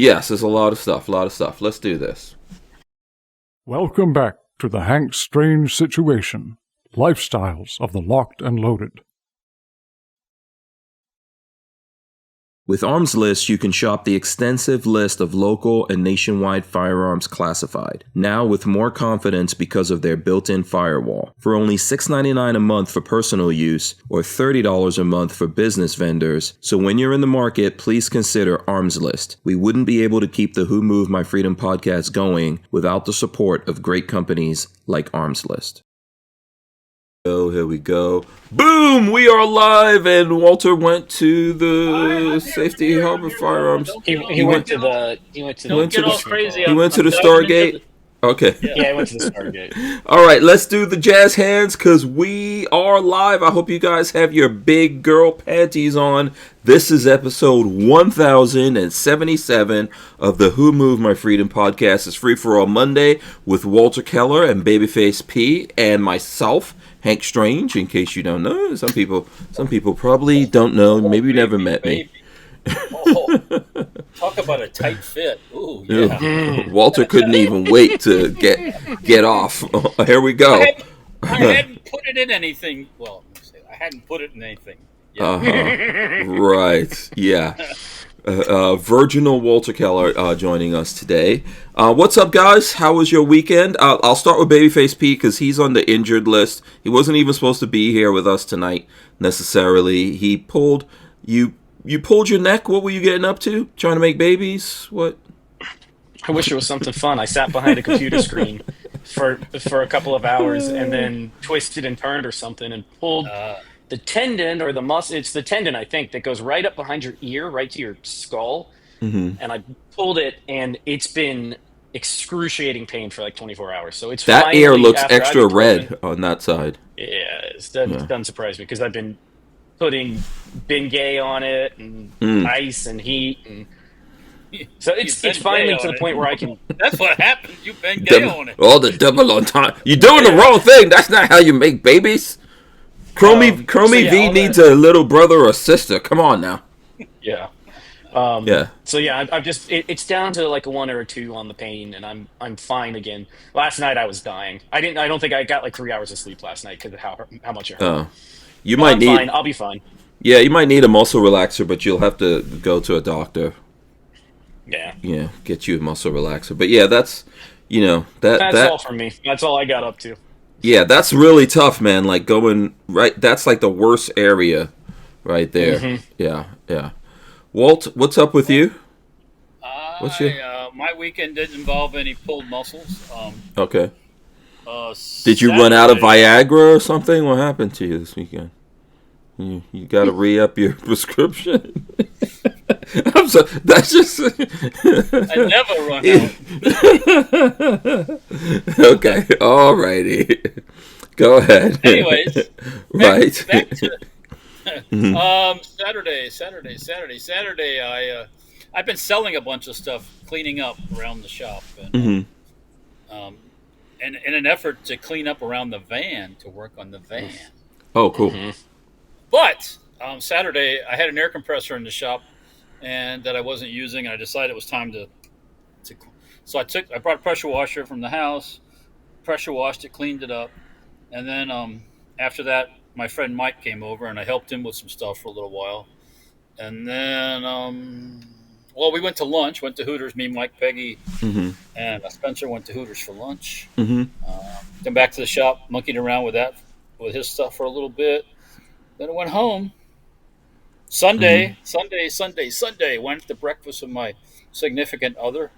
Yes, there's a lot of stuff, Let's do this. Welcome back to the Hank Strange Situation, Lifestyles of the Locked and Loaded. With Armslist, you can shop the extensive list of local and nationwide firearms classified, now with more confidence because of their built-in firewall. For only $6.99 a month for personal use, or $30 a month for business vendors. So when you're in the market, please consider Armslist. We wouldn't be able to keep the Who Moved My Freedom podcast going without the support of great companies like Armslist. Oh, here we go. Boom! We are live, and Walter went to the Safety Harbor Firearms. He went to the Stargate. Okay. Yeah, I went to the Stargate. All right, let's do the jazz hands because we are live. I hope you guys have your big girl panties on. This is episode 1077 of the Who Moved My Freedom podcast. It's FreeFor All Monday with Walter Keller and Babyface P and myself, Hank Strange. In case you don't know, some people probably don't know. Maybe you never met me. Oh, talk about a tight fit. Ooh, yeah. Walter couldn't even wait to get off. Here we go. I hadn't put it in anything. Well, I hadn't put it in anything. Yeah. Right. Yeah. Virginal Walter Keller joining us today. What's up, guys? How was your weekend? I'll start with Babyface P because he's on the injured list. He wasn't even supposed to be here with us tonight necessarily. He pulled you. You pulled your neck. What were you getting up to? Trying to make babies? What? I wish it was something fun. I sat behind a computer screen for a couple of hours and then twisted and turned or something and pulled the tendon or the muscle. It's the tendon, I think, that goes right up behind your ear, right to your skull. Mm-hmm. And I pulled it, and it's been excruciating pain for like 24 hours. So it's that ear looks extra red on that side. Yeah, it doesn't surprise me because I've been putting Bengay on it and ice and heat, and so it's finally to the point where I can. That's what happened. You Bengay on it. All the double on time. You're doing the wrong thing. That's not how you make babies. Chromie V needs a little brother or sister. Come on now. Yeah. So yeah, I've just it's down to like a 1 or a 2 on the pain, and I'm fine again. Last night I was dying. I don't think I got like 3 hours of sleep last night because of how much it hurt. Oh. You might need. Fine. I'll be fine. Yeah, you might need a muscle relaxer, but you'll have to go to a doctor. Yeah. Yeah, get you a muscle relaxer. But yeah, that's that's all for me. That's all I got up to. Yeah, that's really tough, man. Like going right. That's like the worst area, right there. Mm-hmm. Yeah. Walt, what's up with you? My weekend didn't involve any pulled muscles. Okay. Did you run out of Viagra or something? What happened to you this weekend? You got to re-up your prescription. I'm sorry. That's just. I never run out. Okay. All righty. Go ahead. Anyways. Right. Back to Saturday. I've been selling a bunch of stuff, cleaning up around the shop, and and in an effort to clean up around the van, to work on the van. Oh, cool. Mm-hmm. But Saturday, I had an air compressor in the shop, and that I wasn't using, and I decided it was time to. So I brought a pressure washer from the house, pressure washed it, cleaned it up, and then after that, my friend Mike came over, and I helped him with some stuff for a little while, and then we went to lunch, went to Hooters. Me, Mike, Peggy, and Spencer went to Hooters for lunch. Come back to the shop, monkeyed around with his stuff for a little bit. Then I went home. Sunday. Went to breakfast with my significant other,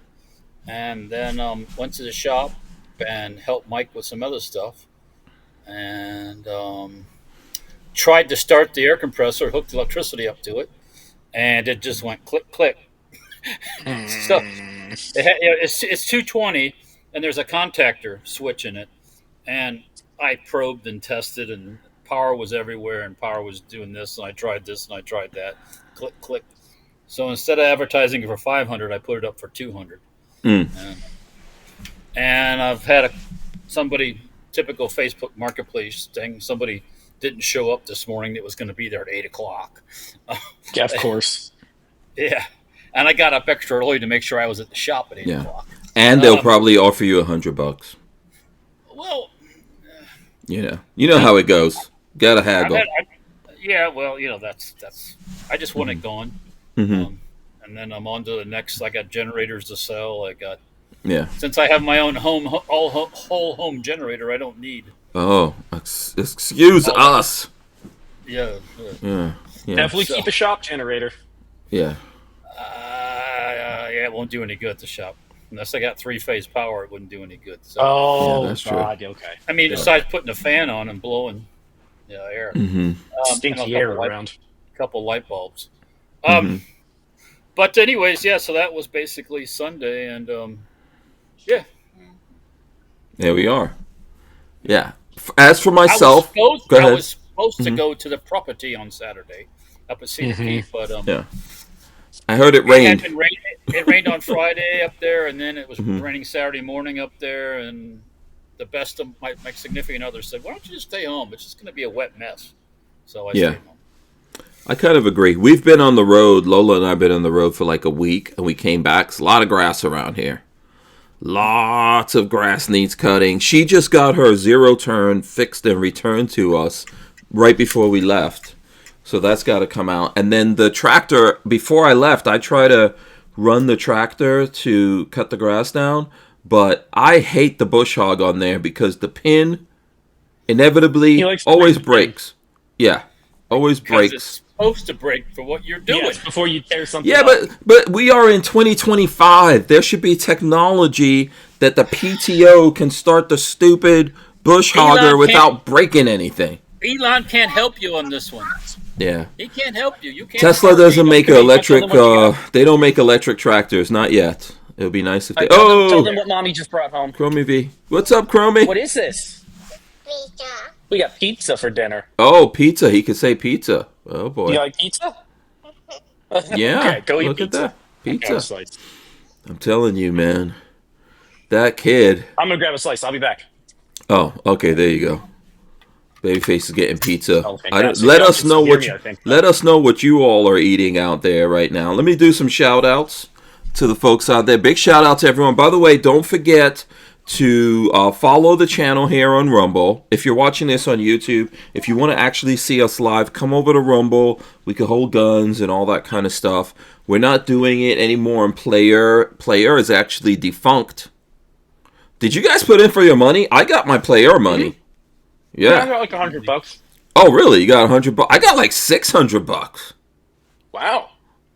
and then went to the shop and helped Mike with some other stuff, and tried to start the air compressor, hooked the electricity up to it, and it just went click, click. So it's 220, and there's a contactor switch in it, and I probed and tested, and power was everywhere, and power was doing this, and I tried this, and I tried that. Click, click. So instead of advertising it for 500, I put it up for 200. And I've had somebody, typical Facebook marketplace thing, somebody didn't show up this morning that was going to be there at 8 o'clock. Yeah, of course. Yeah. And I got up extra early to make sure I was at the shop at 8 o'clock. And they'll probably offer you $100. Well, you know how it goes. Gotta haggle. That's. I just want it gone. Mm-hmm. And then I'm on to the next. I got generators to sell. I got. Yeah. Since I have my own whole home generator, I don't need. Oh, excuse us. Yeah. Definitely keep a shop generator. Yeah. It won't do any good at the shop. Unless I got 3-phase power, it wouldn't do any good. So. Oh, that's God. true. Okay. I mean, besides putting a fan on and blowing air. Mm-hmm. Stinky air around. A couple light bulbs. Mm-hmm. But anyways, so that was basically Sunday, and There we are. Yeah. As for myself, I was supposed to go to the property on Saturday up at CDP, but I heard it rained. It rained on Friday up there, and then it was raining Saturday morning up there, and the best of my significant other said, "Why don't you just stay home? It's just going to be a wet mess." So I stayed home. I kind of agree. We've been on the road. Lola and I have been on the road for like a week, and we came back. It's a lot of grass around here. Lots of grass needs cutting. She just got her zero turn fixed and returned to us right before we left. So that's got to come out. And then the tractor, before I left, I try to run the tractor to cut the grass down. But I hate the bush hog on there because the pin inevitably always breaks. Yeah, always breaks. It's supposed to break for what you're doing. Yes, before you tear something up. But we are in 2025. There should be technology that the PTO can start the stupid bush hogger without breaking anything. Elon can't help you on this one. Yeah. He can't help you. You can't. Tesla doesn't make electric. They don't make electric tractors, not yet. It would be nice if they. Tell them what mommy just brought home. Chromie V. What's up, Chromie? What is this? Pizza. We got pizza for dinner. Oh, pizza. He could say pizza. Oh, boy. You like pizza? Yeah. Okay, go eat Look pizza. at that. Pizza. I'm telling you, man. That kid. I'm going to grab a slice. I'll be back. Oh, okay. There you go. Babyface is getting pizza. Oh, let us know what you all are eating out there right now. Let me do some shout outs to the folks out there. Big shout out to everyone. By the way, don't forget to follow the channel here on Rumble. If you're watching this on YouTube, if you want to actually see us live, come over to Rumble. We can hold guns and all that kind of stuff. We're not doing it anymore in Player. Player is actually defunct. Did you guys put in for your money? I got my Player money. Mm-hmm. Yeah. I got like $100. Oh, really? You got $100? I got like $600. Wow.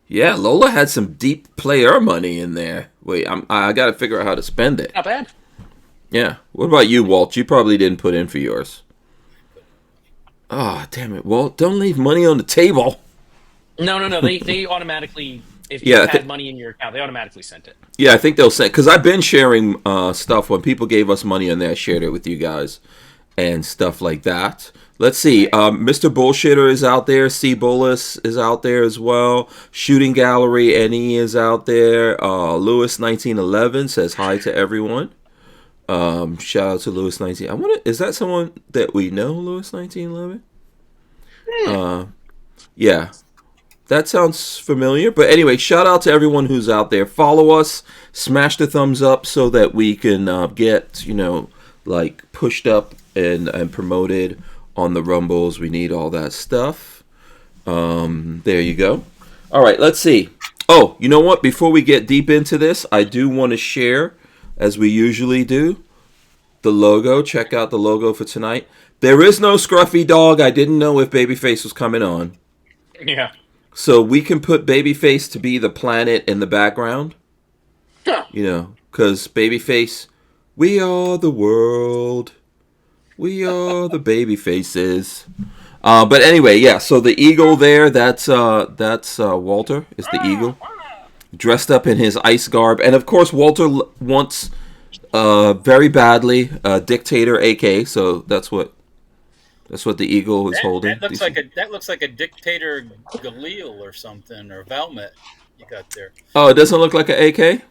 Yeah, Lola had some deep Player money in there. Wait, I got to figure out how to spend it. Not bad. Yeah. What about you, Walt? You probably didn't put in for yours. Oh, damn it, Walt. Don't leave money on the table. No. They automatically, if you had money in your account, they automatically sent it. Yeah, I think they'll send, because I've been sharing stuff. When people gave us money in there, I shared it with you guys and stuff like that. Let's see. Mr. Bullshitter is out there. C. Bullis is out there as well. Shooting Gallery NE is out there. Lewis 1911 says hi to everyone. Shout out to Lewis 19. Is that someone that we know, Lewis 1911? Yeah. That sounds familiar. But anyway, shout out to everyone who's out there. Follow us. Smash the thumbs up so that we can get, pushed up and promoted on the Rumbles. We need all that stuff. There you go. All right, let's see. Oh, you know what? Before we get deep into this, I do want to share, as we usually do, the logo. Check out the logo for tonight. There is no Scruffy Dog. I didn't know if Babyface was coming on. Yeah. So we can put Babyface to be the planet in the background. Huh. Because Babyface, we are the world. We are the baby faces. But anyway, yeah, so the eagle there, that's Walter, is the eagle. Dressed up in his ice garb. And of course, Walter wants very badly a dictator AK, so that's what the eagle is holding. That looks like a dictator Galil or something, or Valmet you got there. Oh, it doesn't look like an AK?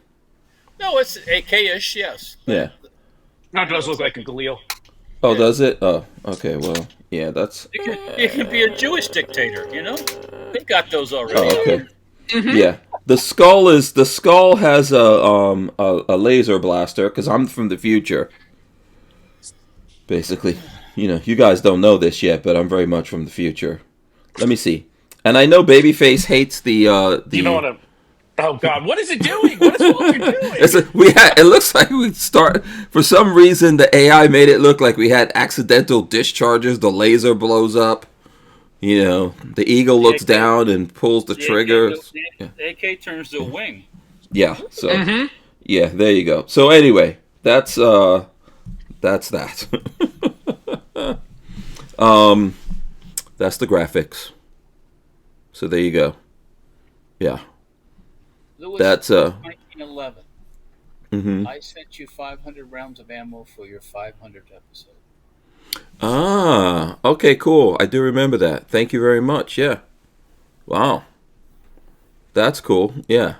No, it's AK-ish, yes. Yeah. That does look like a Galil. Oh, yeah. Does it? Oh, okay. Well, yeah, that's. It could be a Jewish dictator, They've got those already. Oh, okay. Mm-hmm. Yeah. The skull has a laser blaster because I'm from the future. Basically, you guys don't know this yet, but I'm very much from the future. Let me see. And I know Babyface hates the. You don't want to. Oh God! What is it doing? What is Walter doing? It looks like we start. For some reason, the AI made it look like we had accidental discharges. The laser blows up. The eagle looks down and pulls the trigger. The AK turns to a wing. Yeah. So. Mm-hmm. Yeah. There you go. So anyway, that's that. That's the graphics. So there you go. Yeah. Lewis, That's 1911. Mm-hmm. I sent you 500 rounds of ammo for your 500th episode. Ah, okay, cool. I do remember that. Thank you very much. Yeah. Wow. That's cool. Yeah.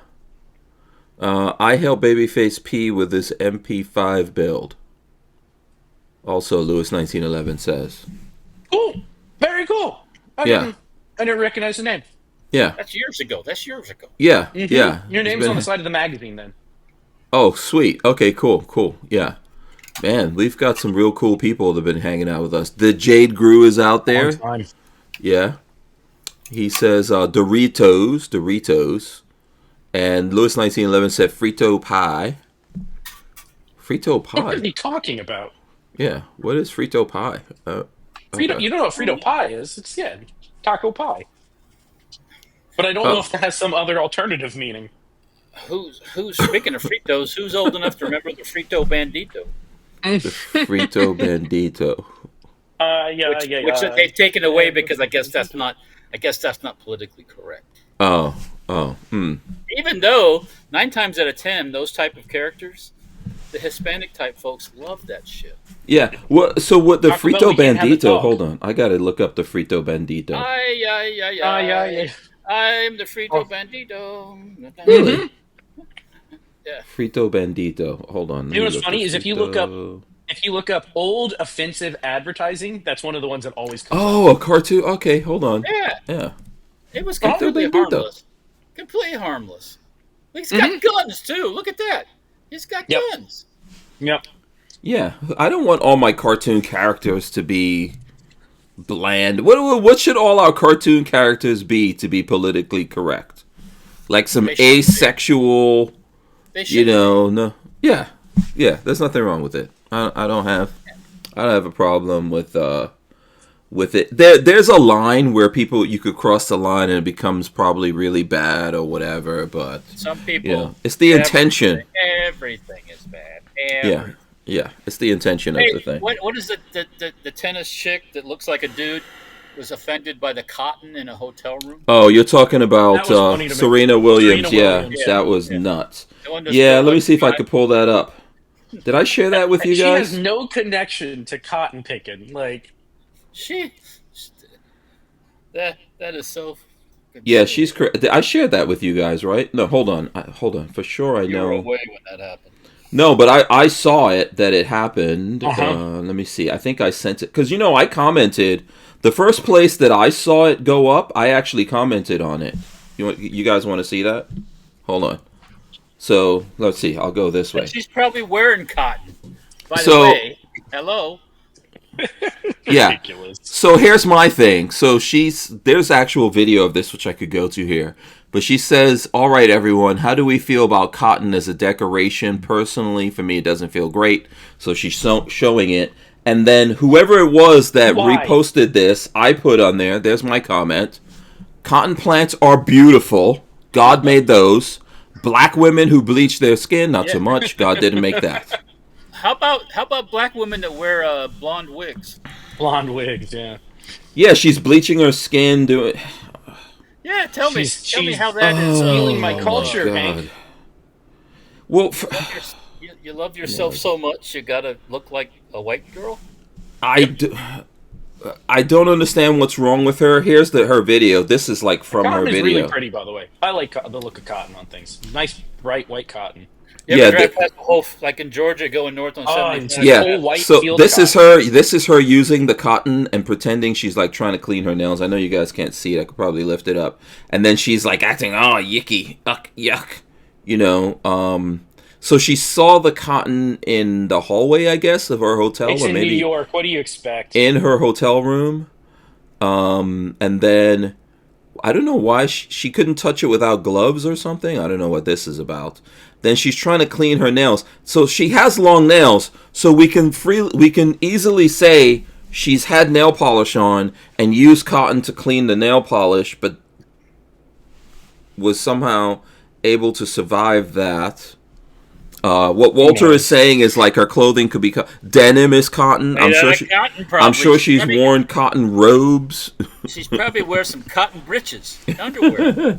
I helped Babyface P with this MP5 build. Also, Lewis 1911 says. Cool. Very cool. I didn't recognize the name. Yeah. That's years ago. Yeah. Mm-hmm. Yeah. Your name's on the side of the magazine then. Oh, sweet. Okay, cool. Yeah. Man, we've got some real cool people that have been hanging out with us. The Jade Grew is out there. Long time. Yeah. He says Doritos. And Lewis 1911 said Frito pie. Frito pie? What are you talking about? Yeah. What is Frito pie? Frito, you don't know what Frito pie is. It's, taco pie. But I don't know if that has some other alternative meaning. Who's speaking of Fritos? Who's old enough to remember the Frito Bandito? The Frito Bandito. Which they've taken away because I guess that's not politically correct. Even though 9 times out of 10, those type of characters, the Hispanic type folks love that shit. Yeah. So what the Frito Bandito? Hold on, I gotta look up the Frito Bandito. I'm the Frito Bandito. Really? Yeah. Frito Bandito. Hold on. You know what's funny is if you look up old offensive advertising, that's one of the ones that always comes up. Oh, a cartoon. Okay, hold on. Yeah. It was Frito completely Bandito. harmless. Completely harmless. He's got guns too. Look at that. He's got guns. Yep. Yeah, I don't want all my cartoon characters to be bland. What should all our cartoon characters be to be politically correct? Like some asexual, no. Yeah. There's nothing wrong with it. I don't have a problem with it. There's a line where you could cross the line and it becomes probably really bad or whatever. But some people, it's the intention. Everything is bad. Everything. Yeah, it's the intention of the thing. What is the tennis chick that looks like a dude was offended by the cotton in a hotel room? Oh, you're talking about Serena Williams. That was nuts. Yeah, let me see if I could pull that up. Did I share that with you guys? She has no connection to cotton picking. Like that is so. Yeah, she's correct. I shared that with you guys, right? No, hold on. For sure, I know. You were away when that happened. No, but I saw it, that it happened. Let me see. I think I sent it. Because, I commented. The first place that I saw it go up, I actually commented on it. You guys want to see that? Hold on. So, let's see. I'll go this way. But she's probably wearing cotton. By the way, hello. Yeah. Ridiculous. So, here's my thing. So, there's actual video of this, which I could go to here. But she says, all right, everyone, how do we feel about cotton as a decoration? Personally, for me, it doesn't feel great. So she's showing it. And then whoever it was that reposted this, I put on there's my comment. Cotton plants are beautiful. God made those. Black women who bleach their skin, not so much. God didn't make that. How about black women that wear blonde wigs? Blonde wigs, yeah. Yeah, she's bleaching her skin, Yeah, tell me how that is stealing my culture, Hank. Well, you love yourself so much, you gotta look like a white girl. I do. I don't understand what's wrong with her. Here's her video. This is like from her Cotton is video. really pretty, by the way. I like the look of cotton on things. Nice, bright white cotton. You ever drive past the whole, like in Georgia, going north on 75? Yeah. So this is her. This is her using the cotton and pretending she's like trying to clean her nails. I know you guys can't see it. I could probably lift it up. And then she's like acting, yicky, yuck. You know. So she saw the cotton in the hallway, I guess, of her hotel. It's or in maybe New York. What do you expect? In her hotel room. And then I don't know why she couldn't touch it without gloves or something. I don't know what this is about. Then she's trying to clean her nails. So she has long nails, so we can easily say she's had nail polish on and used cotton to clean the nail polish, but was somehow able to survive that. What Walter is saying is like her clothing could be denim is cotton. I'm sure she's worn cotton robes. She's probably wear some cotton breeches, underwear.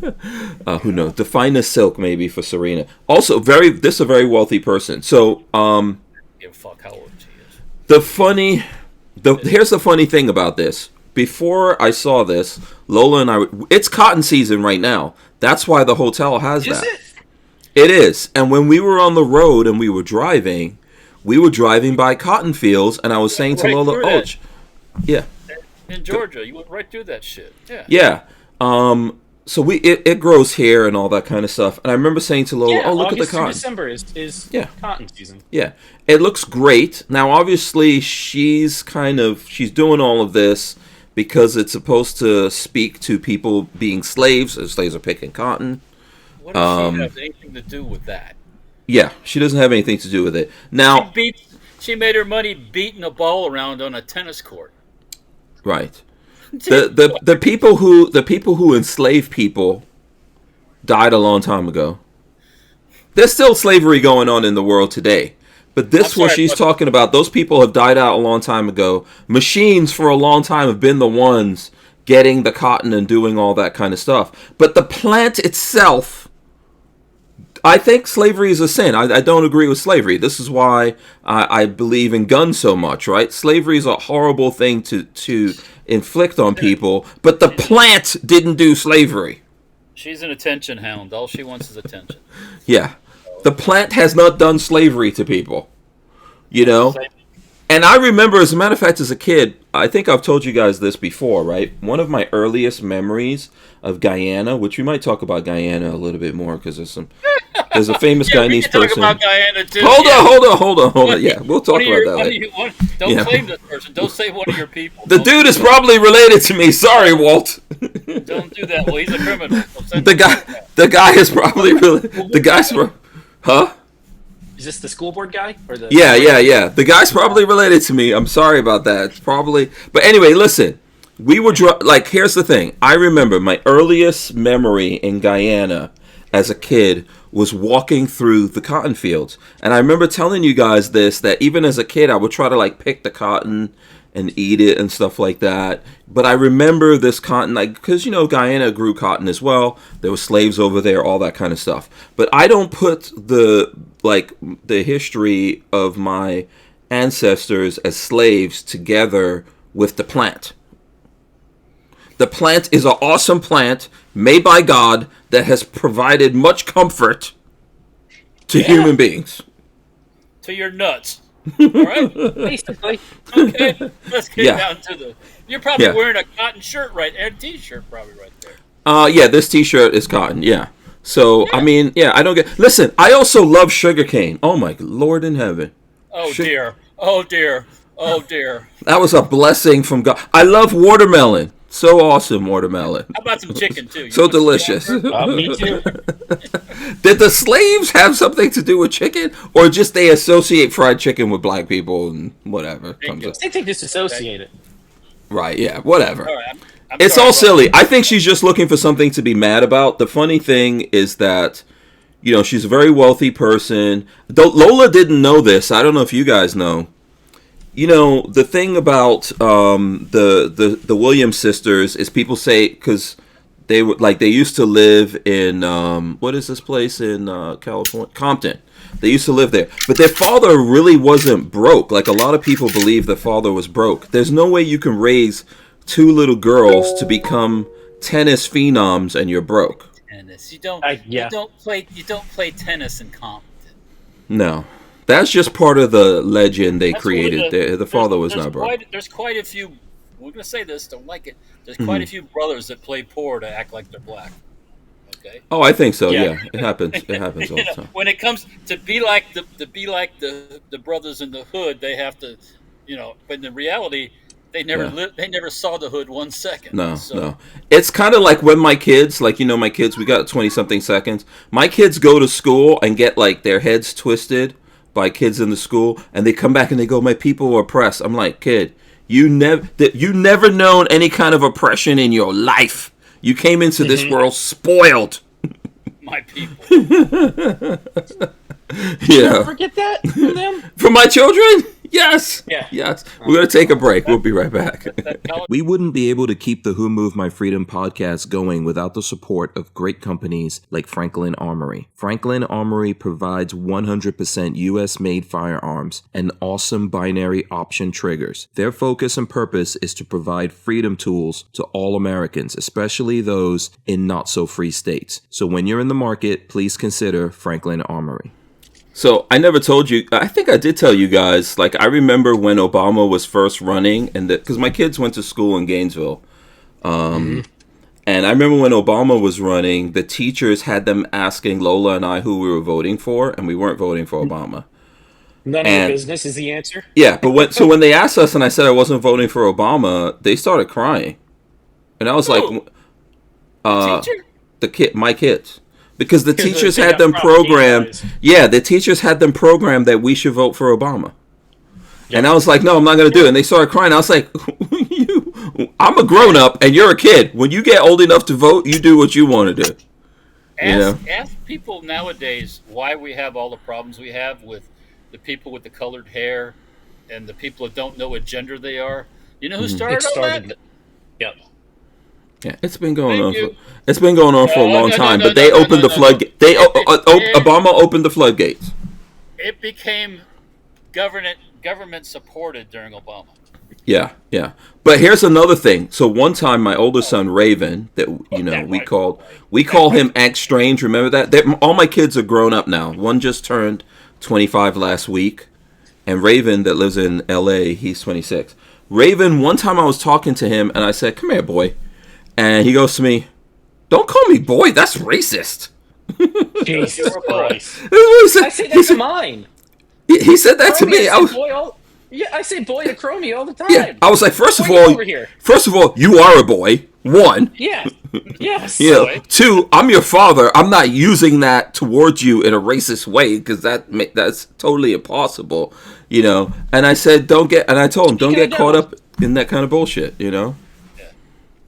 Who knows? The finest silk maybe for Serena. Also, this is a very wealthy person. So, give a fuck how old she is. Here's the funny thing about this. Before I saw this, Lola and I, it's cotton season right now. That's why the hotel has that. Is it? It is. And when we were on the road and we were driving by cotton fields, and I was saying to Lola, yeah. In Georgia, you went right through that shit. Yeah. Yeah. So it grows here and all that kind of stuff. And I remember saying to Lola, look at the cotton. December is cotton season. Yeah. It looks great. Now, obviously, she's doing all of this because it's supposed to speak to people being slaves. Slaves are picking cotton. What does she have anything to do with that? Yeah, she doesn't have anything to do with it. Now, she made her money beating a ball around on a tennis court. Right. The people who enslave people died a long time ago. There's still slavery going on in the world today. But what she's talking about, those people have died out a long time ago. Machines for a long time have been the ones getting the cotton and doing all that kind of stuff. But the plant itself, I think slavery is a sin. I don't agree with slavery. This is why I believe in guns so much, right? Slavery is a horrible thing to inflict on people, but the plant didn't do slavery. She's an attention hound. All she wants is attention. Yeah. The plant has not done slavery to people, you know? And I remember, as a matter of fact, as a kid, I think I've told you guys this before, right? One of my earliest memories of Guyana, which we might talk about Guyana a little bit more because there's a famous Guyanese person. We can talk about Guyana too. Hold on. Yeah, we'll talk about that. Don't claim this person. Don't say one of your people. The dude is probably related to me. Sorry, Walt. Don't do that. Well, he's a criminal. The guy is probably really. The guy's huh? Is this the school board guy? Or the Yeah. The guy's probably related to me. I'm sorry about that. It's probably. But anyway, listen. We were here's the thing. I remember my earliest memory in Guyana as a kid was walking through the cotton fields. And I remember telling you guys this, that even as a kid, I would try to pick the cotton and eat it and stuff like that. But I remember this cotton, because, Guyana grew cotton as well. There were slaves over there, all that kind of stuff. But I don't put the history of my ancestors as slaves together with the plant. The plant is an awesome plant made by God that has provided much comfort to human beings. To your nuts. All right? Basically. Okay, let's get down to you're probably wearing a cotton shirt and a t-shirt probably right there. Yeah, this t-shirt is cotton, yeah. So, I mean, I don't get... Listen, I also love sugarcane. Oh, my Lord in heaven. Oh, dear. Oh, dear. Oh, dear. That was a blessing from God. I love watermelon. So awesome, watermelon. How about some chicken, too? So delicious. Me too. Did the slaves have something to do with chicken? Or just they associate fried chicken with black people and whatever? They think disassociate it. Right, yeah, whatever. All right, it's all silly. I think she's just looking for something to be mad about. The funny thing is that, she's a very wealthy person. Lola didn't know this. I don't know if you guys know. The thing about the Williams sisters is people say, because They used to live in what is this place in California? Compton. They used to live there, but their father really wasn't broke. Like a lot of people believe their father was broke. There's no way you can raise two little girls to become tennis phenoms and you're broke. Tennis. You don't play tennis in Compton. No, that's just part of the legend they created. The father was not broke. There's quite a few. We're gonna say this. Don't like it. There's quite a few brothers that play poor to act like they're black. Okay. Oh, I think so. Yeah, it happens. It happens all the time. When it comes to be like the brothers in the hood, they have to, But in the reality, they never They never saw the hood 1 second. No. It's kind of like when my kids, my kids, we got 20-something seconds. My kids go to school and get like their heads twisted by kids in the school, and they come back and they go, "My people were oppressed." I'm like, kid, you never known any kind of oppression in your life. You came into this world spoiled. My people. Yeah. Forget that from them. For my children? Yes. Yeah. Yes. We're going to take a break. We'll be right back. We wouldn't be able to keep the Who Moved My Freedom podcast going without the support of great companies like Franklin Armory. Franklin Armory provides 100% US-made firearms and awesome binary option triggers. Their focus and purpose is to provide freedom tools to all Americans, especially those in not-so-free states. So when you're in the market, please consider Franklin Armory. So I never told you, I think I did tell you guys, I remember when Obama was first running, and because my kids went to school in Gainesville, and I remember when Obama was running, the teachers had them asking Lola and I who we were voting for, and we weren't voting for Obama. None of your business is the answer? Yeah, but when they asked us and I said I wasn't voting for Obama, they started crying. And I was like, my kids. Because the teachers had them programmed. Yeah, the teachers had them programmed that we should vote for Obama. Yep. And I was like, no, I'm not going to do it. And they started crying. I was like, I'm a grown-up and you're a kid. When you get old enough to vote, you do what you want to do. Ask people nowadays why we have all the problems we have with the people with the colored hair and the people that don't know what gender they are. You know who started that? Yep. Yeah, it's been going on for a long time. But they opened the floodgate. Obama opened the floodgates. It became government supported during Obama. Yeah. But here's another thing. So one time, my older son Raven, we call him Act Strange. Remember that? All my kids are grown up now. One just turned 25 last week, and Raven that lives in L.A. He's 26. Raven. One time I was talking to him, and I said, "Come here, boy." And he goes to me, "Don't call me boy, that's racist." Jesus Christ. I say that to mine. He said that to me. I say boy to Chromie all the time. Yeah, I was like, first of all, you are a boy. One. Yeah. Yes. Two, I'm your father. I'm not using that towards you in a racist way because that's totally impossible. And I said, I told him, don't get caught up in that kind of bullshit,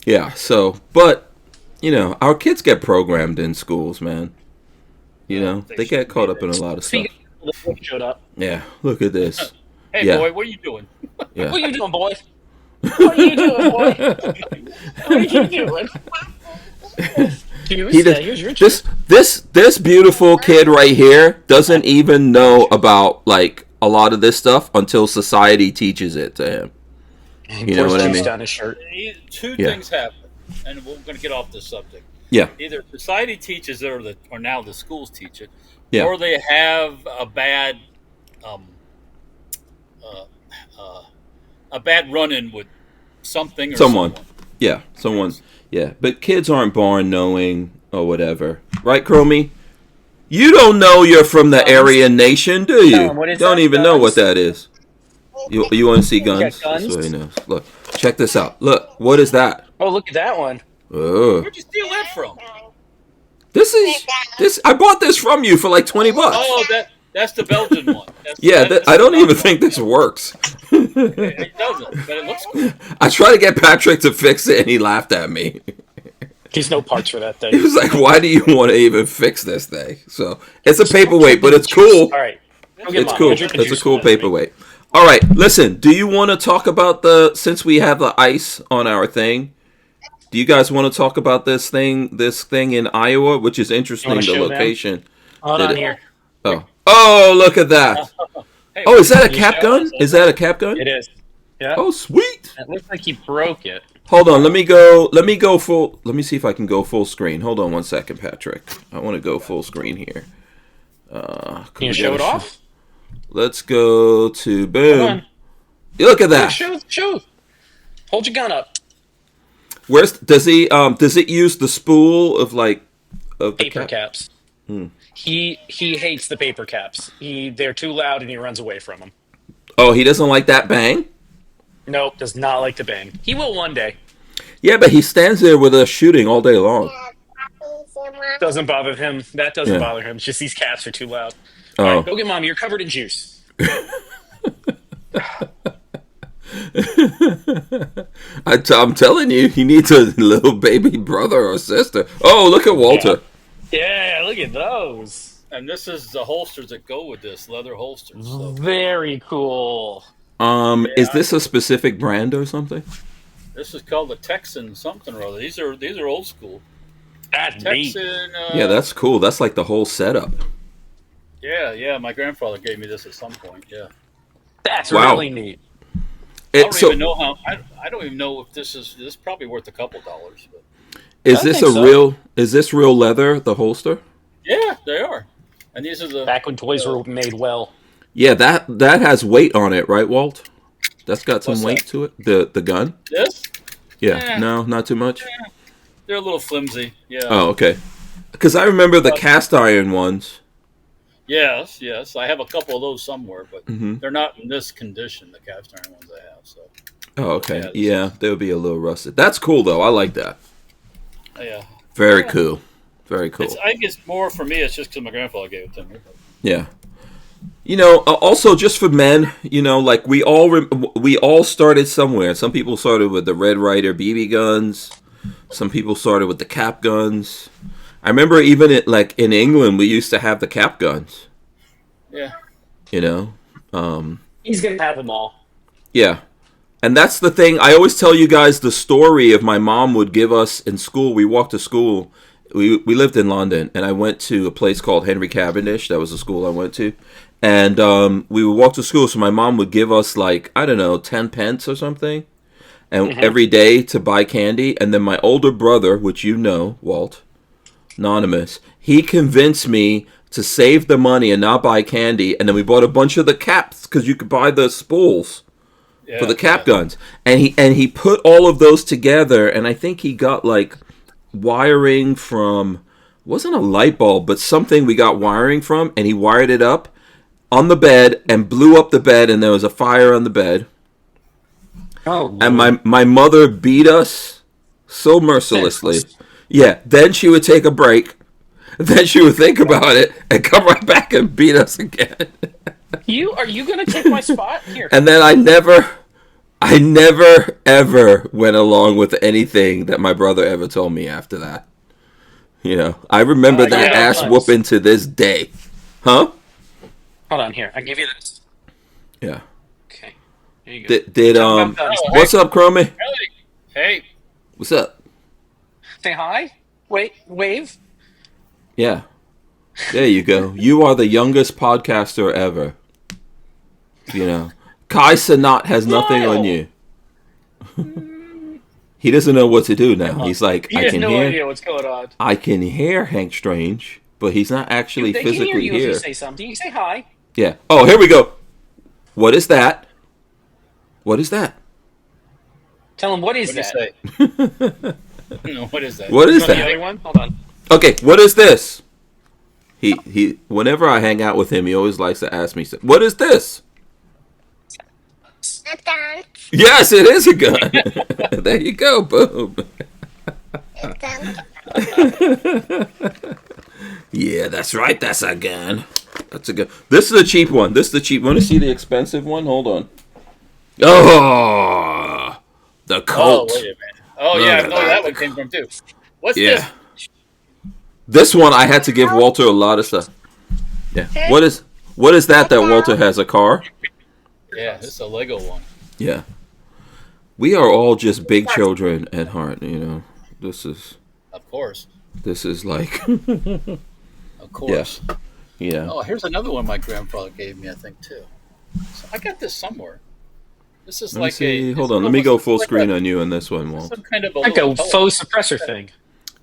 Yeah, so, but, our kids get programmed in schools, man. They get caught up in a lot of stuff. Showed up. Yeah, look at this. Hey, boy, what are you doing? Yeah. What are you doing, boy? What are you doing, boy? What are you doing? Here's your This beautiful kid right here doesn't even know about, a lot of this stuff until society teaches it to him. You know what I mean? Down his shirt. Two things happen, and we're going to get off this subject. Yeah. Either society teaches it, or now the schools teach it, yeah. Or they have a bad run-in with something or someone. Yeah, someone. Yeah, but kids aren't born knowing or whatever, right, Chromie? You don't know you're from the Aryan nation, do you? Don't even know what that is. You want to see guns? Guns? That's what he knows. Look, check this out. Look, what is that? Oh, look at that one. Oh. Where'd you steal that from? This. I bought this from you for like $20. Oh, that's the Belgian one. I don't even think this works. It doesn't, but it looks cool. I tried to get Patrick to fix it, and he laughed at me. There's no parts for that thing. He was like, "Why do you want to even fix this thing?" So it's a paperweight, but it's cool. All right, it's cool. It's a cool paperweight. All right, listen. Do you want to talk about since we have the ice on our thing? Do you guys want to talk about this thing in Iowa, which is interesting, the show them? location? Hold on here. Oh, look at that. Hey, Oh, is that a Can you cap show gun? us? Is that a cap gun? It is. Yeah. Oh, sweet. It looks like he broke it. Hold on, let me go full. Let me see if I can go full screen. Hold on one second, Patrick. I want to go full screen here. Can you show it off? Let's go to Hold boom. on. Look at that. Show. Hold your gun up. Where's does it use the spool of the Paper caps. He hates the paper caps. They're too loud and he runs away from them. Oh, he doesn't like that bang? Nope, does not like to bang. He will one day. Yeah, but he stands there with us shooting all day long. Doesn't bother him. That doesn't Yeah. bother him. It's just these cats are too loud. Oh. All right, go get mommy. You're covered in juice. I'm telling you, he needs a little baby brother or sister. Oh, look at Walter. Yeah, look at those. And this is the holsters that go with this, leather holsters. So. Very cool. Is this a specific brand or something? This is called the Texan something or other. These are old school. That's neat. Texan. Yeah, that's cool. That's like the whole setup. Yeah. My grandfather gave me this at some point. Yeah. That's Wow. really neat. I don't even know how. I don't even know if this is probably worth a couple dollars. But Is I this think a so. real? Is this real leather? The holster? yeah, they are. And these are the Back when toys were made well. Yeah, that has weight on it, right, Walt? That's got some What's weight that? to it. The gun? this. Yeah. Eh. No, not too much. They're a little flimsy. Yeah. Oh, okay. Because I remember the cast iron ones. Yes. I have a couple of those somewhere, but Mhm. they're not in this condition. The cast iron ones I have. So Oh, okay. Yeah, Yeah, they would be a little rusted. That's cool though. I like that. yeah. Very cool. Very cool. I think it's more for me. It's just because my grandfather gave it to me. Yeah. You know, also just for men, you know, like we all started somewhere. Some people started with the Red Ryder BB guns. Some people started with the cap guns. I remember even in England, we used to have the cap guns. Yeah. You know, He's gonna have them all. yeah. And that's the thing. I always tell you guys the story of my mom would give us in school. We walked to school. We lived in London, and I went to a place called Henry Cavendish. That was the school I went to. And we would walk to school, so my mom would give us, 10 pence or something, and every day to buy candy. And then my older brother, which you know, Walt, Anonymous, he convinced me to save the money and not buy candy. And then we bought a bunch of the caps, because you could buy the spools for the cap guns. And he put all of those together, and I think he got, wiring from, wasn't a light bulb, but something we got wiring from, and he wired it up on the bed and blew up the bed, and there was a fire on the bed. Oh, And my mother beat us so mercilessly. Yeah, then she would take a break, then she would think about it and come right back and beat us again. are you gonna take my spot here? And then I never ever went along with anything that my brother ever told me after that. You know, I remember that yeah, ass nice. whooping to this day. Huh? Hold on here. I give you this. Yeah. Okay. There you go. Did Talking about guns. what's up, Chromie? Hey. What's up? Say hi. Wait. Wave. Yeah. There you go. You are the youngest podcaster ever. You know. Kai Sanat has nothing on you. He doesn't know what to do now. He's like, He has no idea what's going on. I can hear Hank Strange, but he's not actually They can hear physically you if here. you say something. You say hi. Yeah. Oh, here we go. What is that? What is that? Tell him what is What do that? you say? No, what is that? What is You want the that? other one? Hold on. Okay, what is this? He whenever I hang out with him, he always likes to ask me, what is this? A gun. Yes, it is a gun. There you go, boom. A gun. Yeah, that's right, that's a gun. That's a gun. This is a cheap one. This is the cheap. Want to see the expensive one? Hold on. Oh, the Oh, Colt. wait a minute. Oh, yeah, I know where that one came from, too. What's Yeah. this? This one I had to give Walter a lot of stuff. Yeah. What is that Walter has? A car? Yeah, this is a Lego one. Yeah. We are all just big children at heart, you know. This is like, Of course. yeah. Oh, here's another one my grandfather gave me, I think, too. So I got this somewhere. This is Let me like see. a. Hold it's on. Let me go almost full like screen on you on this one, some Walt. kind of a Like little a pellet. faux suppressor thing.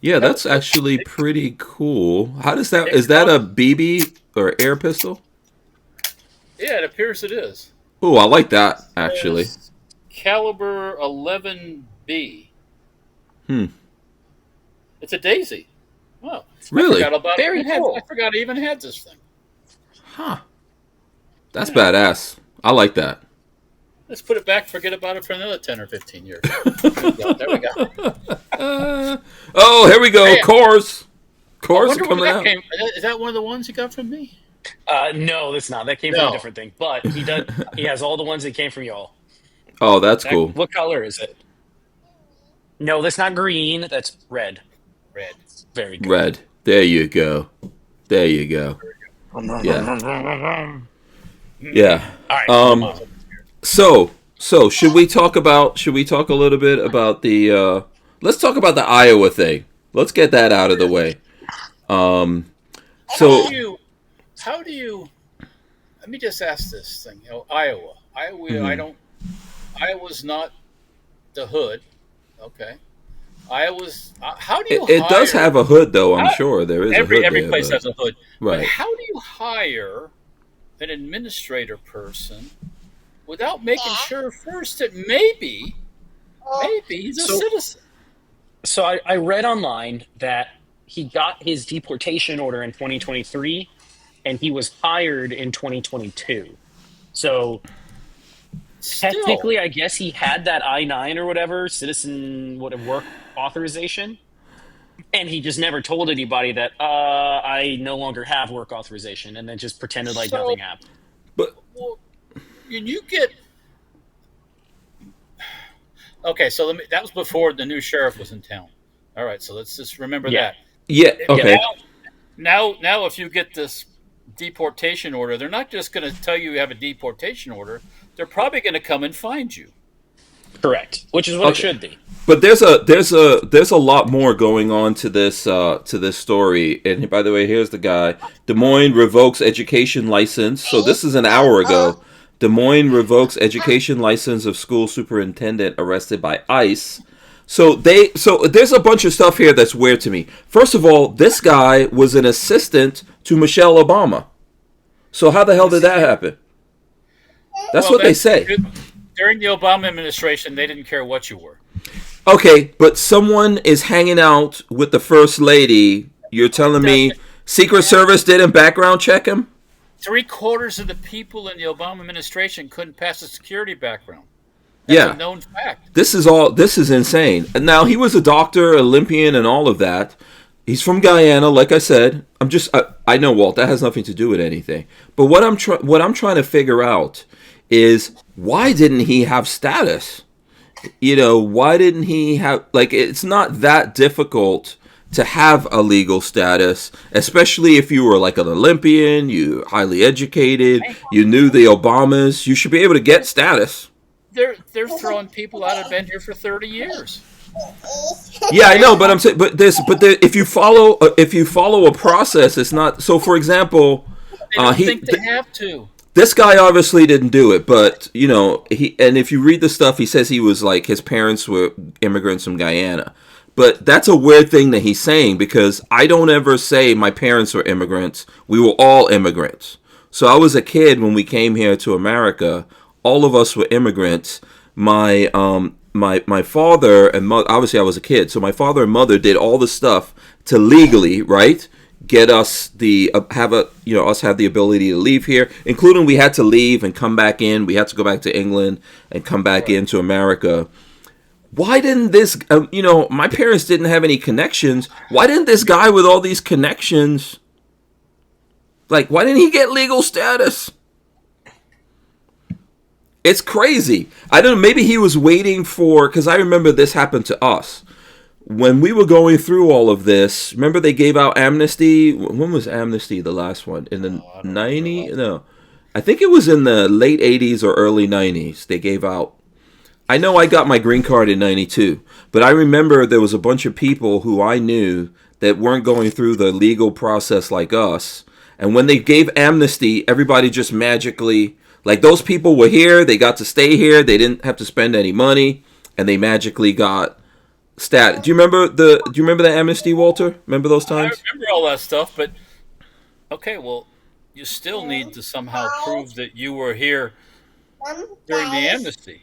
Yeah, that's actually pretty cool. How does that? Is that a BB or air pistol? Yeah, it appears it is. Oh, I like that actually. It's caliber 11B. Hmm. It's a Daisy. Wow. Really? I forgot about Very it. cool. I forgot I even had this thing. Huh. That's badass. I like that. Let's put it back. Forget about it for another 10 or 15 years. There we go. Oh, here we go. Man. Cars. I Cars are wonder where coming that out. came. Is that one of the ones you got from me? No, that's not. That came from No. a different thing. But he does. He has all the ones that came from y'all. Oh, that's cool. What color is it? No, that's not green. That's red. Red. Very good. Red. There you go. There you go. Yeah. Yeah. All right. So should we talk a little bit about the let's talk about the Iowa thing. Let's get that out of the way. So How do you let me just ask this thing. Iowa. Iowa's not the hood. Okay. Iowa's how do you it does hire- have a hood though, I'm sure. There is a hood every there, place but- has a hood. Right. But how do you hire an administrator person without making sure first that maybe he's a citizen? So I read online that he got his deportation order in 2023, and he was hired in 2022. So technically, I guess he had that I-9 or whatever, citizen work authorization, and he just never told anybody that I no longer have work authorization, and then just pretended like nothing happened. But Well, you get okay. So that was before the new sheriff was in town. All right, so let's just remember Yeah. that. yeah, okay. Now, if you get this deportation order, they're not just going to tell you have a deportation order. They're probably going to come and find you. Correct, which is what it should be. But there's a lot more going on to this story. And by the way, here's the guy. Des Moines revokes education license. So this is an hour ago. Des Moines revokes education license of school superintendent arrested by ICE. So there's a bunch of stuff here that's weird to me. First of all, this guy was an assistant to Michelle Obama. So how the hell did that happen? That's what they say. During the Obama administration, they didn't care what you were. Okay, but someone is hanging out with the first lady. You're telling me Secret Service didn't background check him? 3/4 of the people in the Obama administration couldn't pass a security background. That's a known fact. This is insane. And now he was a doctor, Olympian, and all of that. He's from Guyana, like I said. I know, Walt, that has nothing to do with anything. But what I'm trying to figure out is why didn't he have status? Why didn't he have, it's not that difficult to have a legal status, especially if you were like an Olympian, you highly educated, you knew the Obamas, you should be able to get status. They're throwing people out of bed here for 30 years. Yeah, I know, but I'm saying, if you follow a process, it's not. So, for example, They don't think they have to. This guy obviously didn't do it, but and if you read the stuff, he says he was like his parents were immigrants from Guyana. But that's a weird thing that he's saying, because I don't ever say my parents were immigrants. We were all immigrants. So I was a kid when we came here to America. All of us were immigrants. My father and mother, obviously I was a kid, so my father and mother did all the stuff to legally, right, get us have the ability to leave here, including we had to leave and come back in. We had to go back to England and come back into America. Why didn't this, my parents didn't have any connections. Why didn't this guy with all these connections, why didn't he get legal status? It's crazy. I don't know, maybe he was waiting for, because I remember this happened to us. When we were going through all of this, remember they gave out amnesty? When was amnesty the last one? In the 90s? No. I think it was in the late 80s or early 90s. They gave out I know I got my green card in 92, but I remember there was a bunch of people who I knew that weren't going through the legal process like us. And when they gave amnesty, everybody just magically, like those people were here, they got to stay here, they didn't have to spend any money, and they magically got stat. Do you remember the amnesty, Walter? Remember those times? I remember all that stuff, but okay, well, you still need to somehow prove that you were here during the amnesty.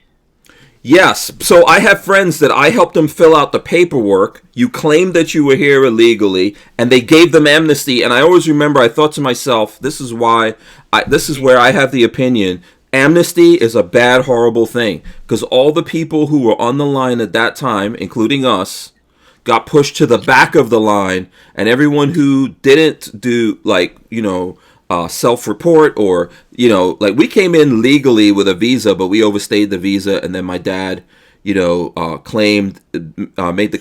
Yes. So I have friends that I helped them fill out the paperwork. You claimed that you were here illegally, and they gave them amnesty. And I always remember, I thought to myself, this is where I have the opinion. Amnesty is a bad, horrible thing, because all the people who were on the line at that time, including us, got pushed to the back of the line, and everyone who didn't do, like, self-report, or, like, we came in legally with a visa, but we overstayed the visa, and then my dad, made the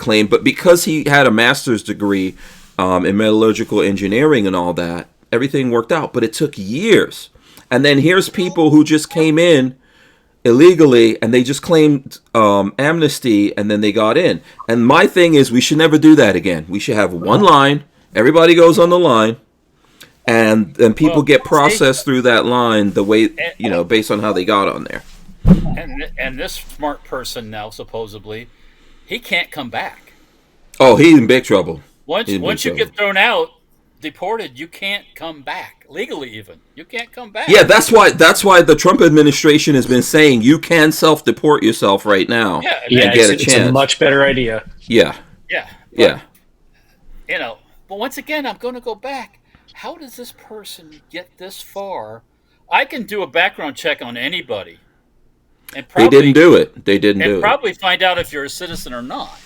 claim. But because he had a master's degree in metallurgical engineering and all that, everything worked out. But it took years. And then here's people who just came in illegally, and they just claimed amnesty, and then they got in. And my thing is, we should never do that again. We should have one line. Everybody goes on the line, and then people get processed through that line the way, based on how they got on there. And this smart person now, supposedly, he can't come back. Oh, he's in big trouble. Once you get thrown out, deported, you can't come back legally. Even you can't come back. Yeah, that's why the Trump administration has been saying you can self-deport yourself right now. Yeah, and get a chance. It's a much better idea. Yeah. But once again, I'm going to go back. How does this person get this far? I can do a background check on anybody, and they didn't do it. They didn't do it. And probably find out if you're a citizen or not,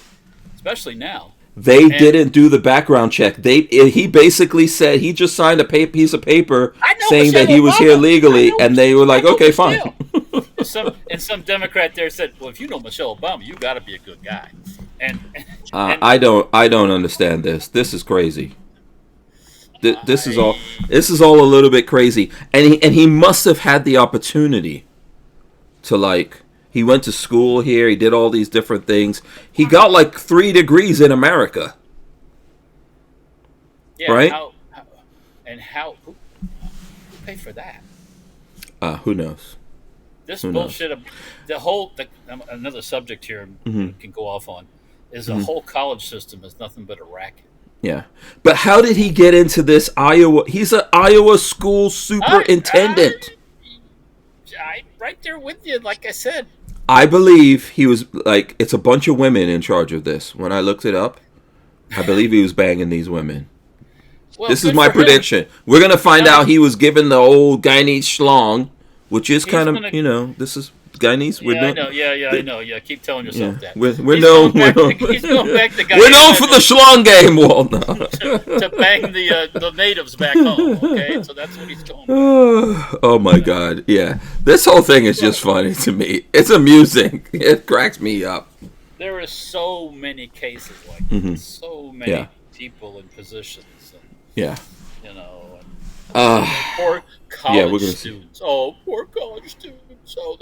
especially now. They didn't do the background check. He basically said he just signed a piece of paper saying that he was here legally, and they were like, okay, fine. And some Democrat there said, well, if you know Michelle Obama, you got to be a good guy. And I don't understand this. This is crazy. This is all a little bit crazy. And he must have had the opportunity to, like, he went to school here. He did all these different things. He got like 3 degrees in America. Yeah, right? Who paid for that? Who knows? This bullshit. Another subject here we can go off on is the whole college system is nothing but a racket. Yeah, but how did he get into this Iowa? He's an Iowa school superintendent. I'm right there with you. Like I said. I believe he was, like, it's a bunch of women in charge of this. When I looked it up, I believe he was banging these women. Well, this is my prediction. We're going to find out he was given the old Guyanese schlong, which is kind of, this is Guyanese. I know. Yeah, keep telling yourself that. We're known for the schlong game, Walt. to bang the natives back home, okay? So that's what he's going Oh, my God, yeah. This whole thing is just funny to me. It's amusing. It cracks me up. There are so many cases like this. So many people in positions. And, poor college students. Oh, poor college students. So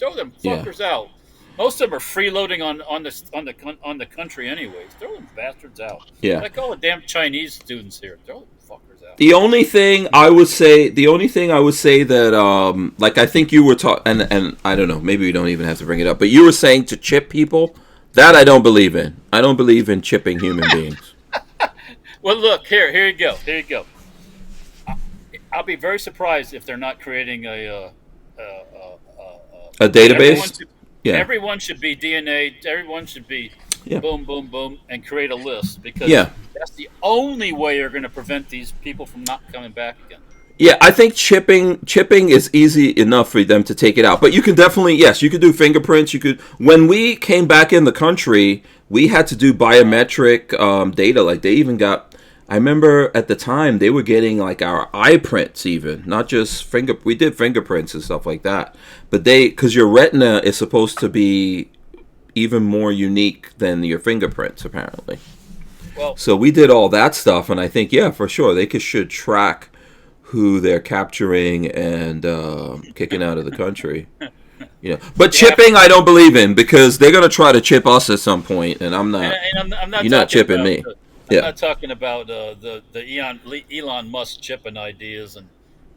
throw them fuckers out. Most of them are freeloading on the country anyways. Throw them bastards out. Yeah. Like all the damn Chinese students here. Throw them fuckers out. The only thing I would say that like I think you were talking, and I don't know, maybe we don't even have to bring it up, but you were saying to chip people. That I don't believe in. I don't believe in chipping human beings. Well, look here you go. I'll be very surprised if they're not creating a database. Everyone should be DNA. Everyone should be boom, boom, boom, and create a list, because that's the only way you're going to prevent these people from not coming back again. Yeah, I think chipping is easy enough for them to take it out. But you can definitely, you could do fingerprints. When we came back in the country, we had to do biometric data. Like they even got. I remember at the time they were getting like our eye prints, even not just we did fingerprints and stuff like that, but because your retina is supposed to be even more unique than your fingerprints apparently. Well, so we did all that stuff, and I think for sure they should track who they're capturing and kicking out of the country. But chipping, I don't believe in because they're gonna try to chip us at some point, and I'm not. And I'm not You're not chipping me. I'm not talking about the Elon Musk chipping ideas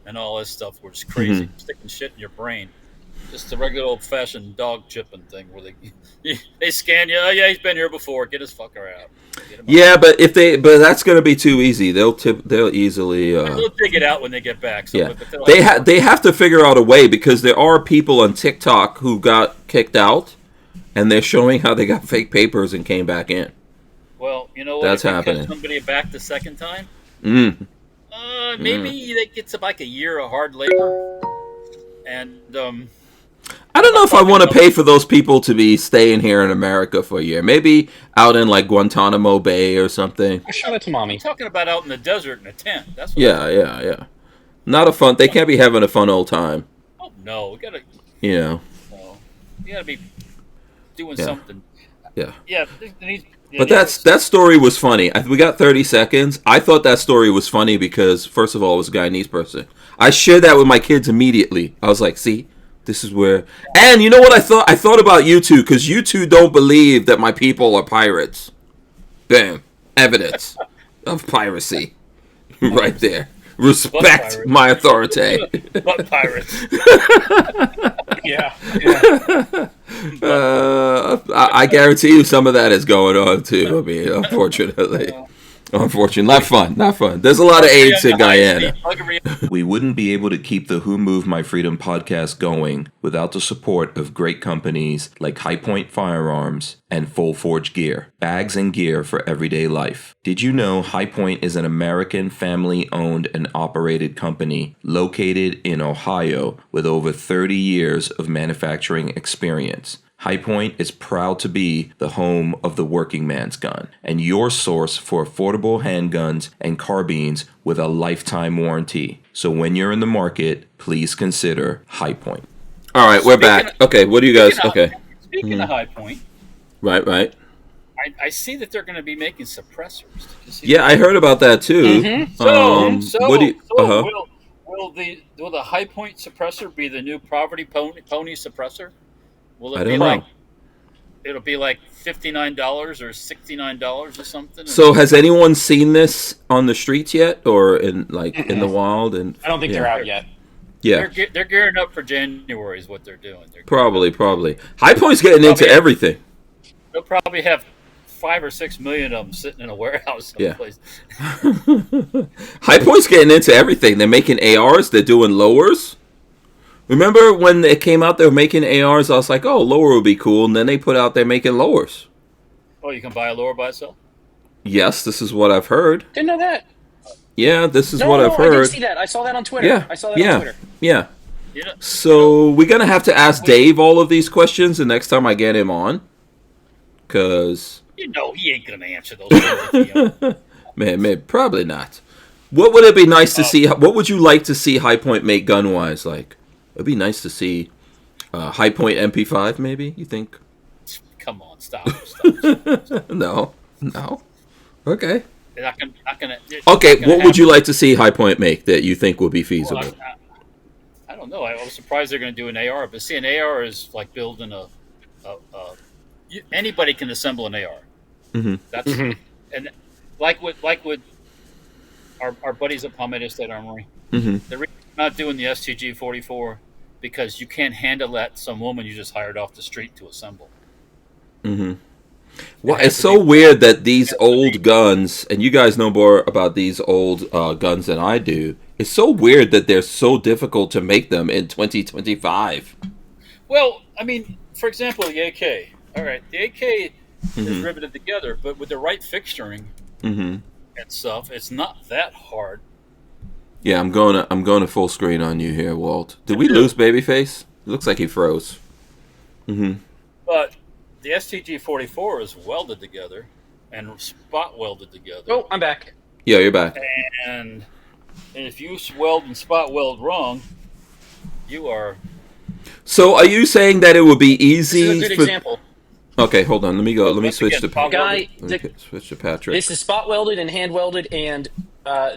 and all this stuff, which is crazy. Sticking shit in your brain. Just the regular old-fashioned dog chipping thing where they scan you. Oh yeah, he's been here before. Get his fucker out. Yeah, but that's gonna be too easy. They'll easily. They'll dig it out when they get back. So, yeah, they have to figure out a way because there are people on TikTok who got kicked out, and they're showing how they got fake papers and came back in. Well, you know what? That's happening. Somebody back the second time. Maybe they get like a year of hard labor, and I don't know if I want to pay for those people to be staying here in America for a year. Maybe out in like Guantanamo Bay or something. Show it to mommy. I'm talking about out in the desert in a tent. That's what yeah. Not a fun. They can't be having a fun old time. Oh no, we gotta. You gotta be doing something. Yeah. Yeah. But that story was funny. We got 30 seconds. I thought that story was funny because, first of all, it was a Guyanese person. I shared that with my kids immediately. I was like, see, this is where... And you know what I thought? I thought about you two, because you two don't believe that my people are pirates. Bam. Evidence of piracy. Right there. Respect my authority. But pirates. Yeah. I guarantee you some of that is going on too. I mean, unfortunately. Not fun. There's a lot of AIDS in Guyana. We wouldn't be able to keep the Who Moved My Freedom podcast going without the support of great companies like High Point Firearms and Full Forge Gear, bags and gear for everyday life. Did you know High Point is an American family-owned and operated company located in Ohio with over 30 years of manufacturing experience? High Point is proud to be the home of the working man's gun and your source for affordable handguns and carbines with a lifetime warranty. So when you're in the market, please consider High Point. All right, we're back. Okay, what do you guys... Okay. Speaking of High Point... Right. I see that they're going to be making suppressors. Yeah, I heard about that too. Will the High Point suppressor be the new Poverty Pony suppressor? Will it I don't know. It'll be like $59 or $69 or something. So has anyone seen this on the streets yet, or in the wild? And I don't think they're out yet. Yeah, they're gearing up for January. Is what they're doing. Probably. High Point's getting into everything. They'll probably have 5 or 6 million of them sitting in a warehouse someplace. High Point's getting into everything. They're making ARs. They're doing lowers. Remember when it came out they were making ARs? I was like, oh, lower would be cool. And then they put out they're making lowers. Oh, you can buy a lower by itself? Yes, this is what I've heard. Didn't know that. Yeah, this is what I've heard. I did see that. I saw that on Twitter. Yeah, I saw that on Twitter. Yeah. So we're going to have to ask Dave all of these questions the next time I get him on. Because... he ain't going to answer those questions. Man, probably not. What would it be nice to see? What would you like to see High Point make gun-wise? Like, it'd be nice to see High Point MP5, maybe, you think? Come on, stop. No. Okay. Not gonna, what would you like to see High Point make that you think would be feasible? Well, I don't know. I was surprised they're going to do an AR, but see, an AR is like building anybody can assemble an AR. Mm-hmm. That's and like with our buddies at Palmetto State Armory, they're not doing the STG 44 because you can't handle that some woman you just hired off the street to assemble. Mm-hmm. Well, it's so weird that these old guns, and you guys know more about these old guns than I do. It's so weird that they're so difficult to make them in 2025. Well, I mean, for example, the AK. All right, the AK is riveted together, but with the right fixturing and stuff, it's not that hard. Yeah, I'm going to full screen on you here, Walt. Did we lose Babyface? It looks like he froze. But the STG-44 is welded together and spot welded together. Oh, I'm back. Yeah, you're back. And if you weld and spot weld wrong, you are... So are you saying that it would be easy... This is a good example. Okay, hold on. Let me go. Let me Once switch again, to Paul, Guy, switch to Patrick. this is spot welded and hand welded, and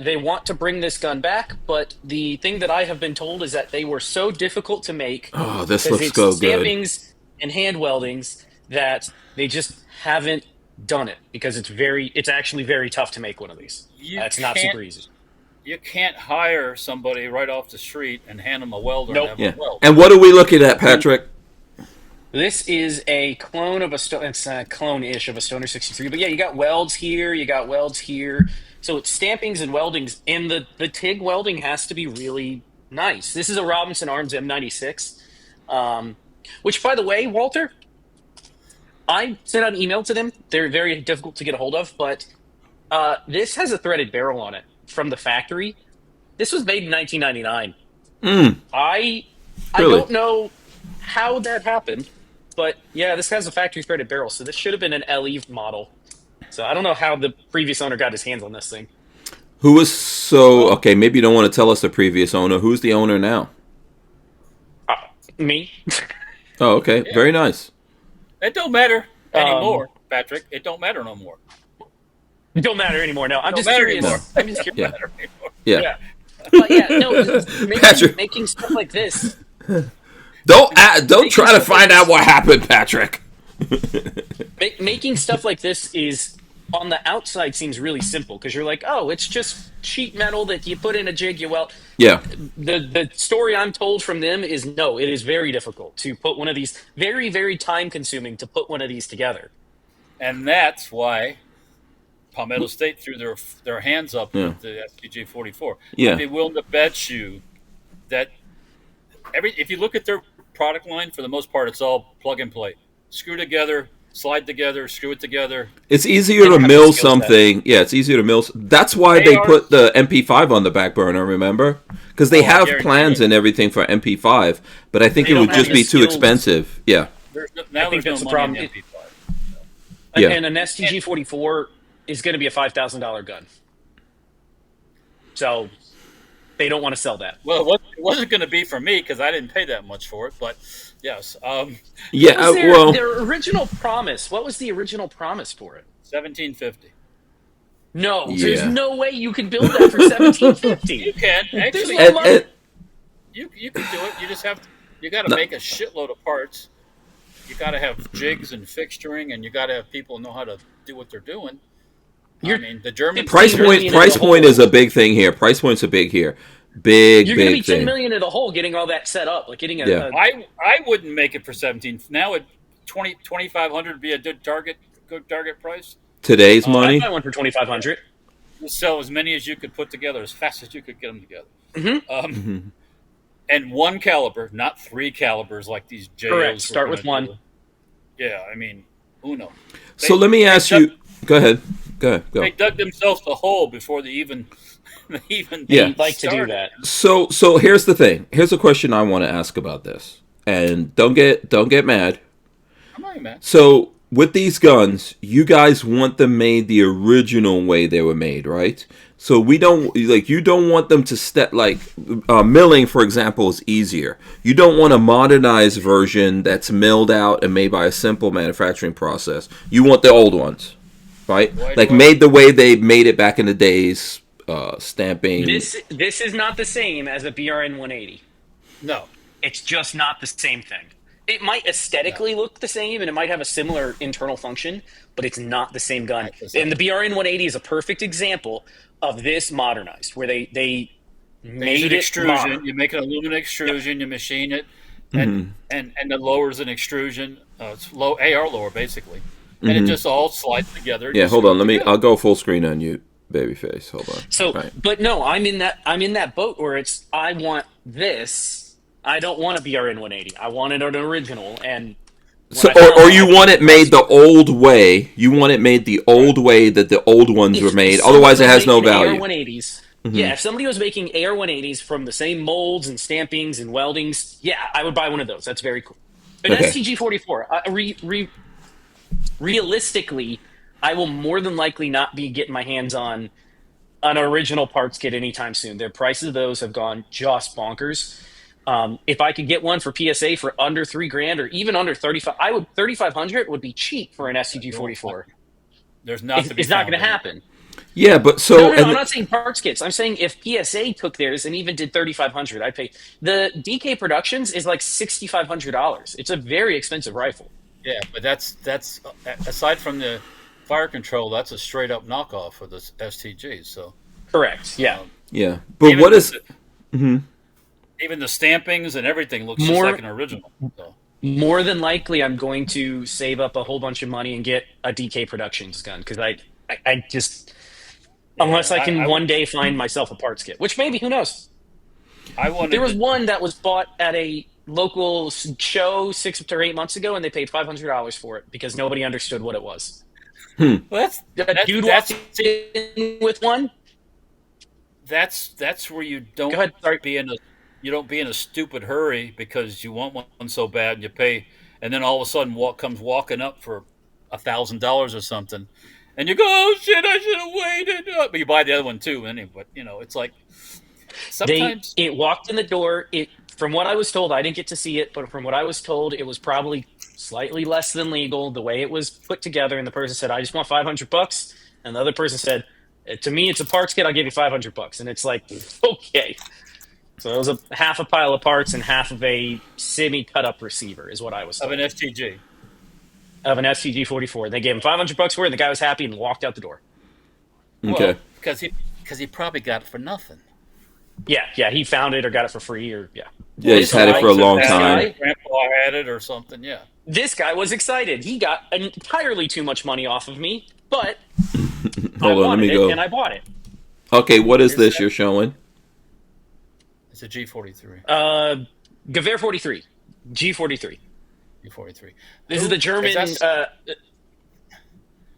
they want to bring this gun back. But the thing that I have been told is that they were so difficult to make Oh, this because looks it's so good. stampings and hand weldings that they just haven't done it because it's actually very tough to make one of these. you It's not can't super easy. you can't hire somebody right off the street and hand them a welder Nope. and have Yeah. them weld. And what are we looking at, Patrick? This is a clone of it's a clone-ish of a Stoner 63. But yeah, you got welds here, you got welds here. So it's stampings and weldings, and the TIG welding has to be really nice. This is a Robinson Arms M96, which, by the way, Walter, I sent out an email to them. They're very difficult to get a hold of, but this has a threaded barrel on it from the factory. This was made in 1999. I Really? don't know how that happened, but yeah, this has a factory threaded barrel, so this should have been an LE model. So I don't know how the previous owner got his hands on this thing. Who was okay? Maybe you don't want to tell us the previous owner. Who's the owner now? Me? Oh, okay. Yeah. Very nice. It don't matter anymore, Patrick. It don't matter no more. It don't matter anymore. No, I'm Don't just matter curious. anymore. I'm just curious. Yeah. Matter anymore. Yeah. Yeah. But yeah, no, Patrick. making stuff like this. Don't try to find out what happened, Patrick. Making stuff like this is on the outside seems really simple because you're like, oh, it's just sheet metal that you put in a jig, you weld. Yeah. The story I'm told from them is no, it is very difficult to put one of these, very, very time consuming to put one of these together. And that's why Palmetto State threw their hands up Yeah. with the STG 44. Yeah. I'd be willing to bet you that if you look at their product line, for the most part, it's all plug and play. Screw together, slide together, screw it together. It's easier to don't have mill the skill set. something. Yeah, it's easier to mill. That's why They they are- put the MP5 on the back burner, remember? Because they Oh, I have guarantee plans it. and everything for MP5, but I think They it would don't just have be the too skills. expensive. Yeah. Now I think there's that's no the money in problem. the MP5. Yeah. And an STG 44 is going to be a $5,000 gun. So they don't want to sell that. Well, it wasn't going to be for me because I didn't pay that much for it. But yes, Yeah, What was well, their original promise? What was the original promise for it? $1,750. No, Yeah. there's no way you can build that for $1,750. You can There's actually. no money. You can do it. You just have to. You got to No. make a shitload of parts. You got to have jigs and fixturing, and you got to have people know how to do what they're doing. I mean, the Germans. price $10 million point in the hole. is a big thing here. Price point's a big here. Big, You're going to be big 10 thing. million in the hole getting all that set up, like getting a. Yeah. I wouldn't make it for 17. Now at 2,500 would be a good target price. Today's I'd money? buy one for 2,500. You sell as many as you could put together as fast as you could get them together. Mhm. And one caliber, not three calibers like these JOs. Correct. were Start gonna with one. do. Yeah, I mean, Uno. So let me ask you. Go ahead. Go. They dug themselves a hole before they even Yeah. Like to do started. that. So here's the thing. Here's a question I want to ask about this. And don't get mad. I'm not even mad. So with these guns, you guys want them made the original way they were made, right? So we don't you don't want them to step milling, for example, is easier. You don't want a modernized version that's milled out and made by a simple manufacturing process. You want the old ones, right? Why do I- Made the way they made it back in the days, stamping. This is not the same as a BRN 180. No. It's just not the same thing. It might aesthetically look the same, and it might have a similar internal function, but it's not the same gun. Not the same. And the BRN 180 is a perfect example of this modernized, where they They use made an it extrusion. modern. You make an aluminum extrusion. You machine it, and the lower's an extrusion. It's low AR lower basically, and it just all slides together. Yeah, You hold screw on. it together. I'll go full screen on you, babyface. Hold on. So, Right. but no, I'm in that boat where it's I want this. I don't want a BRN 180. I wanted an original, and So, when I found or out you I want it could made the old way. You want it made the old way that the old ones were made. If Otherwise, it somebody has no was making value. AR-180s, yeah, if somebody was making AR-180s from the same molds and stampings and weldings, yeah, I would buy one of those. That's very cool. An Okay. STG-44, realistically, I will more than likely not be getting my hands on an original parts kit anytime soon. Their prices of those have gone just bonkers. If I could get one for PSA for under $3,000 or even under 35, 3,500 would be cheap for an STG 44. There's not to be It's not found going to in it. happen. Yeah, but No, so I'm not saying parts kits. I'm saying if PSA took theirs and even did 3,500, I'd pay. The DK Productions is like $6,500. It's a very expensive rifle. Yeah, but that's aside from the fire control, that's a straight up knockoff of the STG. So Correct. Yeah. yeah, but even what is? even the stampings and everything looks just More- like an original. So. More than likely, I'm going to save up a whole bunch of money and get a DK Productions gun because I just unless I can one day find myself a parts kit, which maybe, who knows? There was one that was bought at a local show 6 or 8 months ago, and they paid $500 for it because nobody understood what it was. Well, that's Dude walked in with one. That's where you don't Go ahead. Sorry. be in a stupid hurry because you want one so bad and you pay, and then all of a sudden comes walking up for $1,000 or something, and you go, oh shit, I should have waited. But you buy the other one too, anyway. But it's like sometimes it walked in the door. From what I was told, I didn't get to see it, but from what I was told, it was probably slightly less than legal the way it was put together. And the person said, "I just want $500," and the other person said, "To me, it's a parts kit. I'll give you $500." And it's like, okay. So it was half a pile of parts and half of a semi-cut-up receiver, is what I was told. of an STG. Of an STG 44. They gave him $500 for it, and the guy was happy and walked out the door. Okay. Well, because he probably got it for nothing. Yeah, he found it or got it for free, or yeah. Yeah, he's had it for a long time. Grandpa had it or something. Yeah. This guy was excited. He got entirely too much money off of me, but Hold on, let me go. and I bought it. Okay, what is this you're showing? It's a G43. Gewehr 43, G43. G43. This is the German. Go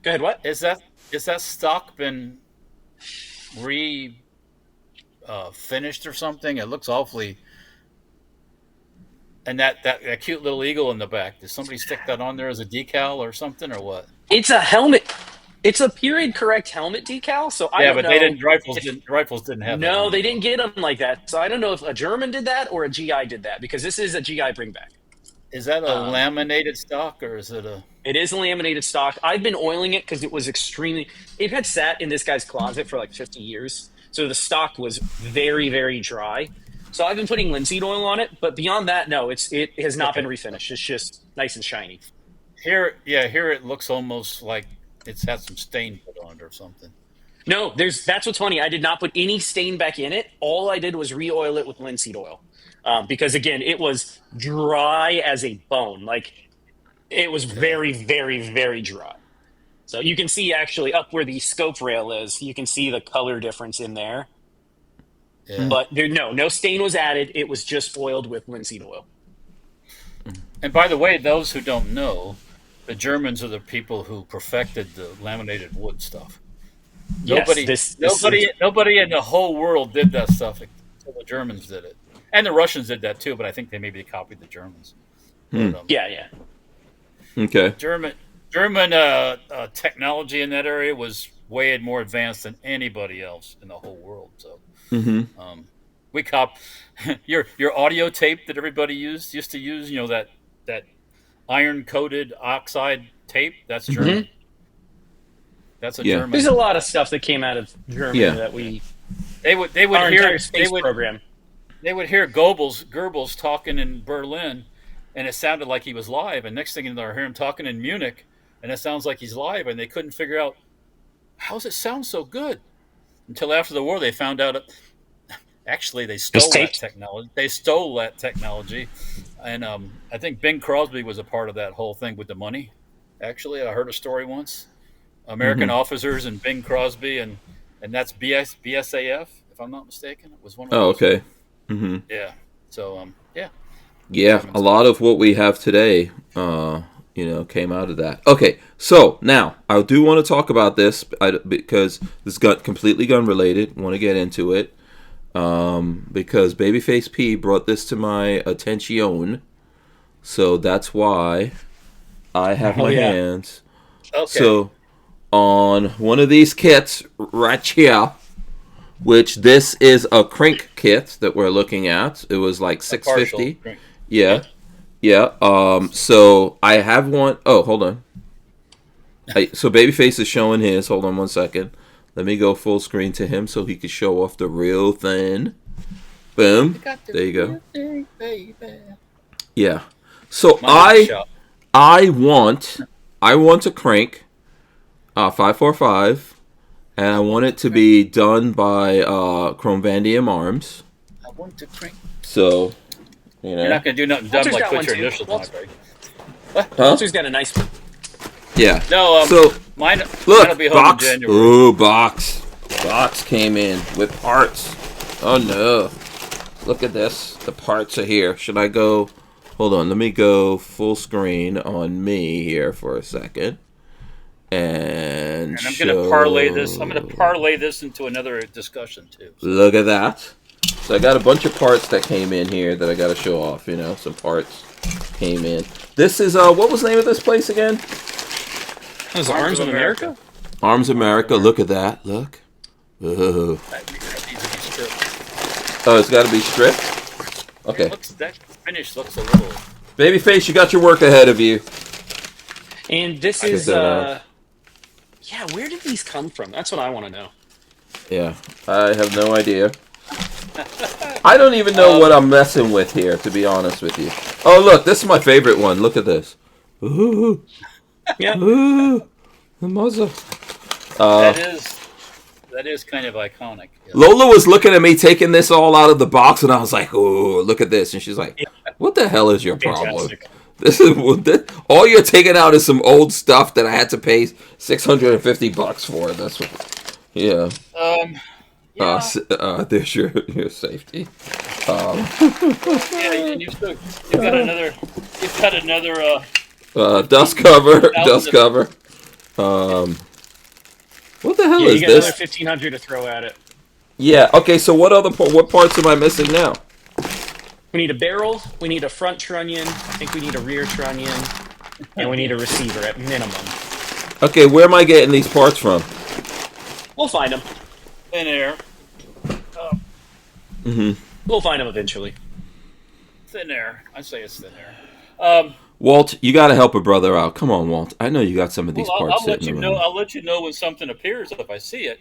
ahead. What is that stock been finished or something? It looks awfully. And that cute little eagle in the back. Did somebody stick that on there as a decal or something, or what? It's a helmet. It's a period correct helmet decal. So I don't know. They didn't. Rifles didn't have. No, that they didn't get them like that. So I don't know if a German did that or a GI did that, because this is a GI bringback. Is that a laminated stock or is it a? It is a laminated stock. I've been oiling it because it was extremely. It had sat in this guy's closet for like 50 years, so the stock was very, very dry. So I've been putting linseed oil on it, but beyond that, no, it has not been refinished. It's just nice and shiny. Here it looks almost like it's had some stain put on it or something. No, that's what's funny. I did not put any stain back in it. All I did was re-oil it with linseed oil, because again, it was dry as a bone. Like it was very, very, very dry. So you can see actually up where the scope rail is, you can see the color difference in there. Yeah. But no stain was added. It was just oiled with linseed oil. And by the way, those who don't know, the Germans are the people who perfected the laminated wood stuff. Nobody in the whole world did that stuff until the Germans did it, and the Russians did that too. But I think they maybe copied the Germans. But, Yeah. Okay. German technology in that area was way more advanced than anybody else in the whole world. So. Mm-hmm. We your audio tape that everybody used to use, that iron coated oxide tape. That's German. Mm-hmm. That's a German. There's a lot of stuff that came out of Germany that they would our hear entire space program. They would hear Goebbels talking in Berlin, and it sounded like he was live. And next thing you know, they hear him talking in Munich, and it sounds like he's live. And they couldn't figure out how does it sound so good. Until after the war, they found out actually they stole that technology. They stole that technology, and I think Bing Crosby was a part of that whole thing with the money. Actually, I heard a story once: American officers and Bing Crosby, and that's BSAF, if I'm not mistaken. It was one of those. Oh, okay. Mm-hmm. Yeah. So, yeah. Yeah, a lot of what we have today, came out of that. Okay, so now I do want to talk about this because this got completely gun related. Want to get into it because Babyface P brought this to my attention, so that's why I have my hands. Okay. So on one of these kits right here, which this is a crank kit that we're looking at. It was like $650. Yeah. So I have one. Oh, hold on. So Babyface is showing his. Hold on one second. Let me go full screen to him so he can show off the real thing. Boom. There you go. Yeah. So I want a crank, 545, and I want it to be done by Chromandium Arms. I want to crank. So, you're not gonna do nothing dumb like put your initials on it, right? Walter's got a nice one. Yeah. No. So mine. Look, will be home box. in January. Ooh, box. Box came in with parts. Oh no! Look at this. The parts are here. Should I go? Hold on. Let me go full screen on me here for a second. And I'm going to parlay this. I'm going to parlay this into another discussion too. Look at that. So I got a bunch of parts that came in here that I got to show off. Some parts came in. This is what was the name of this place again? It was Arms of America. Arms America. Look at that. Look. Oh. That needs to be stripped. Oh, it's got to be stripped. Okay. That finish looks a little. Babyface, you got your work ahead of you. And this is yeah. Where did these come from? That's what I want to know. Yeah, I have no idea. I don't even know what I'm messing with here, to be honest with you. Oh, look, this is my favorite one. Look at this. Ooh. Yeah. Ooh. The muzzle. That is kind of iconic. Yeah. Lola was looking at me taking this all out of the box, and I was like, "Oh, look at this!" And she's like, "What the hell is your problem? This is all you're taking out is some old stuff that I had to pay $650 for." That's what. Yeah. There's your safety. Yeah, and you've got another. You've got another. Dust cover. Dust cover. What the hell is you got this? another 1,500 to throw at it. Yeah. Okay. So what parts am I missing now? We need a barrel. We need a front trunnion. I think we need a rear trunnion, and we need a receiver at minimum. Okay. Where am I getting these parts from? We'll find them. Thin air. We'll find them eventually. Thin air. I say it's thin air. Walt, you got to help a brother out. Come on, Walt. I know you got some of these parts. I'll let you know. I'll let you know when something appears if I see it.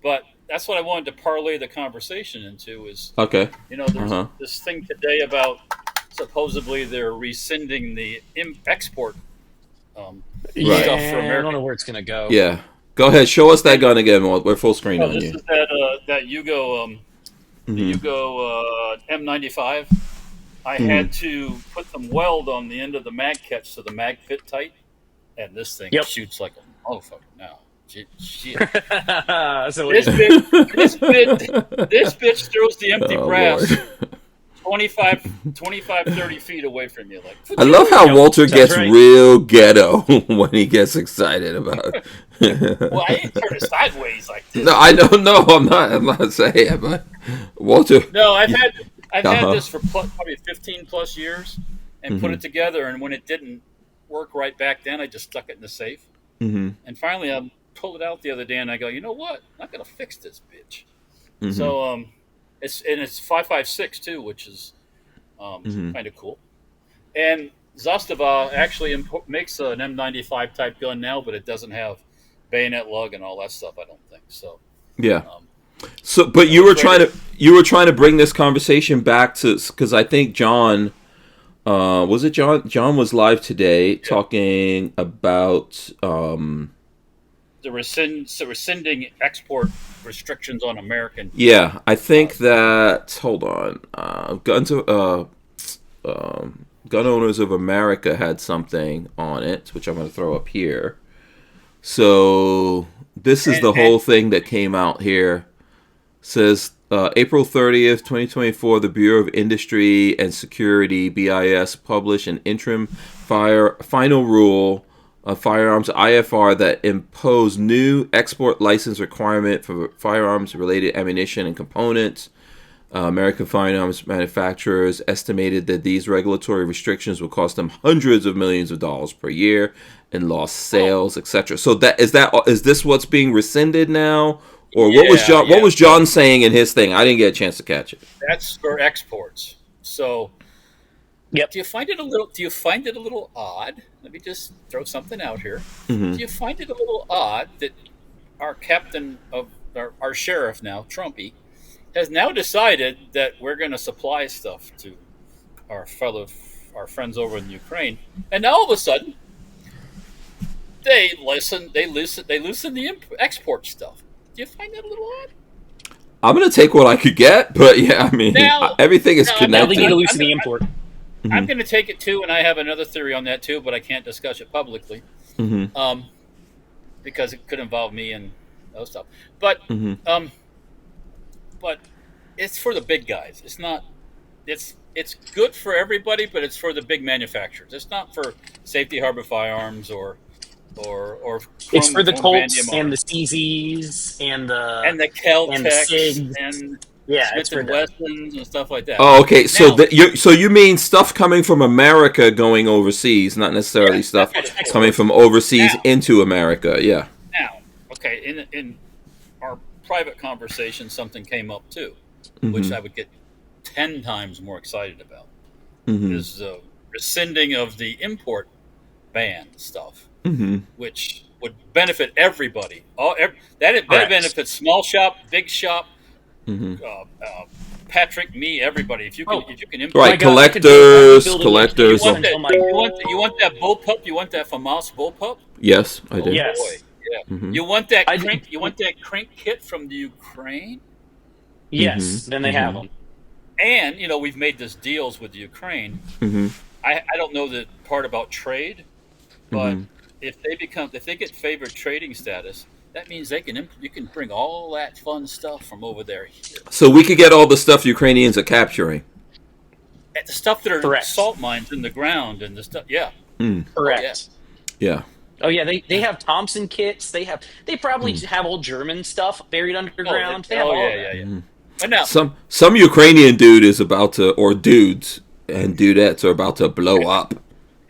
But that's what I wanted to parlay the conversation into. Is okay. There's this thing today about supposedly they're rescinding the export stuff for America. I don't know where it's gonna go. Yeah. Go ahead. Show us that gun again, Walt. We're full screen on this you. Is that Yugo the Yugo M95. I had to put some weld on the end of the mag catch so the mag fit tight, and this thing shoots like a motherfucker now. Shit. So this bitch throws the empty brass 25, 30 feet away from you. Like, I love how Walter gets real ghetto when he gets excited about it. Well, I ain't turning sideways like this. No, I don't know. I'm not saying it, but Walter. No, I've had this for probably 15 plus years and put it together. And when it didn't work right back then, I just stuck it in the safe. And finally, I pulled it out the other day, and I go, you know what? I'm not gonna fix this bitch. So it's 5.56 too, which is kind of cool. And Zastava actually makes an M95 type gun now, but it doesn't have bayonet lug and all that stuff. I don't think so. Yeah. So, but you were trying to bring this conversation back to, because I think John, was it John? John was live today talking about the rescinding export restrictions on American. Yeah, I think that. Hold on, Gun Owners of America had something on it, which I'm going to throw up here. So this is the whole thing that came out here. Says April 30th, 2024, the Bureau of Industry and Security, BIS, published an interim final rule of Firearms IFR that imposed new export license requirement for firearms-related ammunition and components. American firearms manufacturers estimated that these regulatory restrictions would cost them hundreds of millions of dollars per year in lost sales, etc. So is this what's being rescinded now? Or what was John saying in his thing? I didn't get a chance to catch it. That's for exports. So, Yep. Do you find it a little odd? Let me just throw something out here. Mm-hmm. Do you find it a little odd that our captain of our sheriff now, Trumpy, has now decided that we're going to supply stuff to our friends over in Ukraine, and now all of a sudden they loosen the export stuff. Do you find that a little odd? I'm gonna take what I could get, but yeah, I mean, everything is connected. Now they need to loosen the import. Mm-hmm. I'm going to take it too, and I have another theory on that too, but I can't discuss it publicly, because it could involve me and other stuff. But but it's for the big guys. It's not. It's good for everybody, but it's for the big manufacturers. It's not for Safety Harbor Firearms or It's for the Colts Vandium and the Arms. CZs and the Kel-Tecs SIGs. and Yeah, Smith it's for and them. Wessons and stuff like that. Oh, okay. So Now- you mean stuff coming from America going overseas, not necessarily stuff that's coming from overseas Now- into America. Yeah. Now, okay, in our private conversation, something came up too, which I would get 10 times more excited about. Is the rescinding of the import ban stuff, which would benefit everybody. That benefits small shop, big shop, Patrick, me, everybody. If you can import, Right, my God, I could collectors. build You want that- you want that bullpup? You want that FAMAS bullpup? Yes, I do. Yes. Boy, yeah. You want that I crank? did- You want that crank kit from the Ukraine? Yes, then they have them. And we've made these deals with the Ukraine. I don't know the part about trade, but if they get favored trading status, that means you can bring all that fun stuff from over there here. So we could get all the stuff Ukrainians are capturing. The stuff that are Correct. salt mines in the ground and the stuff. Yeah. Correct. Yeah. Oh yeah, they have Thompson kits. They probably have old German stuff buried underground. They have all of that. Yeah. But now, Some Ukrainian dude is about to, or dudes and dudettes are about to blow up.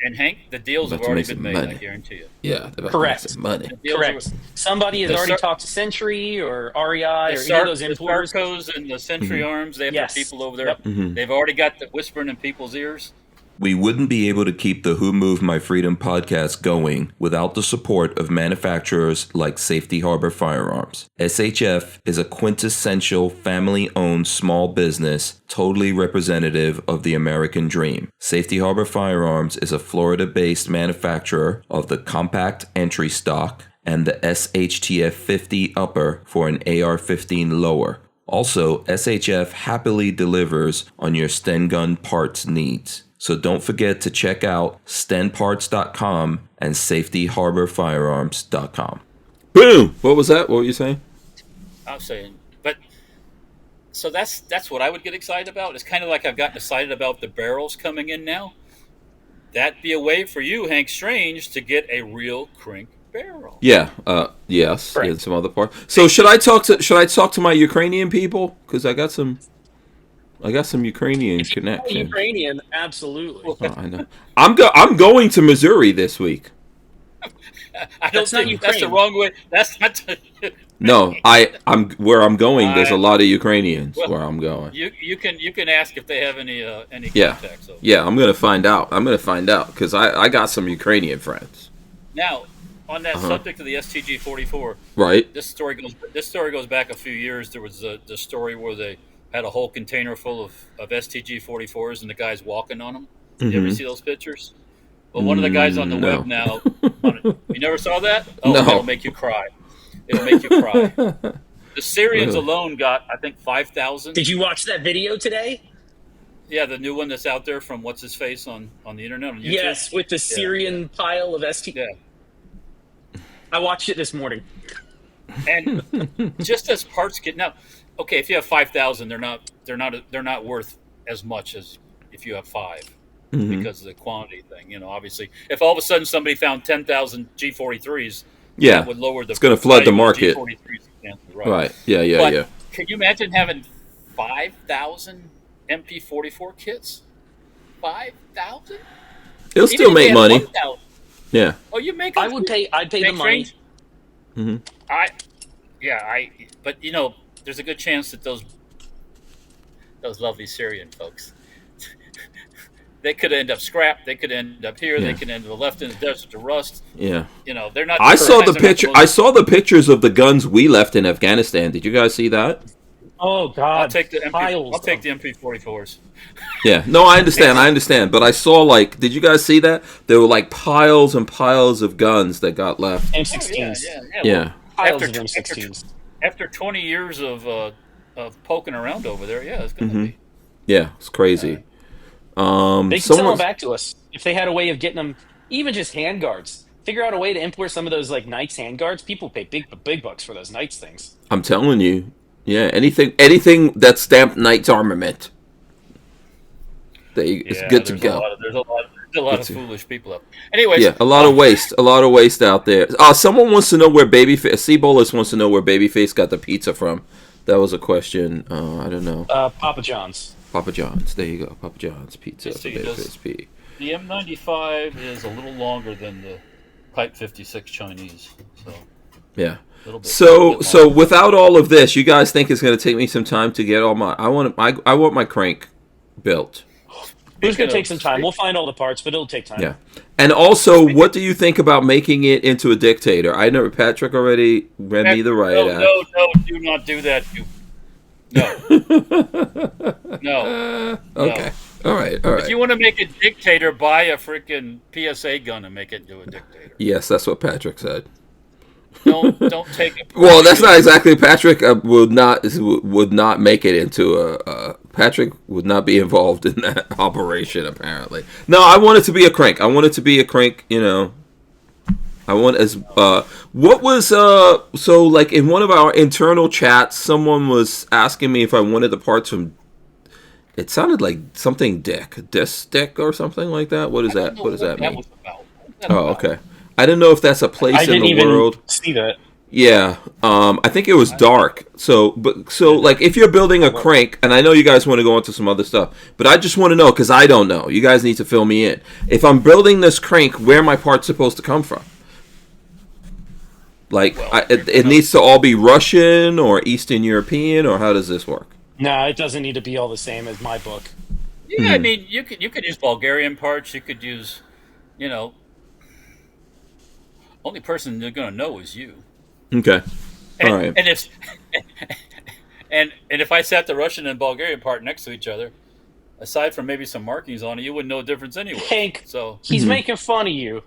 and Hank, the deals About have to already make some been made. money. I guarantee you. Yeah, they're about Correct. to make some money. The deals Correct. Somebody has The already Sar- talked to Century or REI The or any of those the importers. Sarcos and the Century Arms, they have Yes. their people over there. Yep. They've already got the whispering in people's ears. We wouldn't be able to keep the Who Moved My Freedom podcast going without the support of manufacturers like Safety Harbor Firearms. SHF is a quintessential family-owned small business, totally representative of the American dream. Safety Harbor Firearms is a Florida-based manufacturer of the compact entry stock and the SHTF 50 upper for an AR-15 lower. Also, SHF happily delivers on your Sten gun parts needs. So don't forget to check out stenparts.com and safetyharborfirearms.com. Boom! What was that? What were you saying? I'm saying, but so that's what I would get excited about. It's kind of like I've gotten excited about the barrels coming in now. That'd be a way for you, Hank Strange, to get a real Krink barrel. Yeah. Yes. Right. And some other part. So should I talk to my Ukrainian people? Because I got some Ukrainian connection. Ukrainian, absolutely. Oh, I know. I'm going to Missouri this week. I don't That's not think that's the Ukraine. wrong way. That's not. No, I'm where I'm going. There's a lot of Ukrainians Well, where I'm going. You can ask if they have any Yeah. contacts. Over. Yeah, I'm gonna find out. Because I got some Ukrainian friends. Now, on that subject of the STG 44, Right. this story goes back a few years. There was the story where they had a whole container full of STG 44s and the guys walking on them. You ever see those pictures? Well, one of the guys on the No. web now. You never saw that? Oh, No. It'll make you cry. It'll make you cry. The Syrians alone got, I think, 5,000. Did you watch that video today? Yeah, the new one that's out there from what's his face on the internet on YouTube. Yes, with the Syrian pile of ST. Yeah. I watched it this morning. And just as parts get now, okay, if you have 5,000, they're not worth as much as if you have 5 because of the quantity thing. Obviously, if all of a sudden somebody found 10,000 G43s, Yeah. that would lower the. It's gonna flood the value of market. G43s substantially, Right. Yeah. But Yeah. can you imagine having 5,000 MP44 kits? 5,000? It'll still make money. Yeah. Oh, you make. I'd pay the money. I But there's a good chance that those lovely Syrian folks, they could end up scrapped. They could end up here. Yeah. They could end up left in the desert to rust. Yeah. They're not. I saw the they're not picture. most- I saw the pictures of the guns we left in Afghanistan. Did you guys see that? Oh God! I'll take the piles I'll take the of- MP44s. Yeah. No, I understand. But I saw, like, did you guys see that? There were like piles and piles of guns that got left. M16s. Yeah. Piles After- of M16s. After 20 years of poking around over there, it's going to be. Yeah. It's crazy. They can sell them someone's- back to us if they had a way of getting them, even just handguards. Figure out a way to import some of those like Knights handguards. People pay big bucks for those Knights things. I'm telling you. Yeah. Anything that's stamped Knight's armament. It's good to go. There's a lot of foolish people up. Anyways, Yeah, a lot of waste out there. Someone wants to know where Babyface. Seabolus wants to know where Babyface got the pizza from. That was a question. I don't know. Papa John's. Papa John's. There you go. Papa John's pizza. Yes, For he does. Babyface P. the M95 is a little longer than the Type 56 Chinese. So Yeah. a little bit. So without all of this, you guys think it's going to take me some time to get all my? I want my crank built. It's going to take some time. We'll find all the parts, but it'll take time. Yeah. And also, what do you think about making it into a dictator? I know Patrick already read me the riot act. No, do not do that. No. Okay. All right. If you want to make a dictator, buy a freaking PSA gun and make it into a dictator. Yes, that's what Patrick said. Don't take it. Well, that's not exactly Patrick. Would not make it into a. Patrick would not be involved in that operation. Apparently, no. I want it to be a crank. I want it to be a crank. I want as. What was so like in one of our internal chats? Someone was asking me if I wanted the parts from. It sounded like something disc stick or something like that. What is that? What does that mean? Was about. Oh, okay. I didn't know if that's a place in the world. See that. Yeah, I think it was dark. So like if you're building a crank, and I know you guys want to go into some other stuff, but I just want to know because I don't know. You guys need to fill me in. If I'm building this crank, where are my parts supposed to come from? Like it needs to all be Russian or Eastern European, or how does this work? No, it doesn't need to be all the same as my book. Yeah, I mean, you could use Bulgarian parts. You could use, only person they're going to know is you. Okay, And, all right. And if and if I sat the Russian and Bulgarian part next to each other, aside from maybe some markings on it, you wouldn't know the difference anyway. Hank, So he's making fun of you.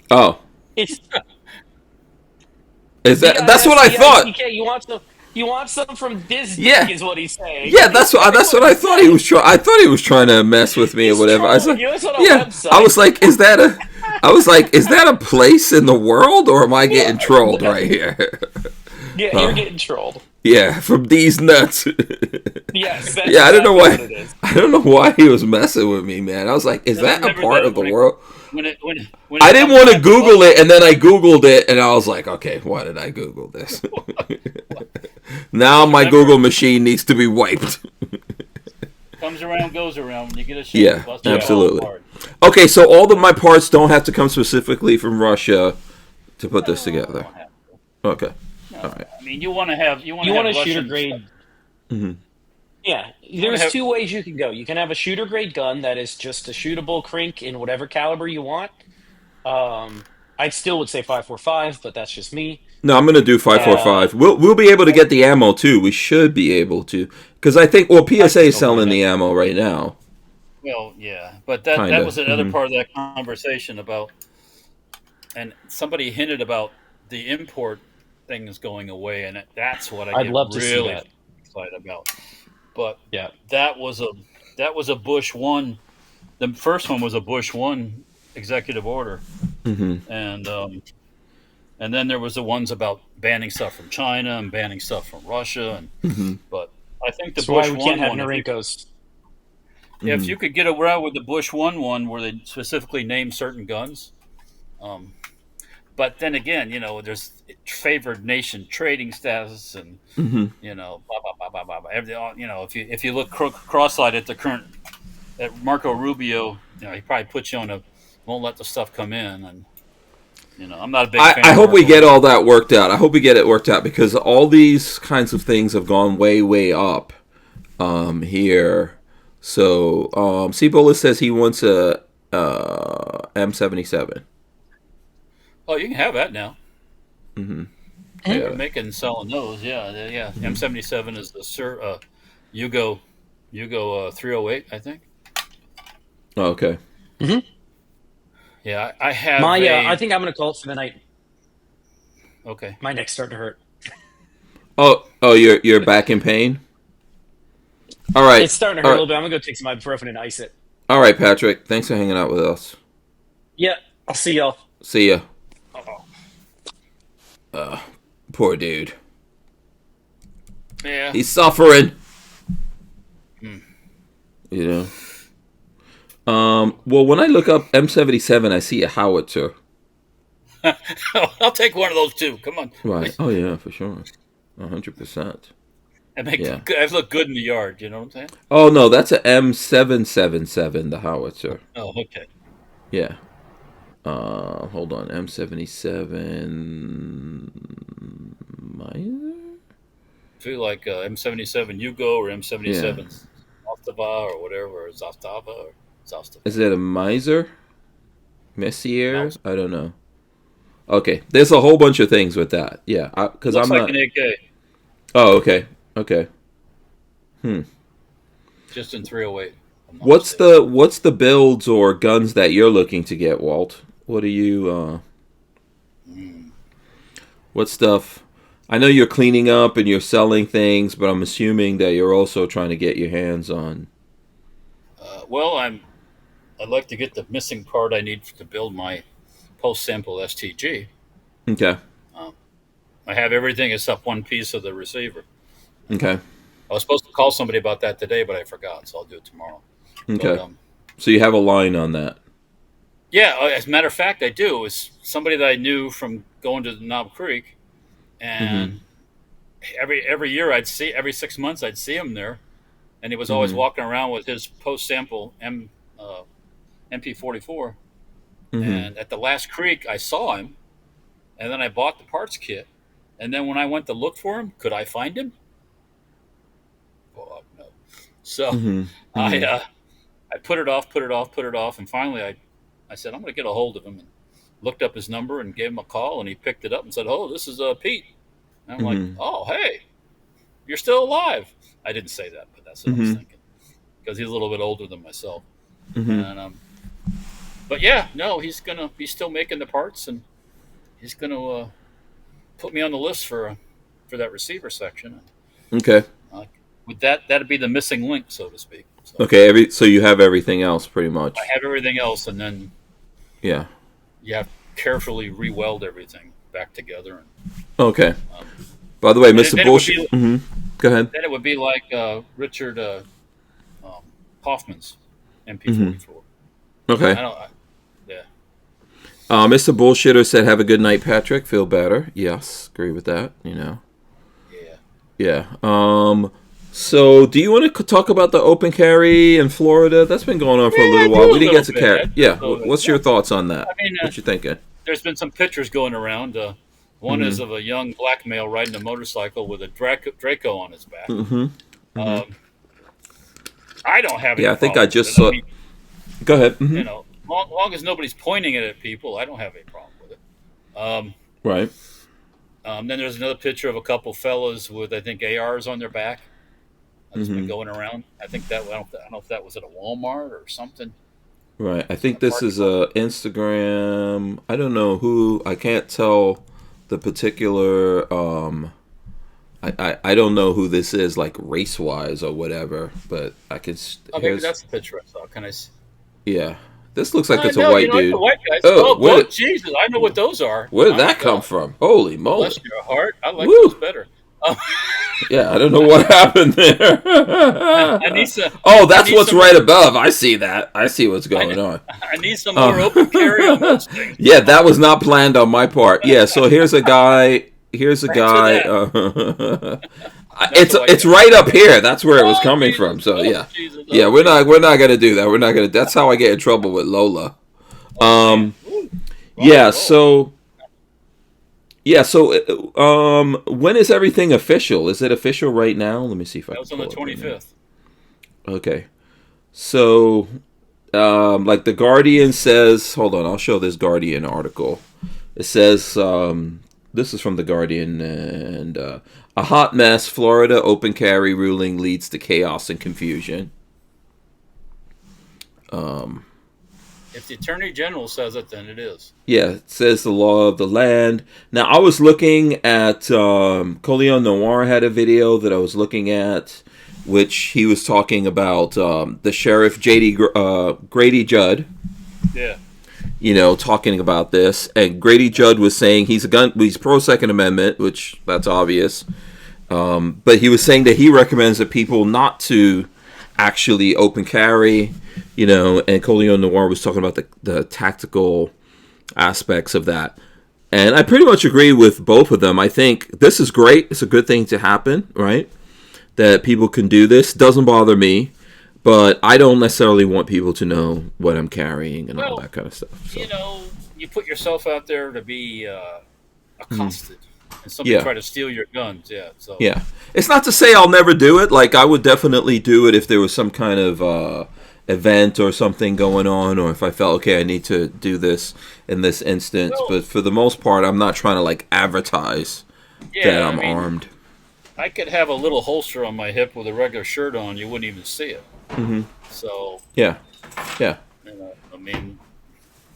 Oh, It's that's what I thought? You want some from Disney? Yeah. Is what he's saying. Yeah, that's what I thought he was trying. I thought he was trying to mess with me or whatever. I was like, trolling you. It's on a yeah. website. I was like, is that a place in the world, or am I getting trolled right here? Yeah, you're getting trolled. Yeah, from these nuts. Yes. That's Yeah, I don't know exactly why. what it is. I don't know why he was messing with me, man. I was like, is that a Remember part that of the when it- world? when it I didn't comes want to down Google it, and then I Googled it, and I was like, okay, why did I Google this? Now my Remember- Google machine needs to be wiped. comes around, goes around. When you get a shot, Yeah, bust it all absolutely. apart. Okay, so all of my parts don't have to come specifically from Russia to put this together. Okay, all right. I mean, you want to have You want a shooter Russian- grade. Mm-hmm. Yeah, there's have- two ways you can go. You can have a shooter grade gun that is just a shootable crank in whatever caliber you want. I still would say 5.45, but that's just me. No, I'm gonna do 5.45. We'll be able to get the ammo too. We should be able to, because I think PSA is selling the ammo right now. Well, yeah, but that Kinda, was another part of that conversation about, and somebody hinted about the import things going away, and that's what I I'd get love to see really that. excited about. But Yeah. that was a Bush 1. The first one was a Bush 1 executive order, and then there was the ones about banning stuff from China and banning stuff from Russia, and but I think the That's Bush why we 1 can't have one, Norinkos. if you could get around with the Bush 1 where they specifically name certain guns, but then again, there's favored nation trading status, and blah blah blah blah blah. If you look cross-eyed at the current at Marco Rubio, he probably puts you on won't let the stuff come in, and I'm not a big fan. I hope we get all that worked out. I hope we get it worked out because all these kinds of things have gone way, way up here. So, C-Bola says he wants a M77. Oh, you can have that now. Mm-hmm. They're making and selling those. Yeah. Mm-hmm. M77 is the Yugo 308, I think. Oh, okay. Mm-hmm. Yeah, I have I think I'm going to call it for the night. Okay. My neck's starting to hurt. Oh, you're back in pain? All right. It's starting to hurt a little bit. I'm going to go take some ibuprofen and ice it. All right, Patrick. Thanks for hanging out with us. Yeah, I'll see y'all. See ya. Uh-oh. Poor dude. Yeah. He's suffering. You know. Well, when I look up M77, I see a howitzer. I'll take one of those too. Come on. Right. Oh yeah, for sure. 100%. I look good in the yard. You know what I'm saying? Oh no, that's a M777, the howitzer. Oh, okay. Yeah. Hold on, M77. Miser? I feel like M77 Yugo or M77 Zastava or whatever, or Zastava or Zastava. Is it a Miser? Messier? I don't know. Okay, there's a whole bunch of things with that. Yeah, because I'm like not. An AK. Oh, okay. Okay. Just in 308. What's the builds or guns that you're looking to get, Walt? What are you? What stuff? I know you're cleaning up and you're selling things, but I'm assuming that you're also trying to get your hands on. Well, I'd like to get the missing part I need to build my post-sample STG. Okay. I have everything except one piece of the receiver. Okay. I was supposed to call somebody about that today, but I forgot, so I'll do it tomorrow. Okay. But, so you have a line on that? Yeah, as a matter of fact, I do. It was somebody that I knew from going to the Knob Creek, and every year every 6 months I'd see him there, and he was always walking around with his post-sample MP44. And at the last creek, I saw him, and then I bought the parts kit, and then when I went to look for him, could I find him? Well, no. So I put it off, and finally I said, I'm going to get a hold of him, and looked up his number and gave him a call, and he picked it up and said, oh, this is Pete. And I'm like, oh, hey, you're still alive. I didn't say that, but that's what I was thinking, because he's a little bit older than myself. And but yeah, no, he's still making the parts, and he's gonna put me on the list for that receiver section. Okay. With that'd be the missing link, so to speak. So, okay. So you have everything else, pretty much. I have everything else, and then you have to carefully re-weld everything back together. Okay. By the way, Mr. Bullshit. Go ahead. Then it would be like Richard Hoffman's MP44. Okay. Yeah. Mr. Bullshitter said, "Have a good night, Patrick. Feel better." Yes, agree with that. Yeah. Yeah. So, do you want to talk about the open carry in Florida? That's been going on for a little while. We didn't get to carry. Yeah. What's your thoughts on that? I mean, what you thinking? There's been some pictures going around. One is of a young black male riding a motorcycle with a Draco on his back. I don't have any. Yeah, I think I just saw. Go ahead. Long as nobody's pointing it at people, I don't have any problem with it. Right. Then there's another picture of a couple fellas with, I think, ARs on their back. That's been going around. I think I don't know if that was at a Walmart or something. Right. I think this is Instagram. I don't know who. I can't tell the particular. I don't know who this is, like race wise or whatever. But I can. Maybe that's the picture I saw. Can I? Yeah. This looks like it's a white dude. White guys. Oh, Jesus! I know what those are. Where did that come from? Holy moly! Bless your heart. I like those better. Yeah, I don't know what happened there. That's what's right above. I see that. I see what's going on. I need some more open carry on those things. Yeah, that was not planned on my part. Yeah, so here's a guy. It's right up here. That's where it was coming from. So yeah, we're not gonna do that. We're not gonna. That's how I get in trouble with Lola. Yeah. So Yeah. So, when is everything official? Is it official right now? Let me see if I That can was on the pull it up right now. 25th. Okay. So, like the Guardian says, hold on, I'll show this Guardian article. It says, this is from the Guardian, and a hot mess. Florida open carry ruling leads to chaos and confusion. If the Attorney General says it, then it is. Yeah, it says the law of the land. Now, I was looking at Coleon Noir had a video that I was looking at, which he was talking about the sheriff Grady Judd. Yeah. Talking about this, and Grady Judd was saying he's pro Second Amendment, which that's obvious. But he was saying that he recommends that people not to actually open carry, and Coleon Noir was talking about the tactical aspects of that. And I pretty much agree with both of them. I think this is great. It's a good thing to happen, right? That people can do this. Doesn't bother me. But I don't necessarily want people to know what I'm carrying and all that kind of stuff. So. You put yourself out there to be accosted, and somebody try to steal your guns. Yeah. So. Yeah. It's not to say I'll never do it. Like, I would definitely do it if there was some kind of event or something going on, or if I felt, okay, I need to do this in this instance. But for the most part, I'm not trying to, like, advertise that I'm armed. I could have a little holster on my hip with a regular shirt on. You wouldn't even see it. Mm-hmm. So yeah. I mean,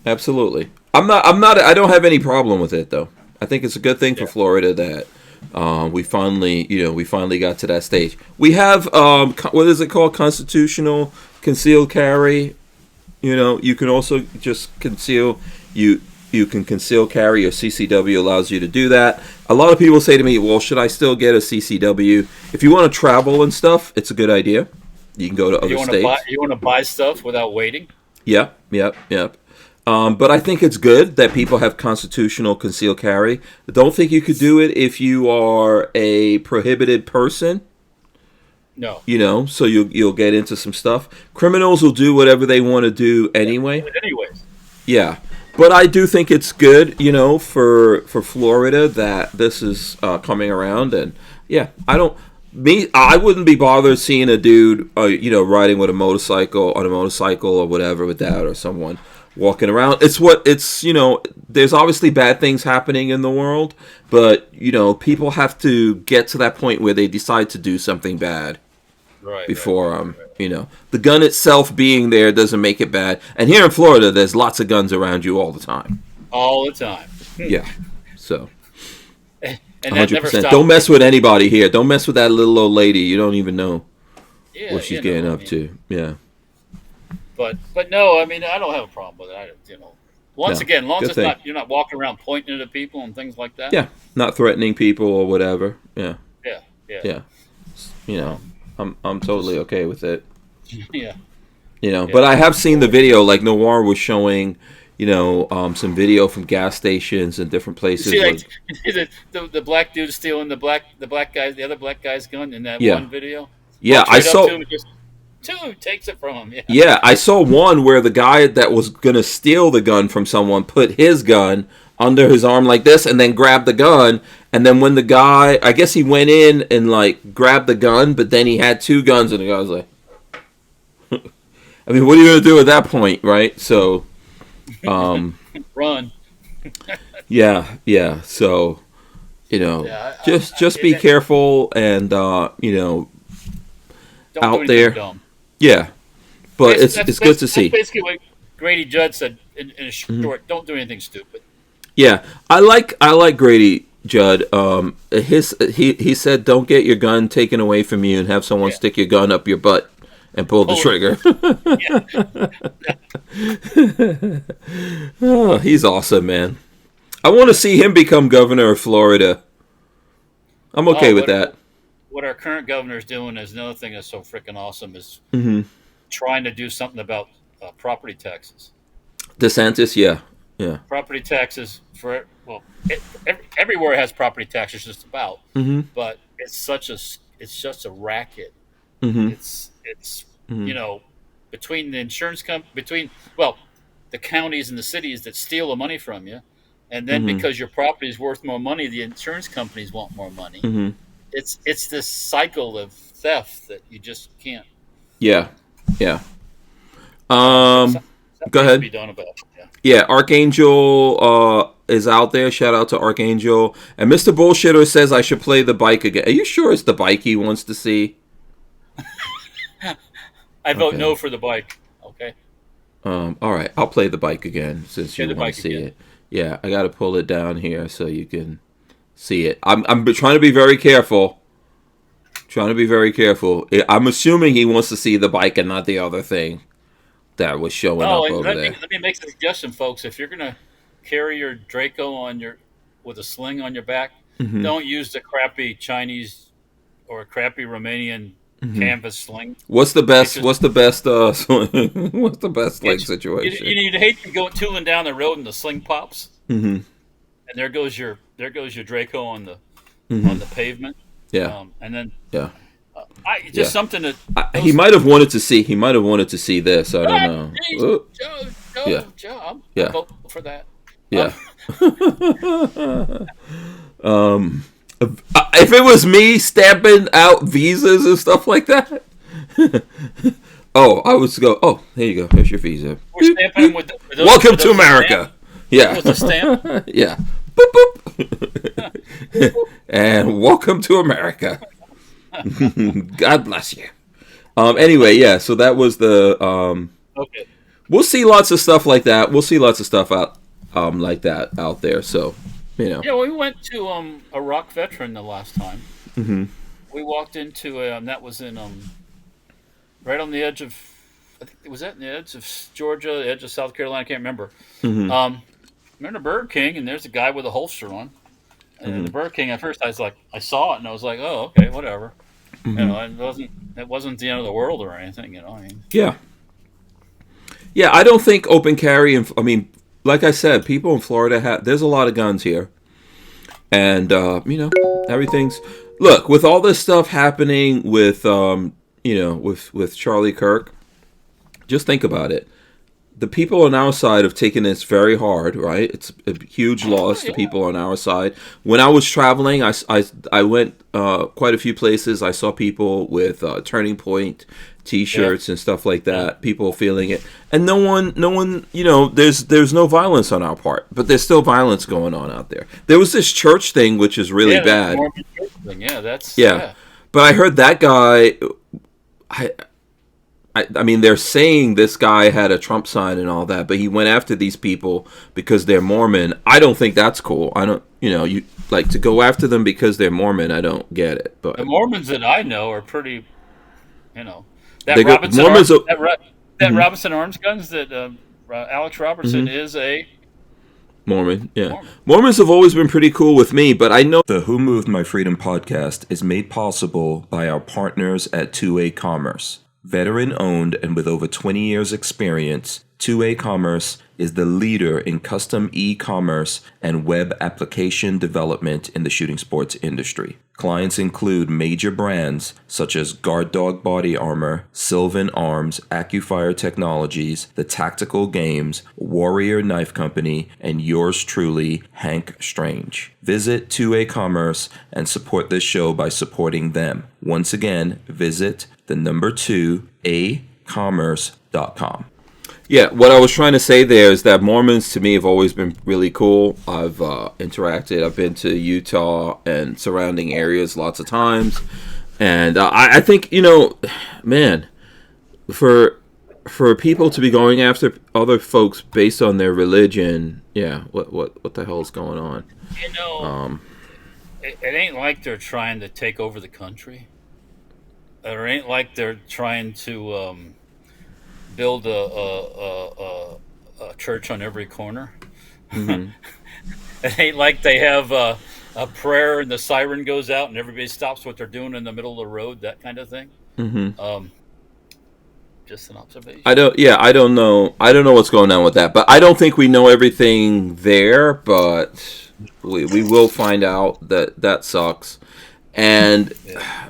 absolutely. I don't have any problem with it though. I think it's a good thing for Florida that we finally got to that stage. We have what is it called? Constitutional concealed carry. You can also just conceal you can conceal carry. Your CCW allows you to do that. A lot of people say to me, well, should I still get a CCW? If you want to travel and stuff, it's a good idea. You can go to other states. You want to buy stuff without waiting? Yep. But I think it's good that people have constitutional concealed carry. I don't think you could do it if you are a prohibited person. No. So you'll get into some stuff. Criminals will do whatever they want to do anyway. Anyways. Yeah. But I do think it's good, for Florida that this is coming around. And, yeah, I wouldn't be bothered seeing a dude, riding with on a motorcycle or whatever with that, or someone walking around. There's obviously bad things happening in the world, but, people have to get to that point where they decide to do something bad. Right. Before, the gun itself being there doesn't make it bad. And here in Florida, there's lots of guns around you all the time. All the time. Yeah. So. And that never stops. Don't mess with anybody here. Don't mess with that little old lady. You don't even know what she's getting up to. Yeah. But no, I mean, I don't have a problem with it. Once again, as long as you're not walking around pointing at people and things like that. Yeah. Not threatening people or whatever. Yeah. Yeah. I'm totally okay with it. Yeah. But I have seen the video, like Noir was showing, some video from gas stations and different places. The black dude stealing the other black guy's gun in that one video. Yeah, I saw. Dude takes it from him. Yeah, I saw one where the guy that was gonna steal the gun from someone put his gun under his arm like this, and then grabbed the gun. And then when the guy, I guess he went in and like grabbed the gun, but then he had two guns, and the guy was like, I mean, what are you gonna do at that point, right? So, run. yeah. So, just be careful and out there. Yeah, but it's good to see. That's basically what Grady Judd said in a short. Don't do anything stupid. Yeah, I like Grady Judd. He said, don't get your gun taken away from you and have someone stick your gun up your butt and pull the trigger. Oh, he's awesome, man. I want to see him become governor of Florida. I'm okay with that. What our current governor is doing is another thing that's so freaking awesome is trying to do something about property taxes. DeSantis, yeah. Property taxes everywhere has property taxes just about, but it's just a racket. It's between the insurance the counties and the cities that steal the money from you, and then because your property is worth more money, the insurance companies want more money. It's this cycle of theft that you just can't. Yeah. Something Go needs ahead. to be done about it. Yeah, Archangel is out there. Shout out to Archangel. And Mr. Bullshitter says I should play the bike again. Are you sure it's the bike he wants to see? I vote no for the bike. Okay. All right, I'll play the bike again since you want to see it. Yeah, I got to pull it down here so you can see it. I'm trying to be very careful. I'm assuming he wants to see the bike and not the other thing that was showing up over there. Let me make a suggestion, folks. If you're gonna carry your Draco with a sling on your back, don't use the crappy Chinese or crappy Romanian canvas sling. What's the best? What's the best sling situation? You'd hate to go tooling down the road and the sling pops, and there goes your Draco on the pavement. Yeah, and then something that he might have wanted to see. He might have wanted to see this. I don't know. Joe, I'll vote for that. Yeah. If it was me stamping out visas and stuff like that, I would go. Oh, there you go. Here's your visa. We're stamping with Welcome to America. Yeah. With a stamp. Yeah. Boop boop. And welcome to America. God bless you. Anyway, yeah. So that was the. Okay. We'll see lots of stuff like that. We'll see lots of stuff out like that out there. So. Yeah, we went to a rock veteran the last time. We walked into that was in right on the edge of, I think was that in the edge of Georgia, the edge of South Carolina, I can't remember. We're in a Burger King, and there's a guy with a holster on. And the Burger King, at first, I saw it, and I was like, oh, okay, whatever. It wasn't the end of the world or anything, Yeah, I don't think open carry. Like I said, people in Florida there's a lot of guns here. And, everything's... Look, with all this stuff happening with Charlie Kirk, just think about it. The people on our side have taken this very hard, right? It's a huge loss to people on our side. When I was traveling, I went quite a few places. I saw people with Turning Point T-shirts and stuff like that. People feeling it, and no one. There's no violence on our part, but there's still violence going on out there. There was this church thing which is really bad. But I heard that guy. I mean, they're saying this guy had a Trump sign and all that, but he went after these people because they're Mormon. I don't think that's cool. I don't, you like to go after them because they're Mormon. I don't get it. But the Mormons that I know are pretty, that Robinson Arms guns that Alex Robertson is a Mormon. Yeah, Mormons have always been pretty cool with me, but I know the Who Moved My Freedom podcast is made possible by our partners at 2A Commerce. Veteran-owned and with over 20 years experience, 2A Commerce is the leader in custom e-commerce and web application development in the shooting sports industry. Clients include major brands such as Guard Dog Body Armor, Sylvan Arms, AccuFire Technologies, The Tactical Games, Warrior Knife Company, and yours truly, Hank Strange. Visit 2A Commerce and support this show by supporting them. Once again, visit the number 2acommerce.com. Yeah, what I was trying to say there is that Mormons to me have always been really cool. I've interacted. I've been to Utah and surrounding areas lots of times, and I think man, for people to be going after other folks based on their religion, what the hell is going on? It ain't like they're trying to take over the country. It ain't like they're trying to build a church on every corner. It ain't like they have a prayer and the siren goes out and everybody stops what they're doing in the middle of the road, that kind of thing. Just an observation. I don't know what's going on with that, but I don't think we know everything there, but we will find out. That sucks. And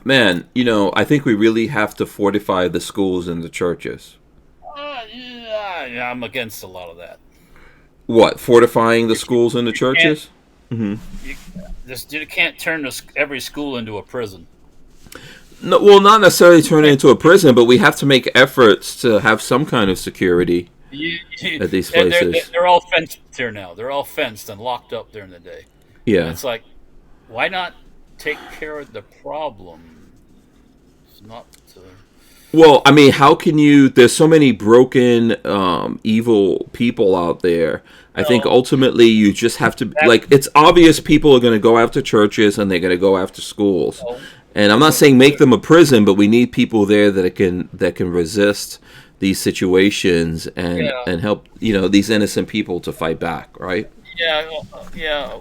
man, I think we really have to fortify the schools and the churches. Yeah, I'm against a lot of that. What, fortifying the schools and the You can't. churches? Hmm. You can't turn every school into a prison. No, well, not necessarily turn it into a prison, but we have to make efforts to have some kind of security at these places. They're all fenced here now. They're all fenced and locked up during the day. And Yeah. it's like, why not take care of the problem? It's not. Well, I mean, how can you? There's so many broken, evil people out there. I think ultimately you just have to, like, it's obvious people are going to go after churches and they're going to go after schools. And I'm not saying make them a prison, but we need people there that can resist these situations and help, these innocent people to fight back, right? Yeah.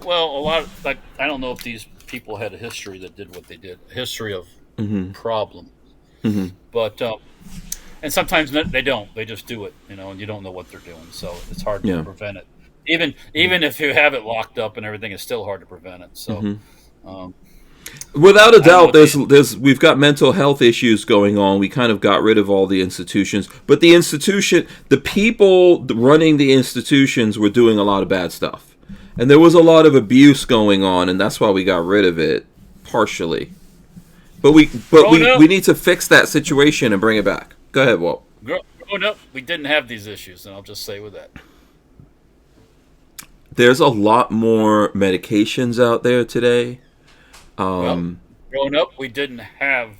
Well, a lot of, like, I don't know if these people had a history that did what they did, a history of Mm-hmm. problem, Mm-hmm. but and sometimes they don't. They just do it, and you don't know what they're doing, so it's hard to Yeah. prevent it. Even if you have it locked up and everything, it's still hard to prevent it. So. Mm-hmm. Without a I don't know doubt, what there's we've got mental health issues going on. We kind of got rid of all the institutions, but the people running the institutions were doing a lot of bad stuff, and there was a lot of abuse going on, and that's why we got rid of it partially. But we need to fix that situation and bring it back. Go ahead, Walt. Growing up, we didn't have these issues, and I'll just say with that. There's a lot more medications out there today. Growing up, we didn't have.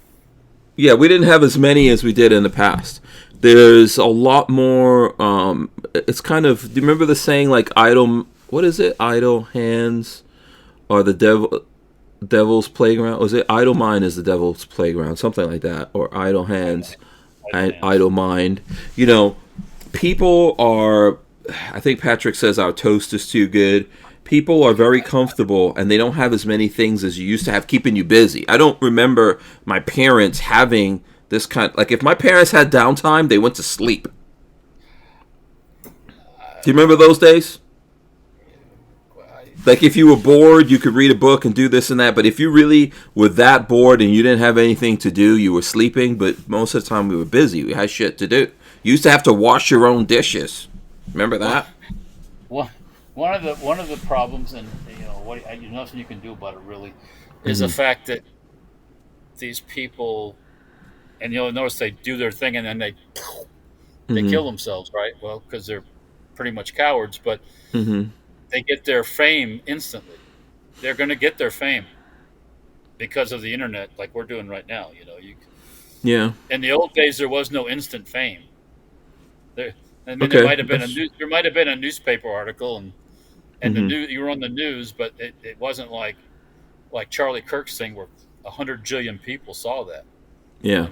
Yeah, we didn't have as many as we did in the past. There's a lot more. It's kind of. Do you remember the saying like idle? What is it? Idle hands, or the devil's playground? Was it idle mind is the devil's playground? Something like that, or idle hands, idle mind. People are. I think Patrick says our toast is too good. People are very comfortable and they don't have as many things as you used to have keeping you busy. I don't remember my parents having this like if my parents had downtime, they went to sleep. Do you remember those days? Like if you were bored, you could read a book and do this and that. But if you really were that bored and you didn't have anything to do, you were sleeping. But most of the time we were busy. We had shit to do. You used to have to wash your own dishes. Remember that? Well, one of the problems, and nothing you can do about it really, is the fact that these people, and you'll notice they do their thing and then they kill themselves, right? Well, because they're pretty much cowards, but they get their fame instantly. They're going to get their fame because of the internet, like we're doing right now. Yeah. In the old days, there was no instant fame. There Okay. might have been a newspaper article and you were on the news, but it wasn't like Charlie Kirk's thing where 100 jillion people saw that. Yeah.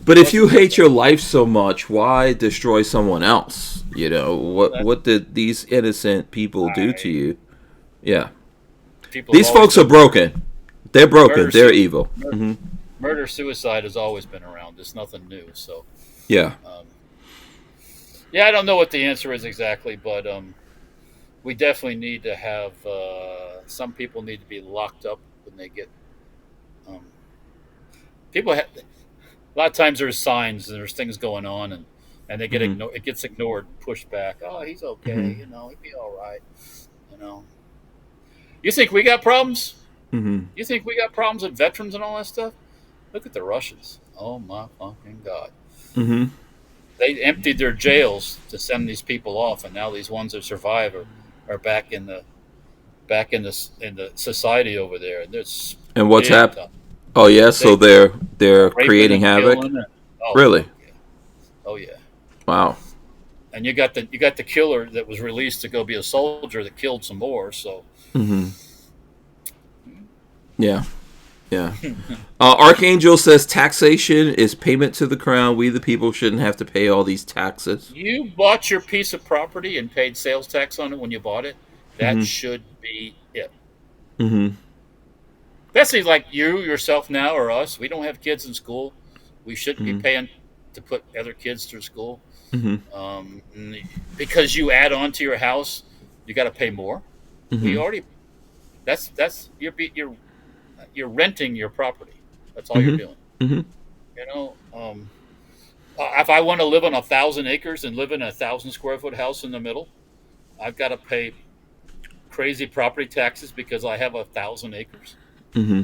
But if you hate your life so much, why destroy someone else? What did these innocent people do to you? Yeah. These folks are broken. They're broken. They're evil. Murder, suicide has always been around. It's nothing new. So. Yeah. I don't know what the answer is exactly, but we definitely need to have some people need to be locked up when they get people. A lot of times there's signs and there's things going on and they get ignored. It gets ignored, pushed back. Oh, he's okay. He'd be all right. You think we got problems? You think we got problems with veterans and all that stuff? Look at the Russians. Oh my fucking God. They emptied their jails to send these people off, and now these ones that survive are back in the society over there. And what's happened? Oh yeah, so they're creating havoc. Really? Oh yeah. Wow. And you got the killer that was released to go be a soldier that killed some more. So. Yeah. Yeah. Archangel says taxation is payment to the crown. We the people shouldn't have to pay all these taxes. You bought your piece of property and paid sales tax on it when you bought it. That should be it. That's like you yourself now or us. We don't have kids in school. We shouldn't be paying to put other kids through school. Because you add on to your house, you got to pay more. We already. That's you're renting your property. That's all you're doing. If I want to live on 1,000 acres and live in a 1,000 square foot house in the middle, I've got to pay crazy property taxes because I have 1,000 acres. Mm-hmm.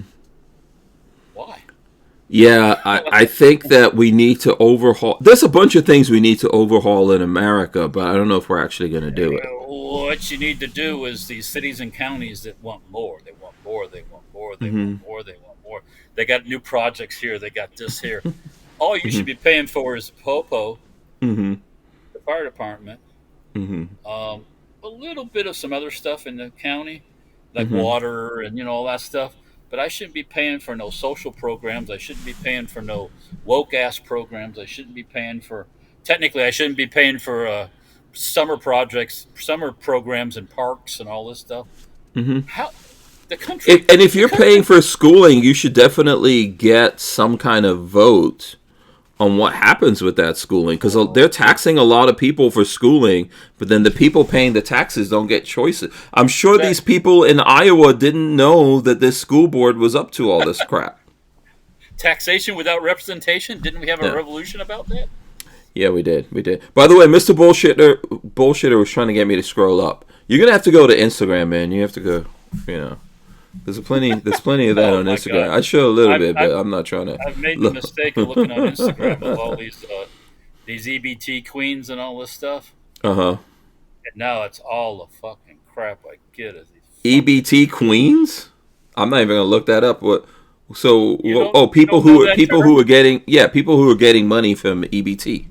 Why? Yeah, I think that we need to overhaul. There's a bunch of things we need to overhaul in America, but I don't know if we're actually going to do it. What you need to do is these cities and counties that want more. They want more. They want more. They Mm-hmm. want more. They want more. They got new projects here. They got this here. All you should be paying for is POPO, Mm-hmm. the fire department, Mm-hmm. a little bit of some other stuff in the county, like Mm-hmm. water and all that stuff. But I shouldn't be paying for no social programs. I shouldn't be paying for no woke ass programs. I shouldn't be paying for. Technically, I shouldn't be paying for summer projects, summer programs in parks and all this stuff. Mm-hmm. How the country? And if you're paying for schooling, you should definitely get some kind of vote on what happens with that schooling, because they're taxing a lot of people for schooling, but then the people paying the taxes don't get choices. I'm sure these people in Iowa didn't know that this school board was up to all this crap. Taxation without representation? Didn't we have a revolution about that? Yeah, we did. By the way, Mr. Bullshitter was trying to get me to scroll up. You're gonna have to go to Instagram, man. You have to go. There's plenty of that on Instagram. God. I show a little bit, but I'm not trying to. I've made the mistake of looking on Instagram of all these EBT queens and all this stuff. And now it's all the fucking crap I get. EBT queens? I'm not even gonna look that up. What? So people who are getting money from EBT.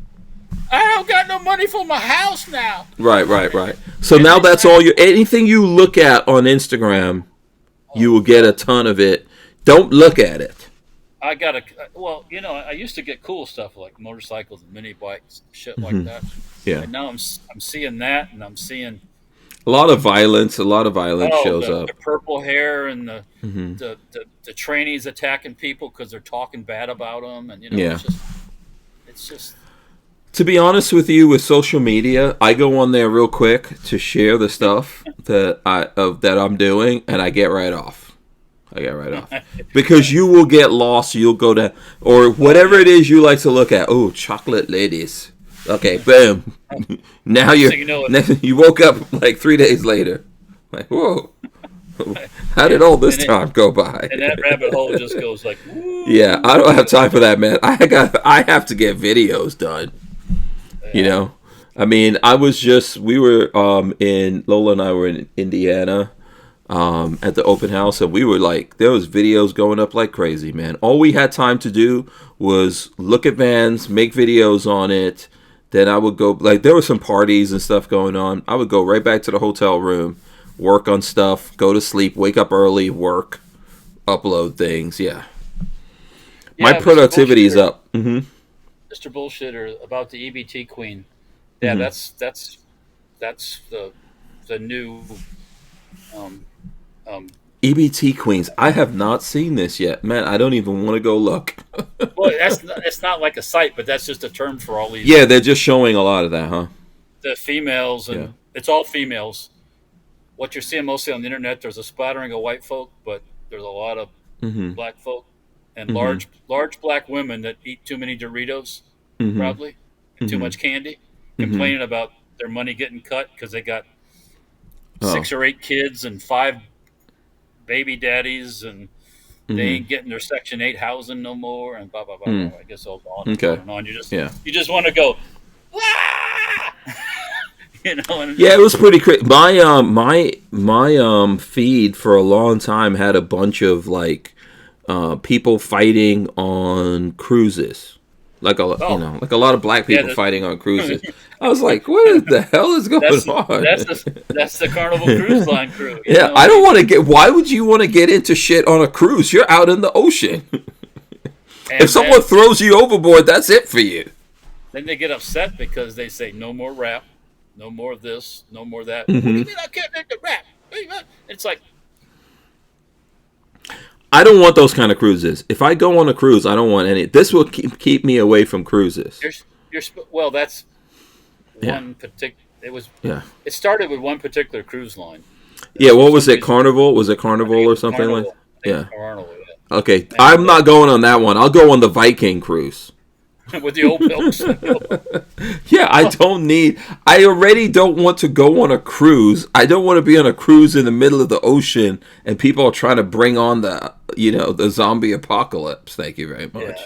I don't got no money for my house now. Right. So now that's all anything you look at on Instagram, you will get a ton of it. Don't look at it. I used to get cool stuff like motorcycles and mini bikes, shit like that. Yeah. And now I'm seeing that, and I'm seeing a lot of violence. Shows up. The purple hair and the trainees attacking people because they're talking bad about them, and it's just. To be honest with you, with social media, I go on there real quick to share the stuff that I'm doing, and I get right off. Because you will get lost. You'll go to or whatever it is you like to look at. Oh, chocolate ladies. Okay, boom. Now you woke up like 3 days later. Like, whoa. How did all this time go by? And that rabbit hole just goes like, woo. Yeah, I don't have time for that, man. I have to get videos done. I mean, Lola and I were in Indiana at the open house, and we were like, there was videos going up like crazy, man. All we had time to do was look at vans, make videos on it. Then I would go, like, there were some parties and stuff going on. I would go right back to the hotel room, work on stuff, go to sleep, wake up early, work, upload things. Yeah. My productivity is up. Mm-hmm. Mr. Bullshitter about the EBT queen. Yeah, that's the new EBT queens. I have not seen this yet, man. I don't even want to go look. Well, it's not like a site, but that's just a term for all these. Yeah, they're just showing a lot of that, huh? The females, and it's all females. What you're seeing mostly on the internet, there's a splattering of white folk, but there's a lot of black folk and large black women that eat too many Doritos, probably, and too much candy, complaining about their money getting cut because they got 6 or 8 kids and 5 baby daddies, and they ain't getting their Section 8 housing no more, and blah blah blah. blah. I guess all on and on. You just want to go, Wah! Yeah, it was pretty crazy. My feed for a long time had a bunch of like people fighting on cruises, like a lot of black people fighting on cruises. I was like, what the hell is going on? That's the Carnival Cruise Line crew. I don't want to get. Why would you want to get into shit on a cruise? You're out in the ocean. If someone throws you overboard, that's it for you. Then they get upset because they say no more rap, no more of this, no more of that. What do you mean I can't make the rap? It's like, I don't want those kind of cruises. If I go on a cruise, I don't want any. This will keep me away from cruises. That's one particular. It started with one particular cruise line. Yeah, what was it? Carnival? Was it Carnival or something like that? Yeah. Carnival. Okay, I'm not going on that one. I'll go on the Viking cruise. with the old milks. Yeah, I already don't want to go on a cruise. I don't want to be on a cruise in the middle of the ocean and people are trying to bring on the zombie apocalypse. Thank you very much.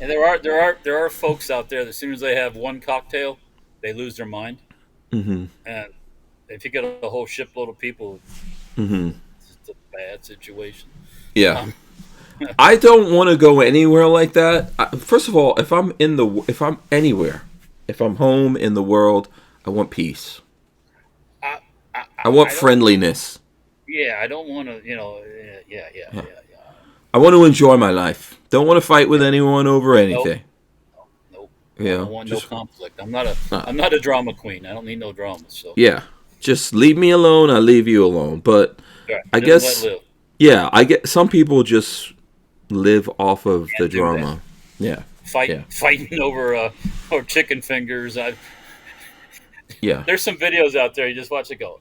And there are folks out there that as soon as they have one cocktail, they lose their mind. Mm-hmm. And if you get a whole shipload of people, Mm-hmm. it's a bad situation. Yeah. I don't want to go anywhere like that. First of all, if I'm anywhere, if I'm home in the world, I want peace. I want friendliness. Yeah, I don't want to, yeah. I want to enjoy my life. Don't want to fight with anyone over anything. Nope. Yeah, I don't want no conflict. I'm not a drama queen. I don't need no drama. So yeah, just leave me alone. I'll leave you alone. But right. I Just guess, let live. yeah, I get some people just live off of the drama. Yeah, Fighting over chicken fingers. yeah. There's some videos out there. You just watch it go.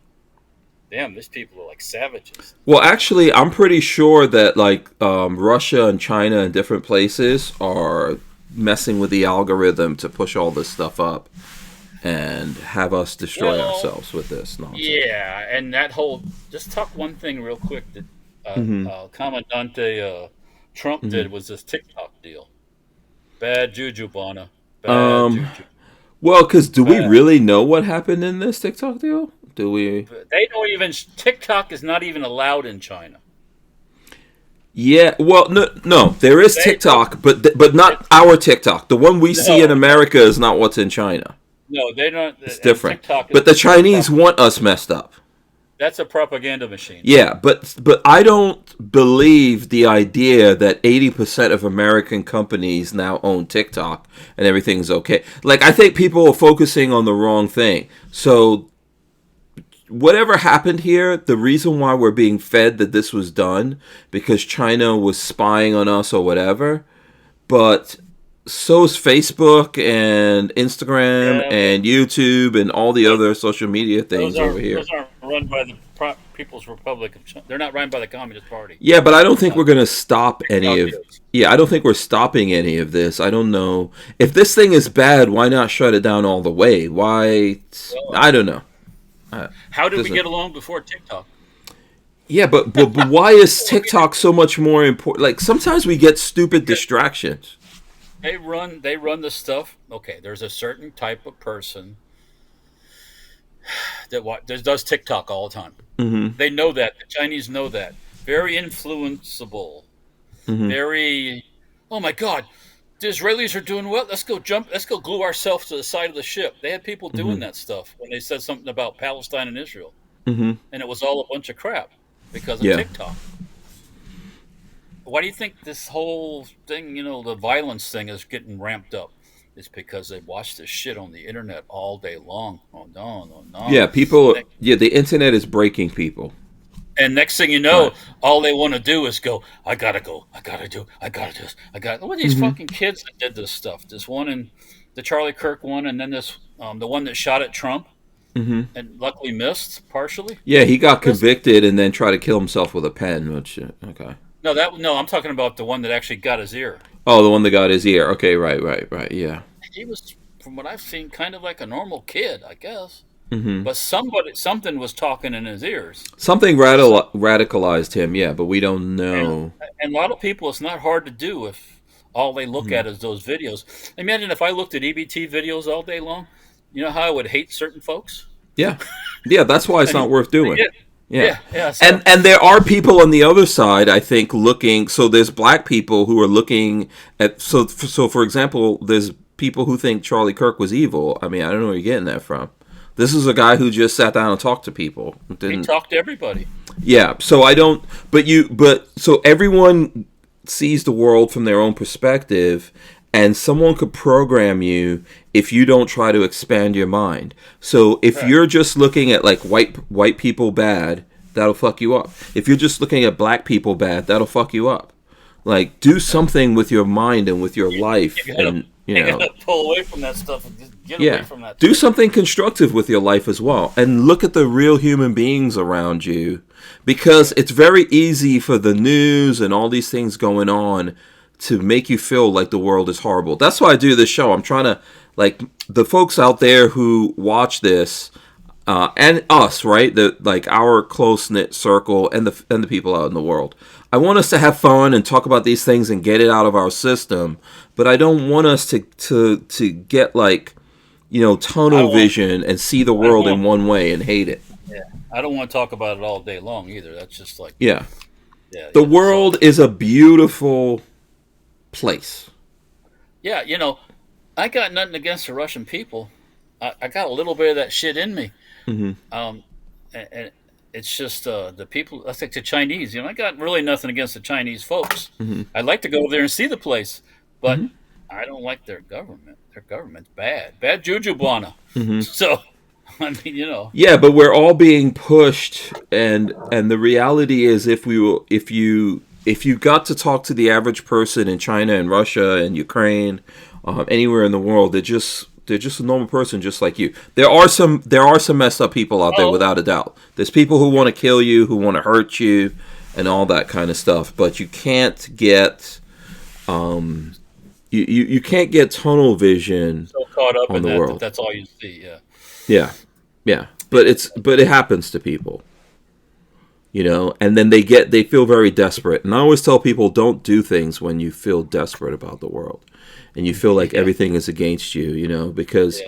Damn, these people are like savages. Well, actually, I'm pretty sure that like Russia and China and different places are messing with the algorithm to push all this stuff up and have us destroy ourselves with this nonsense. Yeah, and that whole just talk one thing real quick that Commandante Trump did was this TikTok deal. Bad juju, Bonna. Bad juju. Well, because do we really know what happened in this TikTok deal? Do we? They don't even. TikTok is not even allowed in China. Yeah. Well, no. There is TikTok, but not our TikTok. The one we see in America is not what's in China. No, they don't. It's different. But the Chinese want us messed up. That's a propaganda machine. Yeah, but I don't believe the idea that 80% of American companies now own TikTok and everything's okay. Like, I think people are focusing on the wrong thing. So whatever happened here, the reason why we're being fed that this was done because China was spying on us or whatever, but so's Facebook and Instagram and YouTube and all the other social media things over here. Those aren't run by the People's Republic of China. They're not run by the Communist Party. Yeah, but I don't think we're going to stop any of... Yeah, I don't think we're stopping any of this. I don't know. If this thing is bad, why not shut it down all the way? Why... I don't know. How did we get along before TikTok? Yeah, but why is TikTok so much more important? Like, sometimes we get stupid distractions. They run the stuff. Okay, there's a certain type of person that does TikTok all the time. Mm-hmm. They know that. The Chinese know that. Very influenceable. Mm-hmm. Very, oh my God, the Israelis are doing well. Let's go glue ourselves to the side of the ship. They had people doing that stuff when they said something about Palestine and Israel. Mm-hmm. And it was all a bunch of crap because of TikTok. Why do you think this whole thing, the violence thing is getting ramped up? It's because they watch this shit on the internet all day long. Oh, no. Yeah, the internet is breaking people. And next thing you know, all they want to do is go, I gotta do this. What are these fucking kids that did this stuff? This one and the Charlie Kirk one, and then this, the one that shot at Trump and luckily missed partially. Yeah, he got convicted and then tried to kill himself with a pen, which, okay. No, I'm talking about the one that actually got his ear. Oh, the one that got his ear. Okay, right, yeah. He was, from what I've seen, kind of like a normal kid, I guess. Mm-hmm. But something was talking in his ears. Something radicalized him, yeah, but we don't know. And a lot of people, it's not hard to do if all they look at is those videos. Imagine if I looked at EBT videos all day long. You know how I would hate certain folks? Yeah, that's why it's not worth doing. Yeah. So. And there are people on the other side, I think, looking. So there's black people who are looking at. So for example, there's people who think Charlie Kirk was evil. I mean, I don't know where you're getting that from. This is a guy who just sat down and talked to people. He talked to everybody. Yeah. So I don't. But so everyone sees the world from their own perspective. And someone could program you if you don't try to expand your mind. So if you're just looking at like white people bad, that'll fuck you up. If you're just looking at black people bad, that'll fuck you up. Like, do something with your mind and with your life. You gotta pull away from that stuff and just get away from that. Do something constructive with your life as well. And look at the real human beings around you. Because it's very easy for the news and all these things going on to make you feel like the world is horrible. That's why I do this show. I'm trying to, like, the folks out there who watch this, and us, right? Like our close knit circle and the people out in the world. I want us to have fun and talk about these things and get it out of our system, but I don't want us to get like, tunnel vision and see the world in one way and hate it. Yeah, I don't want to talk about it all day long either. That's just like The world is a beautiful place. Yeah, I got nothing against the Russian people. I got a little bit of that shit in me. And it's just the people. I think the Chinese. I got really nothing against the Chinese folks. I'd like to go there and see the place, but I don't like their government. Their government's bad juju bwana. So, I mean, Yeah, but we're all being pushed, and the reality is, if you got to talk to the average person in China and Russia and Ukraine, anywhere in the world, they're just a normal person, just like you. There are some messed up people out there, without a doubt. There's people who want to kill you, who want to hurt you, and all that kind of stuff. But you can't get you can't get tunnel vision so caught up on in the world. That's all you see. Yeah. But it happens to people. And then they feel very desperate. And I always tell people, don't do things when you feel desperate about the world and you feel like everything is against you, because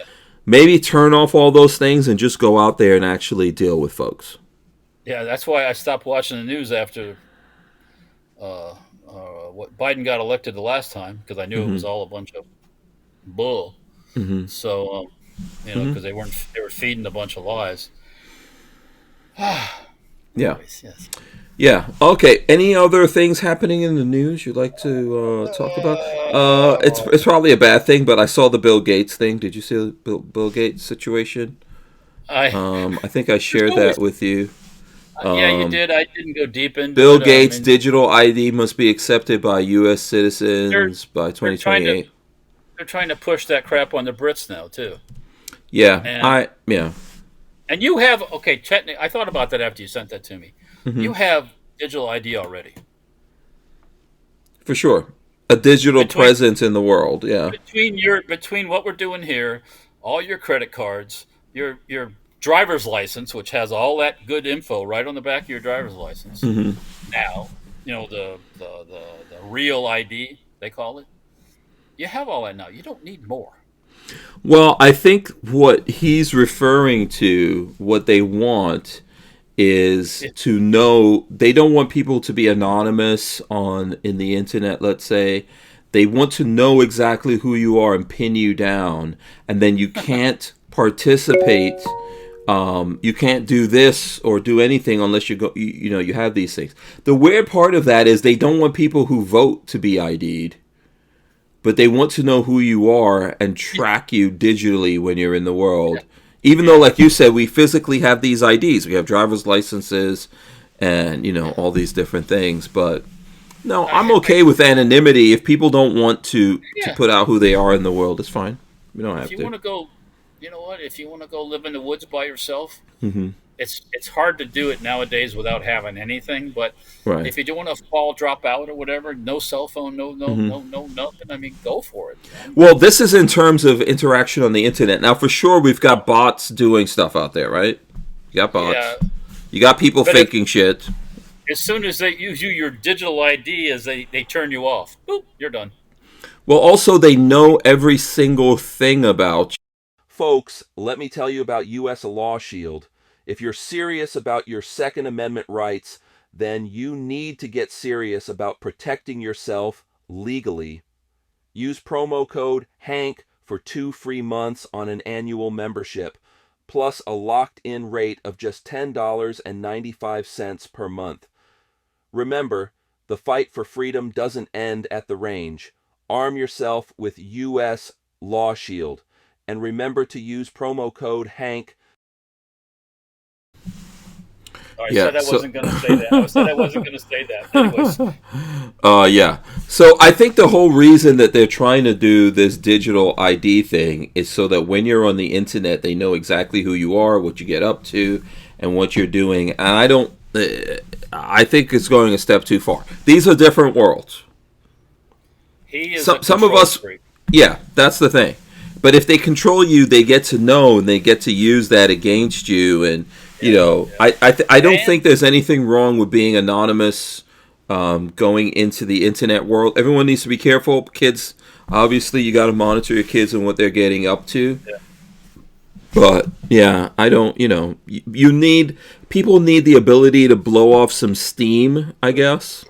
maybe turn off all those things and just go out there and actually deal with folks. Yeah, that's why I stopped watching the news after what Biden got elected the last time, because I knew it was all a bunch of bull. So, because they were feeding a bunch of lies. Anyways, yes. Yeah. Okay. Any other things happening in the news you'd like to talk about? It's probably a bad thing, but I saw the Bill Gates thing. Did you see the Bill Gates situation? I think I shared that with you. Yeah, you did. I didn't go deep into Bill Gates' digital ID must be accepted by U.S. citizens by 2028. They're trying to push that crap on the Brits now too. Yeah, And you have I thought about that after you sent that to me. You have digital ID already. For sure, a digital presence in the world. Yeah. Between what we're doing here, all your credit cards, your driver's license, which has all that good info right on the back of your driver's license. Now, the real ID they call it. You have all that now. You don't need more. Well, I think what he's referring to, what they want, is to know. They don't want people to be anonymous in the internet, let's say. They want to know exactly who you are and pin you down, and then you can't participate. You can't do this or do anything unless you go. You have these things. The weird part of that is they don't want people who vote to be ID'd. But they want to know who you are and track you digitally when you're in the world. Even though, like you said, we physically have these IDs. We have driver's licenses and, all these different things. But, no, I'm okay with anonymity. If people don't want to put out who they are in the world, it's fine. We don't have to. If you want to go, if you want to go live in the woods by yourself, it's hard to do it nowadays without having anything. But if you do want to drop out or whatever, no cell phone, no nothing. I mean, go for it. Well, this is in terms of interaction on the internet. Now, for sure, we've got bots doing stuff out there, right? You got bots. Yeah. You got people faking shit. As soon as they use your digital ID, as they turn you off, boop, you're done. Well, also, they know every single thing about you. Folks, let me tell you about U.S. Law Shield. If you're serious about your Second Amendment rights, then you need to get serious about protecting yourself legally. Use promo code HANK for 2 free months on an annual membership, plus a locked-in rate of just $10.95 per month. Remember, the fight for freedom doesn't end at the range. Arm yourself with U.S. Law Shield, and remember to use promo code HANK. I said I wasn't going to say that. I said I wasn't going to say that. Anyways. Yeah. So I think the whole reason that they're trying to do this digital ID thing is so that when you're on the internet, they know exactly who you are, what you get up to, and what you're doing. And I think it's going a step too far. These are different worlds. He is some of us, freak. yeah, that's the thing. But if they control you, they get to know and they get to use that against you. And I don't think there's anything wrong with being anonymous, going into the internet world. Everyone needs to be careful. Kids, obviously, you got to monitor your kids and what they're getting up to. Yeah. But yeah, I don't. People need the ability to blow off some steam, I guess,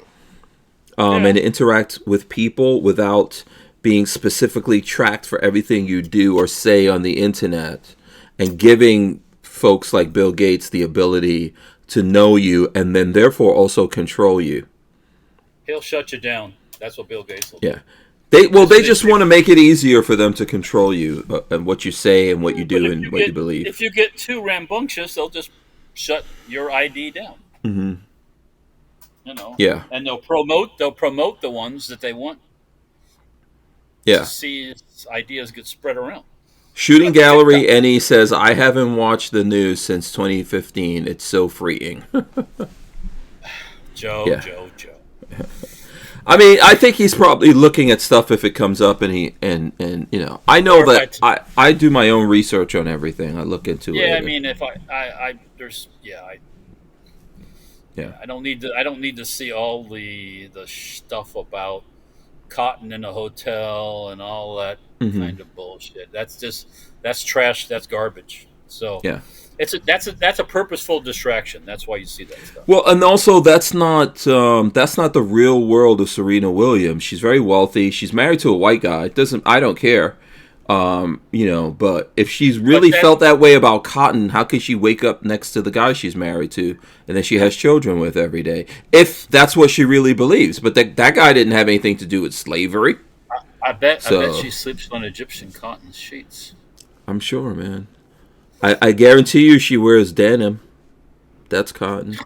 and interact with people without being specifically tracked for everything you do or say on the internet, and giving folks like Bill Gates the ability to know you and then therefore also control you. He'll shut you down. That's what Bill Gates will do. Yeah. They just want to make it easier for them to control you and what you say and what you do and what you believe. If you get too rambunctious, they'll just shut your ID down. Mm-hmm. Yeah. And they'll promote the ones that they want. Yeah. To see his ideas get spread around. Shooting Gallery Annie says, I haven't watched the news since 2015. It's so freeing. Joe. I mean, I think he's probably looking at stuff if it comes up, and I know that I do my own research on everything. I look into it. Yeah, I mean, if I don't need to see all the stuff about cotton in a hotel and all that kind of bullshit. That's trash. That's garbage. So yeah, that's a purposeful distraction. That's why you see that stuff. Well, and also that's not the real world of Serena Williams. She's very wealthy. She's married to a white guy. I don't care. But if she's really felt that way about cotton, how could she wake up next to the guy she's married to and that she has children with every day? If that's what she really believes. But that guy didn't have anything to do with slavery. I bet she sleeps on Egyptian cotton sheets. I'm sure, man. I guarantee you she wears denim. That's cotton.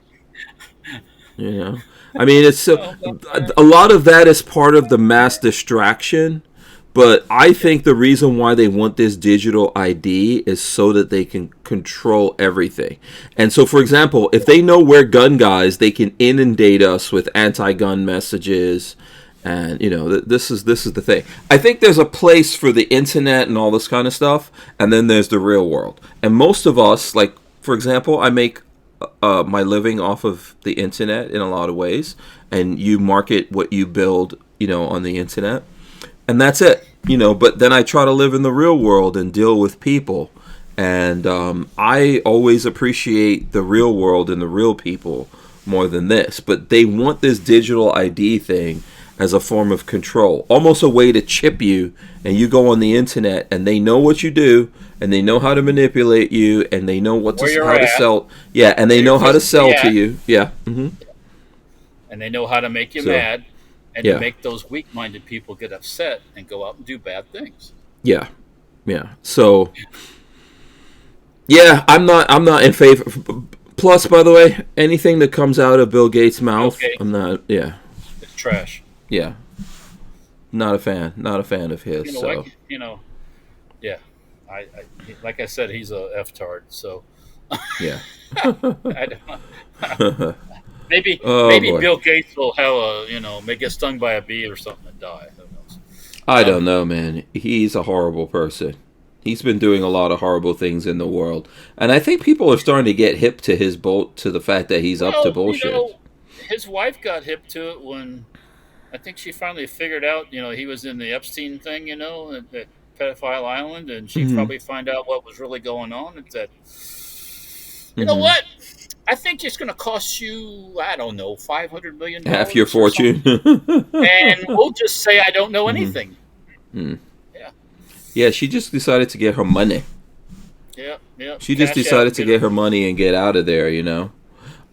I mean, it's a lot of that is part of the mass distraction. But I think the reason why they want this digital ID is so that they can control everything. And so, for example, if they know we're gun guys, they can inundate us with anti-gun messages. And, this is the thing. I think there's a place for the internet and all this kind of stuff. And then there's the real world. And most of us, like, for example, I make my living off of the internet in a lot of ways. And you market what you build, on the internet. And that's it, but then I try to live in the real world and deal with people. And I always appreciate the real world and the real people more than this. But they want this digital ID thing as a form of control, almost a way to chip you. And you go on the internet and they know what you do and they know how to manipulate you and they know how to sell. Yeah, and they know how to sell to you. Yeah. Mm-hmm. And they know how to make you mad. And to make those weak-minded people get upset and go out and do bad things. Yeah. So, I'm not in favor. Plus, by the way, anything that comes out of Bill Gates' mouth, I'm not. Yeah. It's trash. Yeah. Not a fan. Not a fan of his. I like I said, he's a F-tard. So. Yeah. Maybe Bill Gates will have may get stung by a bee or something and die. Who knows? I don't know, man. He's a horrible person. He's been doing a lot of horrible things in the world, and I think people are starting to get hip to to the fact that he's up to bullshit. His wife got hip to it when I think she finally figured out. He was in the Epstein thing, at Pedophile Island, and she probably found out what was really going on. And said, "You know what? I think it's going to cost you, I don't know, $500 million. Half your fortune. And we'll just say I don't know anything." Yeah, she just decided to get her money. Yeah. She just decided to get her money and get out of there, go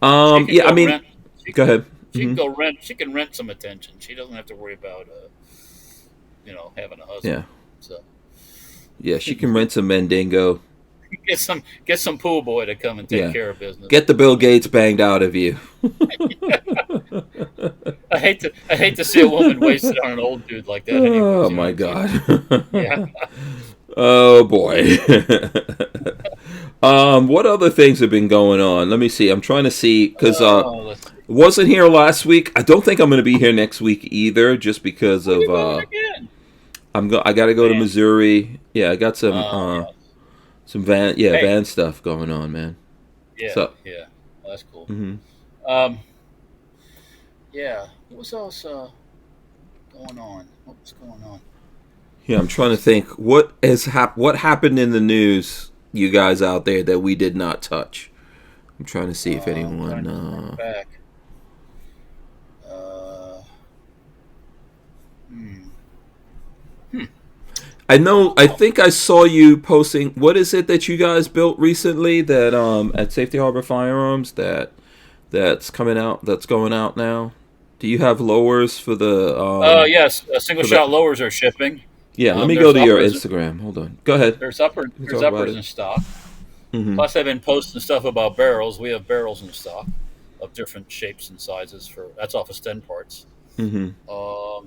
ahead. She can go rent. She can rent some attention. She doesn't have to worry about, having a husband. Yeah. So. Yeah, she can rent some Mandingo. Get some pool boy to come and take care of business. Get the Bill Gates banged out of you. I hate to see a woman wasted on an old dude like that. Anyways, oh my God. Yeah. Oh boy. What other things have been going on? Let me see. I'm trying to see because Wasn't here last week. I don't think I'm going to be here next week either, just because of Again. I got to go to Man. Missouri. Yeah, I got some van Hey. van stuff going on, man. Yeah, So, yeah. Well, that's cool. mhm. Yeah. What was else going on? What was going on? Yeah, I'm trying to think what happened in the news, you guys out there, that we did not touch. I'm trying to see if I'm trying to anyone. think back. Hmm. I know. I think I saw you posting. What is it that you guys built recently that at Safety Harbor Firearms that's coming out? That's going out now. Do you have lowers for the? Yes. Single for the- shot lowers are shipping. Yeah, let me There's go to your uppers. Instagram. Hold on. Go ahead. There's talk about uppers it. in stock. Mhm. Plus, I've been posting stuff about barrels. We have barrels in stock of different shapes and sizes. That's off of Sten parts. Mhm.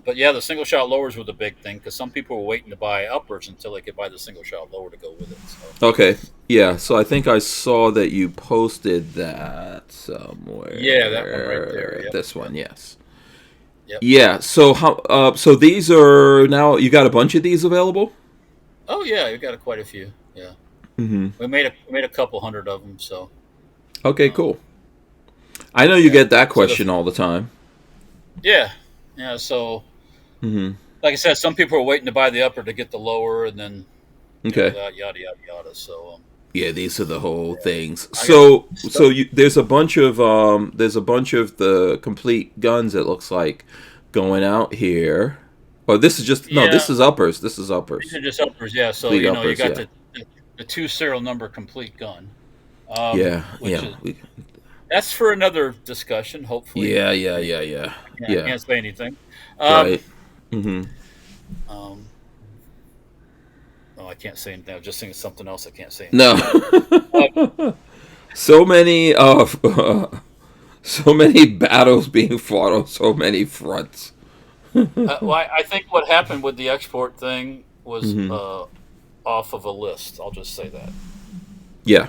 But yeah, the single shot lowers were the big thing because some people were waiting to buy uppers until they could buy the single shot lower to go with it. So. Okay. Yeah. So I think I saw that you posted that somewhere. Yeah, that one right there. Yep. This one, yes. Yep. Yeah. So how? So these are now. You got a bunch of these available. Oh yeah, we got quite a few. Yeah, Mm-hmm. we made a couple hundred of them. So Okay. Cool. I know you get that So question all the time. yeah. So Mm-hmm. like I said, some people are waiting to buy the upper to get the lower, and then Okay. yada yada yada. So Yeah, these are the whole things. I So, got so stuff. there's a bunch of the complete guns. It looks like going out here. Oh, this is just no. Yeah. This is uppers. This is uppers. These are just uppers. Yeah. So Complete you uppers, got yeah. the 2 serial number complete gun. Yeah, Which yeah, is, that's for another discussion. Hopefully. yeah. I can't say anything. Right. Mm-hmm. Oh, I can't say anything. I was just thinking something else. I can't say anything. No. So many so many battles being fought on so many fronts. Well, I think what happened with the export thing was Mhm. off of a list. I'll just say that Yeah.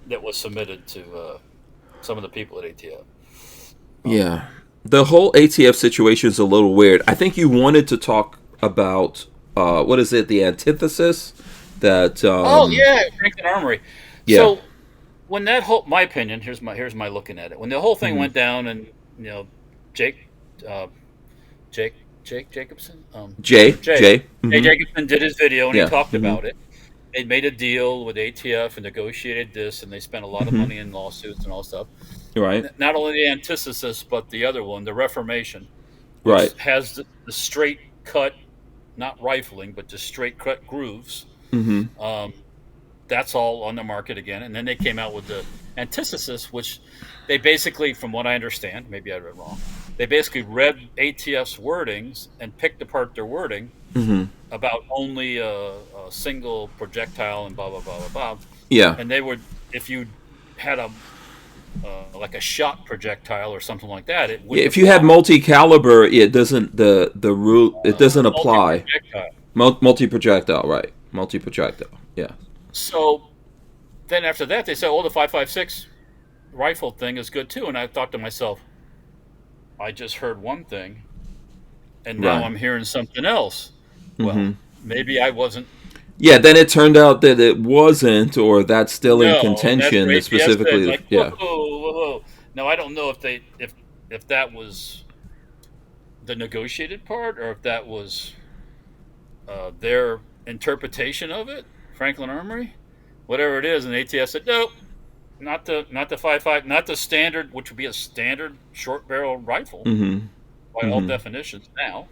that was submitted to some of the people at ATF. Yeah. The whole ATF situation is a little weird. I think you wanted to talk about what is it? The antithesis that. Oh yeah, Franklin Armory. Yeah. So when that whole, my opinion, here's my looking at it. When the whole thing Mhm. went down, and Jake Jacobson, Jay. Jay Mhm. Jacobson did his video and Yeah. he talked Mhm. about it. They made a deal with ATF and negotiated this, and they spent a lot of Mhm. money in lawsuits and all stuff. Right. Not only the antithesis, but the other one, the Reformation, which Right. has the straight cut, not rifling, but just straight cut grooves. Mm-hmm. That's all on the market again. And then they came out with the antithesis, which they basically, from what I understand, maybe I read wrong, they basically read ATF's wordings and picked apart their wording Mm-hmm. about only a single projectile and blah, blah, blah, blah, blah. Yeah. And they would, if you had a like a shot projectile or something like that, it would. Yeah, if you had multi-caliber, it doesn't the rule. It doesn't apply. Multi-projectile, right? Multi-projectile. Yeah. So then after that, they said, "Oh, the 5.56 rifle thing is good too." And I thought to myself, I just heard one thing, and now Right. I'm hearing something else. Well, Mhm. maybe I wasn't. Yeah. Then it turned out that it wasn't, or that's still in No, contention. that's where ATF Specifically, said, like, yeah. whoa. Now I don't know if that was the negotiated part or if that was their interpretation of it. Franklin Armory, whatever it is, and ATF said nope, not the 5.5, not the standard, which would be a standard short barrel rifle Mm-hmm. by all definitions now.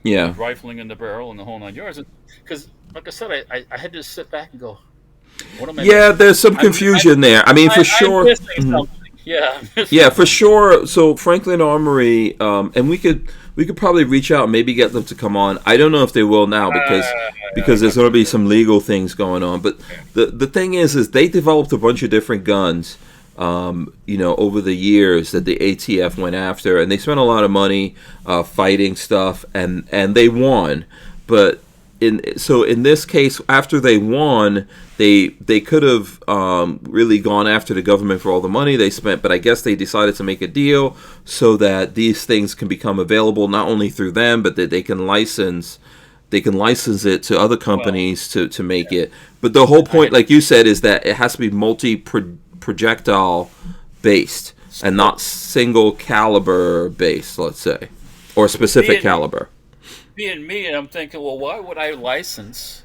Yeah. Rifling in the barrel and the whole 9 yards. Because, like I said, I had to sit back and go, what am I Yeah. missing? There's some confusion there. I mean, for I'm sure. missing Mhm. something. Yeah. I'm missing Yeah, for something. sure. So Franklin Armory, and we could probably reach out and maybe get them to come on. I don't know if they will now because there's going to be some legal things going on. But the thing is they developed a bunch of different guns, over the years that the ATF went after, and they spent a lot of money fighting stuff, and they won. But in this case, after they won, they could have really gone after the government for all the money they spent, but I guess they decided to make a deal so that these things can become available not only through them, but that they can license it to other companies to make it. But the whole point, like you said, is that it has to be multi-projectile based and not single caliber based, let's say, or specific caliber. Being me, and I'm thinking, well, why would I license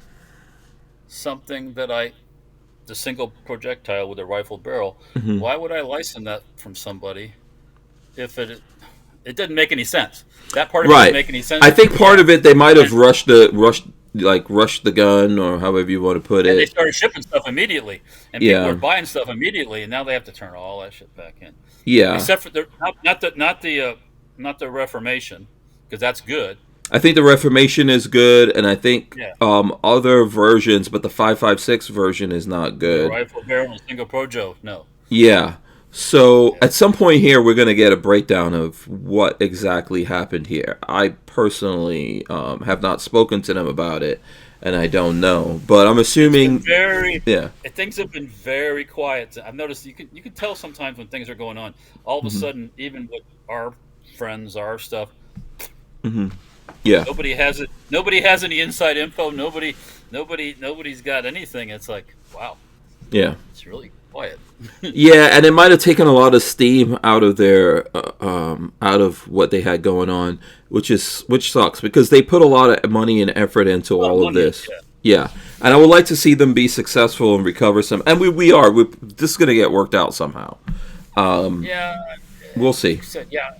something the single projectile with a rifled barrel? Mm-hmm. Why would I license that from somebody if it didn't make any sense? That part of it didn't make any sense. I think part of it they might have rushed the gun, or however you want to put it. They started shipping stuff immediately, and people are buying stuff immediately, and now they have to turn all that shit back in. Yeah, except for not the Reformation, because that's good. I think the Reformation is good, and I think other versions, but the 5.56 version is not good. The rifle barrel and single projo, no. Yeah. So at some point here, we're going to get a breakdown of what exactly happened here. I personally have not spoken to them about it, and I don't know. But I'm assuming things have been very quiet. I've noticed you can tell sometimes when things are going on. All of a sudden, even with our friends, our stuff. Mm-hmm. Yeah. Nobody has it. Nobody has any inside info. Nobody's got anything. It's like, wow. Yeah. It's really quiet. Yeah, and it might have taken a lot of steam out of their out of what they had going on, which sucks because they put a lot of money and effort into all of this. Yeah. And I would like to see them be successful and recover some. And we are. This is going to get worked out somehow. We'll see. Yeah,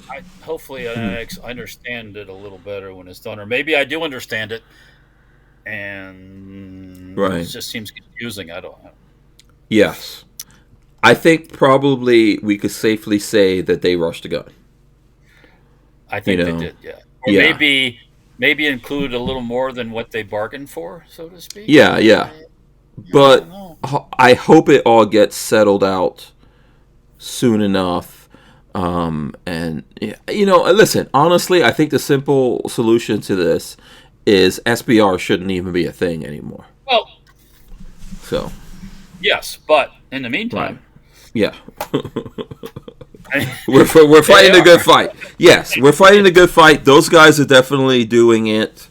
hopefully I understand it a little better when it's done, or maybe I do understand it, and it just seems confusing. I don't know. Yes, I think probably we could safely say that they rushed the gun. I think they did, yeah. Or maybe include a little more than what they bargained for, so to speak. Yeah. But I hope it all gets settled out soon enough. And listen, honestly, I think the simple solution to this is SBR shouldn't even be a thing anymore. Well, so yes, but in the meantime, we're fighting a good fight. Yes, we're fighting a good fight. Those guys are definitely doing it.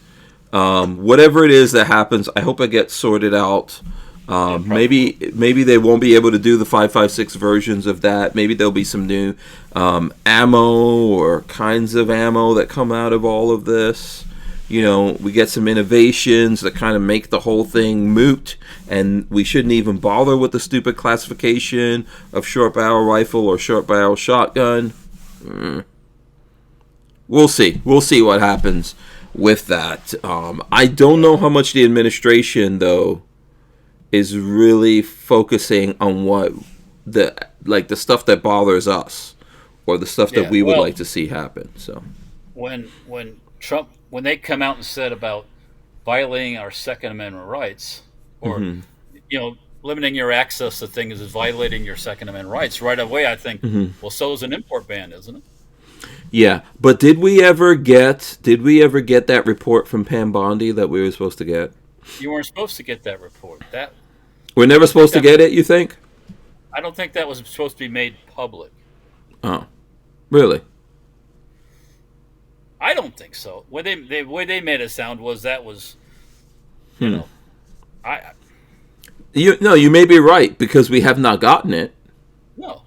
Whatever it is that happens, I hope it gets sorted out. Maybe they won't be able to do the 5.56 versions of that. Maybe there'll be some new ammo or kinds of ammo that come out of all of this. We get some innovations that kind of make the whole thing moot, and we shouldn't even bother with the stupid classification of short barrel rifle or short barrel shotgun. We'll see. We'll see what happens with that. I don't know how much the administration, though, is really focusing on what the stuff that bothers us, or the stuff that we would like to see happen. So when they come out and said about violating our Second Amendment rights, or limiting your access to things is violating your Second Amendment rights, right away I think, well, so is an import ban, isn't it? Yeah, but did we ever get that report from Pam Bondi that we were supposed to get? You weren't supposed to get that report. We're never supposed to get it, you think? I don't think that was supposed to be made public. Oh, really? I don't think so. The way they made it sound was you may be right, because we have not gotten it. No.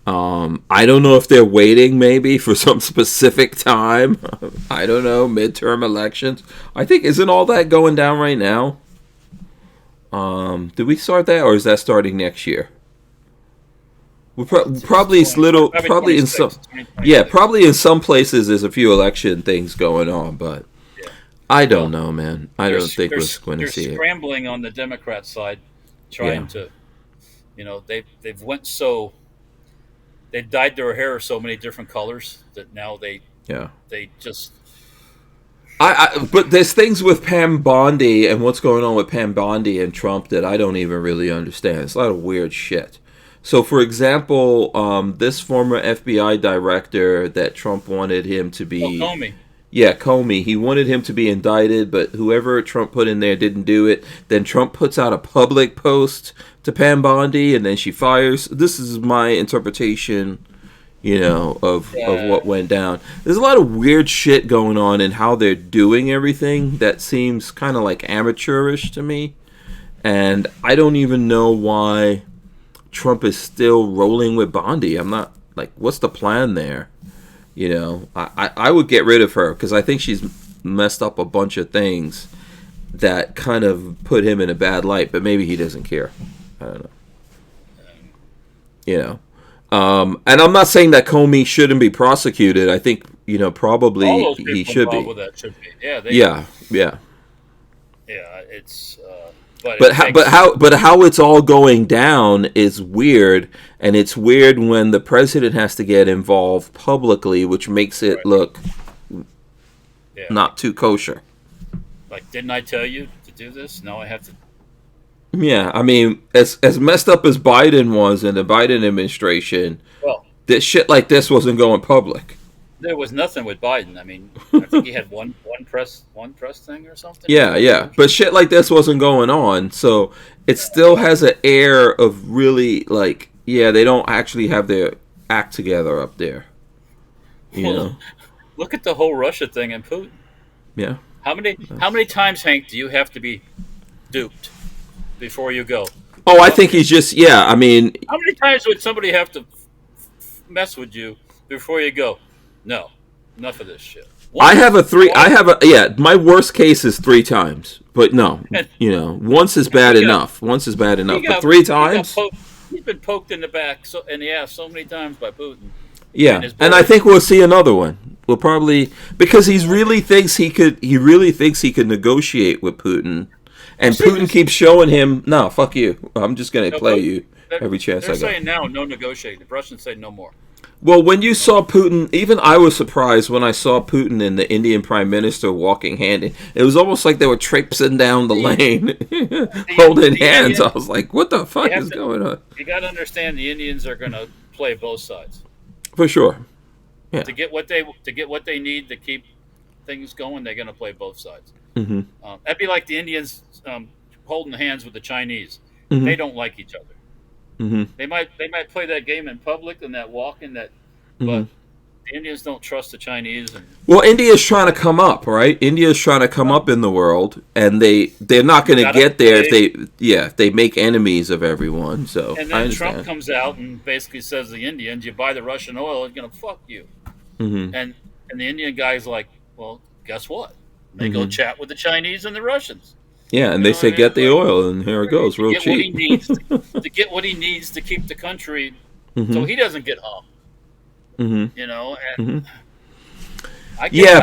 I don't know if they're waiting maybe for some specific time. I don't know, midterm elections. I think, isn't all that going down right now? Did we start that, or is that starting next year? We're probably in some places there's a few election things going on, but I don't know, man. I don't think we're going to see it. They're scrambling on the Democrat side, trying to, they've dyed their hair so many different colors that now they just. But there's things with Pam Bondi and what's going on with Pam Bondi and Trump that I don't even really understand. It's a lot of weird shit. So, for example, this former FBI director that Trump wanted him to be... Comey. Yeah, Comey. He wanted him to be indicted, but whoever Trump put in there didn't do it. Then Trump puts out a public post to Pam Bondi, and then she fires. This is my interpretation, of what went down. There's a lot of weird shit going on in how they're doing everything that seems kind of like amateurish to me. And I don't even know why Trump is still rolling with Bondi. I'm not, like, what's the plan there? I would get rid of her because I think she's messed up a bunch of things that kind of put him in a bad light, but maybe he doesn't care. I don't know. And I'm not saying that Comey shouldn't be prosecuted. I think, probably All those he people should be. involved with that should be. Yeah. Yeah. It's. But how it's all going down is weird, and it's weird when the president has to get involved publicly, which makes it look not too kosher. Like, didn't I tell you to do this? Now I have to. Yeah, I mean, as messed up as Biden was in the Biden administration, that shit like this wasn't going public. There was nothing with Biden. I mean, I think he had one press thing or something. Yeah, but shit like this wasn't going on, so it still has an air of really like, they don't actually have their act together up there. Look at the whole Russia thing and Putin. Yeah. How many times, Hank, do you have to be duped before you go? Oh, I think he's just I mean, how many times would somebody have to mess with you before you go? No, enough of this shit. My worst case is 3 times, but no, once is bad enough. Once is bad enough, but 3 times. He's been poked in the back in the ass so many times by Putin. Yeah, and I think we'll see another one. We'll probably, because he really thinks he could negotiate with Putin, and Putin keeps showing him, no, fuck you. I'm just gonna play you every chance I got. They're saying now, no negotiating. The Russians say no more. Well, when you saw Putin, even I was surprised when I saw Putin and the Indian Prime Minister walking hand in. It was almost like they were traipsing down the lane, holding hands. I was like, what the fuck is going on? You got to understand the Indians are going to play both sides. For sure. Yeah. To get what they need to keep things going, they're going to play both sides. Mm-hmm. That'd be like the Indians holding hands with the Chinese. Mm-hmm. They don't like each other. Mm-hmm. They might play that game in public and that walk and that, but the Indians don't trust the Chinese. Well, India's trying to come up, right? India's trying to come up in the world, and they're not going to get there if they make enemies of everyone. So and then Trump comes out and basically says to the Indians, "You buy the Russian oil, it's going to fuck you." Mm-hmm. And the Indian guy's like, "Well, guess what?" They go chat with the Chinese and the Russians. Yeah, and they say, get the oil, and here it goes, real cheap. To get what he needs to keep the country so he doesn't get hung. Mm-hmm. And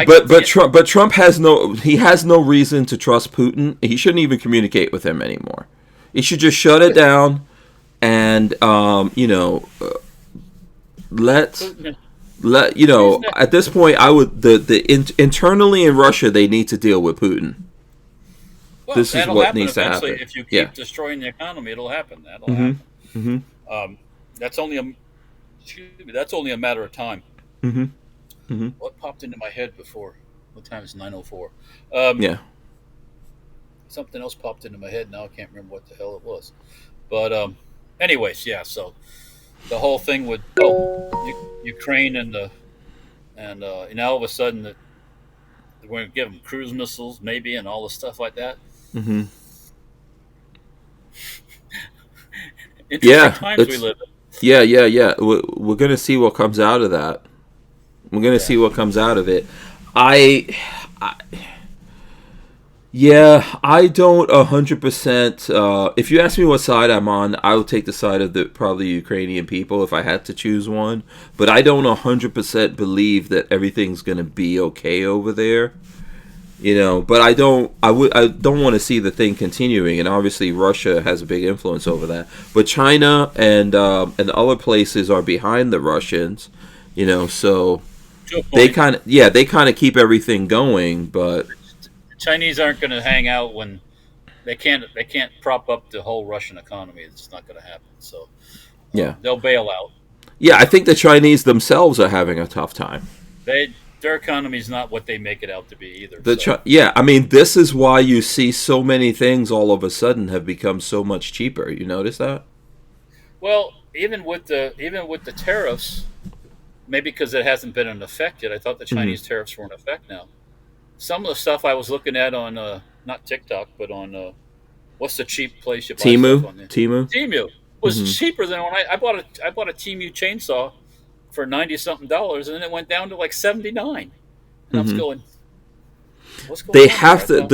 but Trump has no reason to trust Putin. He shouldn't even communicate with him anymore. He should just shut it down and at this point I would internally in Russia they need to deal with Putin. Well, this is what needs to happen. If you keep destroying the economy, it'll happen. That'll happen. Mm-hmm. That's only a matter of time. Mm-hmm. Mm-hmm. What popped into my head before? What time is 9:04? Something else popped into my head. Now I can't remember what the hell it was. But anyways, yeah. So the whole thing with Ukraine and all of a sudden that we're going to give them cruise missiles, maybe, and all the stuff like that. Mm-hmm. Interesting times we live in. Yeah. We're going to see what comes out of that. We're going to see what comes out of it. I don't 100%. If you ask me what side I'm on, I would take the side of the probably Ukrainian people if I had to choose one. But I don't 100% believe that everything's going to be okay over there. But I don't want to see the thing continuing, and obviously Russia has a big influence over that. But China and other places are behind the Russians, so they kind of keep everything going. But the Chinese aren't going to hang out when they can't prop up the whole Russian economy. It's not going to happen. So they'll bail out. Yeah, I think the Chinese themselves are having a tough time. their economy is not what they make it out to be either. Yeah, I mean, this is why you see so many things all of a sudden have become so much cheaper. You notice that? Well, even with the tariffs, maybe because it hasn't been in effect yet. I thought the Chinese tariffs were in effect now. Some of the stuff I was looking at on not TikTok, but on what's the cheap place you buy stuff on there? Temu was cheaper than when I bought a Temu chainsaw for $90-something, and then it went down to like $79. And I was going, what's going they on have there?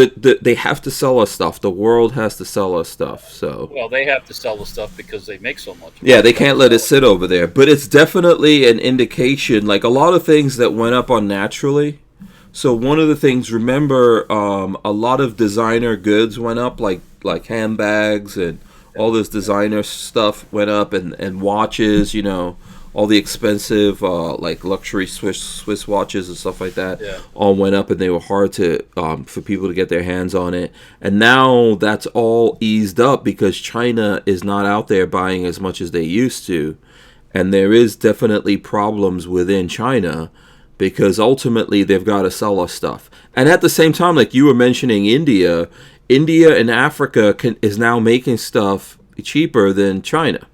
they have to sell us stuff. The world has to sell us stuff. So well, they have to sell the stuff because they make so much. Yeah, they can't let it sit over there. But it's definitely an indication. Like a lot of things that went up unnaturally. So one of the things, remember, a lot of designer goods went up, like handbags and all this designer stuff went up, and watches, you know, all the expensive like luxury Swiss watches and stuff like that, all went up, and they were hard to for people to get their hands on it. And now that's all eased up because China is not out there buying as much as they used to, and there is definitely problems within China. Because ultimately they've got to sell us stuff. And at the same time, like you were mentioning India and Africa is now making stuff cheaper than China.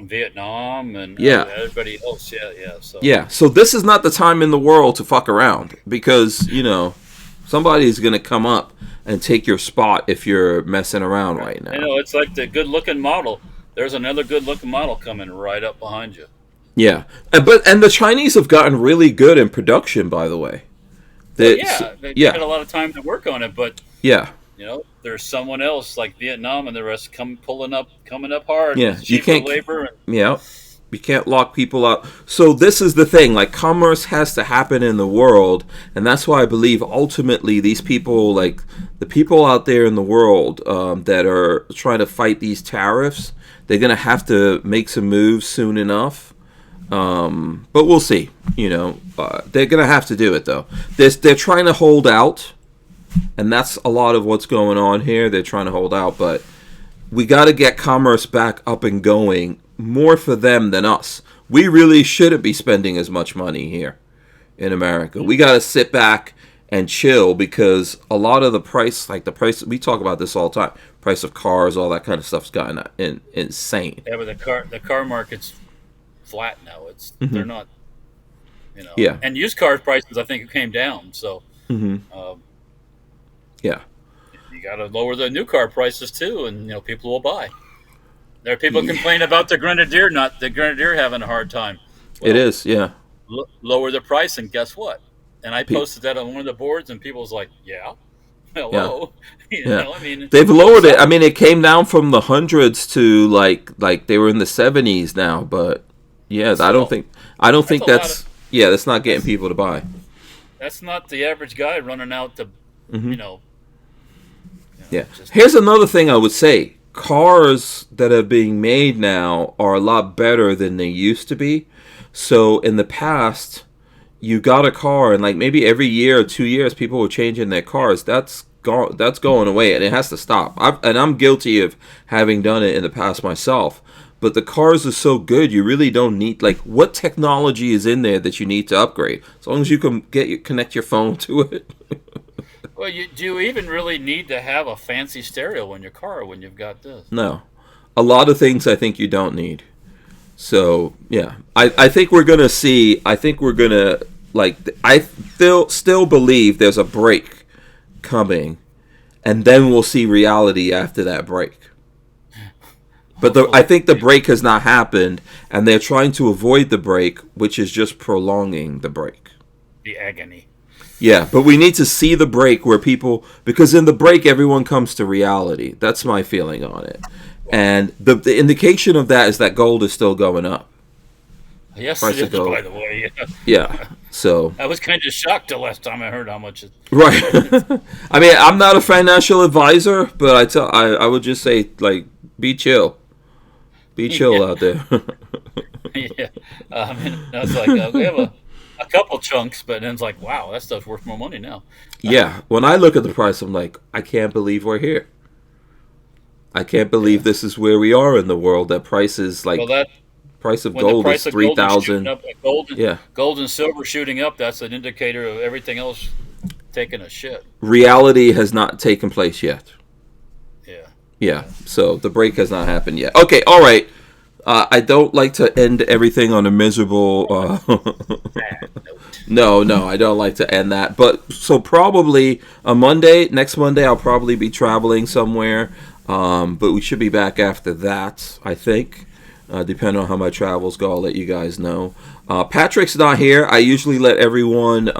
Vietnam and everybody else, So this is not the time in the world to fuck around. Because, you know, somebody's going to come up and take your spot if you're messing around right now. You know, it's like the good-looking model. There's another good-looking model coming right up behind you. Yeah, and the Chinese have gotten really good in production, by the way. They've had a lot of time to work on it, but you know, there's someone else like Vietnam and the rest coming up hard. Yeah, you can't labor. You can't lock people out. So this is the thing: like commerce has to happen in the world, and that's why I believe ultimately these people, like the people out there in the world that are trying to fight these tariffs, they're gonna have to make some moves soon enough. But we'll see. You know, they're gonna have to do it though. They're trying to hold out, and that's a lot of what's going on here. They're trying to hold out, but we got to get commerce back up and going more for them than us. We really shouldn't be spending as much money here in America. We got to sit back and chill because a lot of the price we talk about this all the time. Price of cars, all that kind of stuff's gotten insane. Yeah, but the car market's flat now. They're not, you know. Yeah. And used car prices, I think, came down. So, you got to lower the new car prices too, and you know people will buy. There are people complain about the Grenadier having a hard time. Well, it is, lower the price, and guess what? And I posted that on one of the boards, and people was like, hello. Yeah. You know, I mean, they've lowered it. I mean, it came down from the hundreds to like they were in the 70s now, but I don't think that's not getting people to buy. That's not the average guy running out to, you know. Here's another thing I would say. Cars that are being made now are a lot better than they used to be. So in the past, you got a car and like maybe every year or 2 years people were changing their cars. That's going away, and it has to stop. I'm guilty of having done it in the past myself. But the cars are so good, you really don't need, like, what technology is in there that you need to upgrade? As long as you can connect your phone to it. Well, do you even really need to have a fancy stereo in your car when you've got this? No. A lot of things I think you don't need. So, yeah. I think we're going to see, I still believe there's a break coming, and then we'll see reality after that break. But I think the break has not happened, and they're trying to avoid the break, which is just prolonging the break. The agony. Yeah, but we need to see the break because in the break, everyone comes to reality. That's my feeling on it. And the indication of that is that gold is still going up. Yes, it is, by the way. Yeah, so. I was kind of shocked the last time I heard how much it... Right. I mean, I'm not a financial advisor, but I would just say, like, be chill. Be chill out there. I was like, we have a couple chunks, but then it's like, wow, that stuff's worth more money now. Yeah, when I look at the price, I'm like, I can't believe we're here. I can't believe this is where we are in the world. That price is like Price of when the gold price is of gold is shooting 3,000. up, like gold, Yeah. gold and silver shooting up, that's an indicator of everything else taking a shit. Reality has not taken place yet. Yeah. Yeah, so the break has not happened yet. Okay, all right. I don't like to end everything on a miserable. No, I don't like to end that. But so probably next Monday, I'll probably be traveling somewhere. But we should be back after that, I think. Depending on how my travels go, I'll let you guys know. Patrick's not here. I usually let everyone,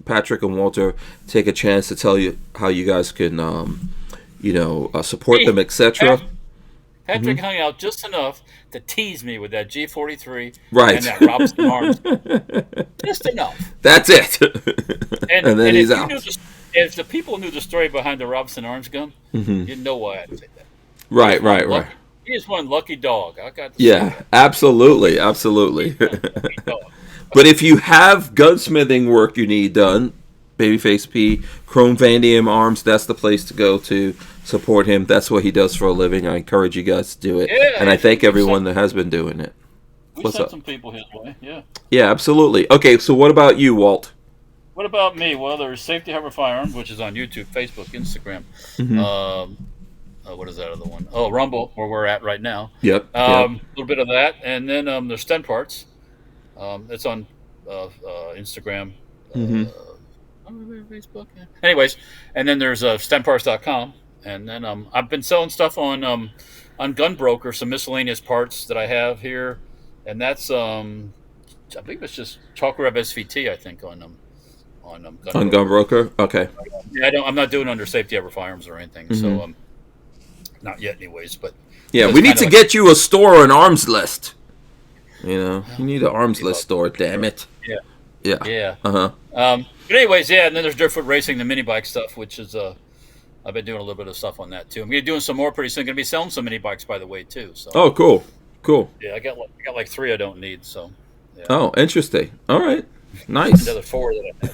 Patrick and Walter, take a chance to tell you how you guys can, support them, etc. Patrick hung out just enough to tease me with that G43 Right. and that Robinson Arms. Just enough. That's it. And then he's if out. If the people knew the story behind the Robinson Arms gun, you'd know why I'd say that. Right. He is one lucky dog. I got to say Yeah, that. absolutely. Lucky dog. But if you have gunsmithing work you need done, Babyface P, Chrome Vandium Arms, that's the place to go to support him. That's what he does for a living. I encourage you guys to do it. Yeah, and I thank everyone that has been doing it. We What's sent up? some people his way, yeah. Yeah, absolutely. Okay, so what about you, Walt? What about me? Well, there's Safety Harbor Firearms, which is on YouTube, Facebook, Instagram. What is that other one? Oh, Rumble, where we're at right now. Yep. A little bit of that. And then there's Stent Parts. It's on Instagram. Facebook. Yeah. Anyways, and then there's stentparts.com. And then I've been selling stuff on Gunbroker, some miscellaneous parts that I have here. And that's, I believe it's just Chalk-Rev SVT, I think, on Gunbroker. On Gunbroker? Okay. Yeah, I'm not doing under Safety Harbor Firearms or anything. So, not yet anyways. But yeah, we need to get you a store or an Armslist. You need an Armslist store, damn it. Yeah. But anyways, yeah, and then there's Dirtfoot Racing, the mini bike stuff, which is I've been doing a little bit of stuff on that too. I'm gonna be doing some more pretty soon. Gonna be selling some mini bikes, by the way, too. So. Oh, cool. Yeah, I got like 3 I don't need. So. Yeah. Oh, interesting. All right, nice. Another 4 that I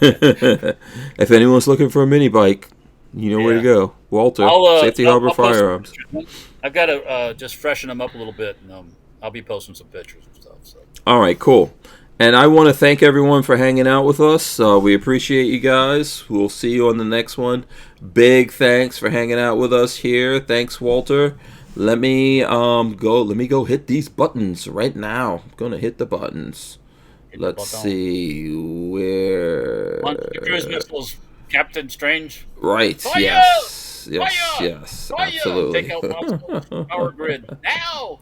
have. If anyone's looking for a mini bike, you know where to go. Walter, Safety Harbor Firearms. I've got to just freshen them up a little bit, and I'll be posting some pictures and stuff. So. All right, cool. And I want to thank everyone for hanging out with us. We appreciate you guys. We'll see you on the next one. Big thanks for hanging out with us here. Thanks, Walter. Let me go hit these buttons right now. I'm gonna hit the buttons. Let's see where. Launch your cruise missiles, Captain Strange. Right. Fire! Yes. Fire! Fire! Absolutely. Take out power grid now.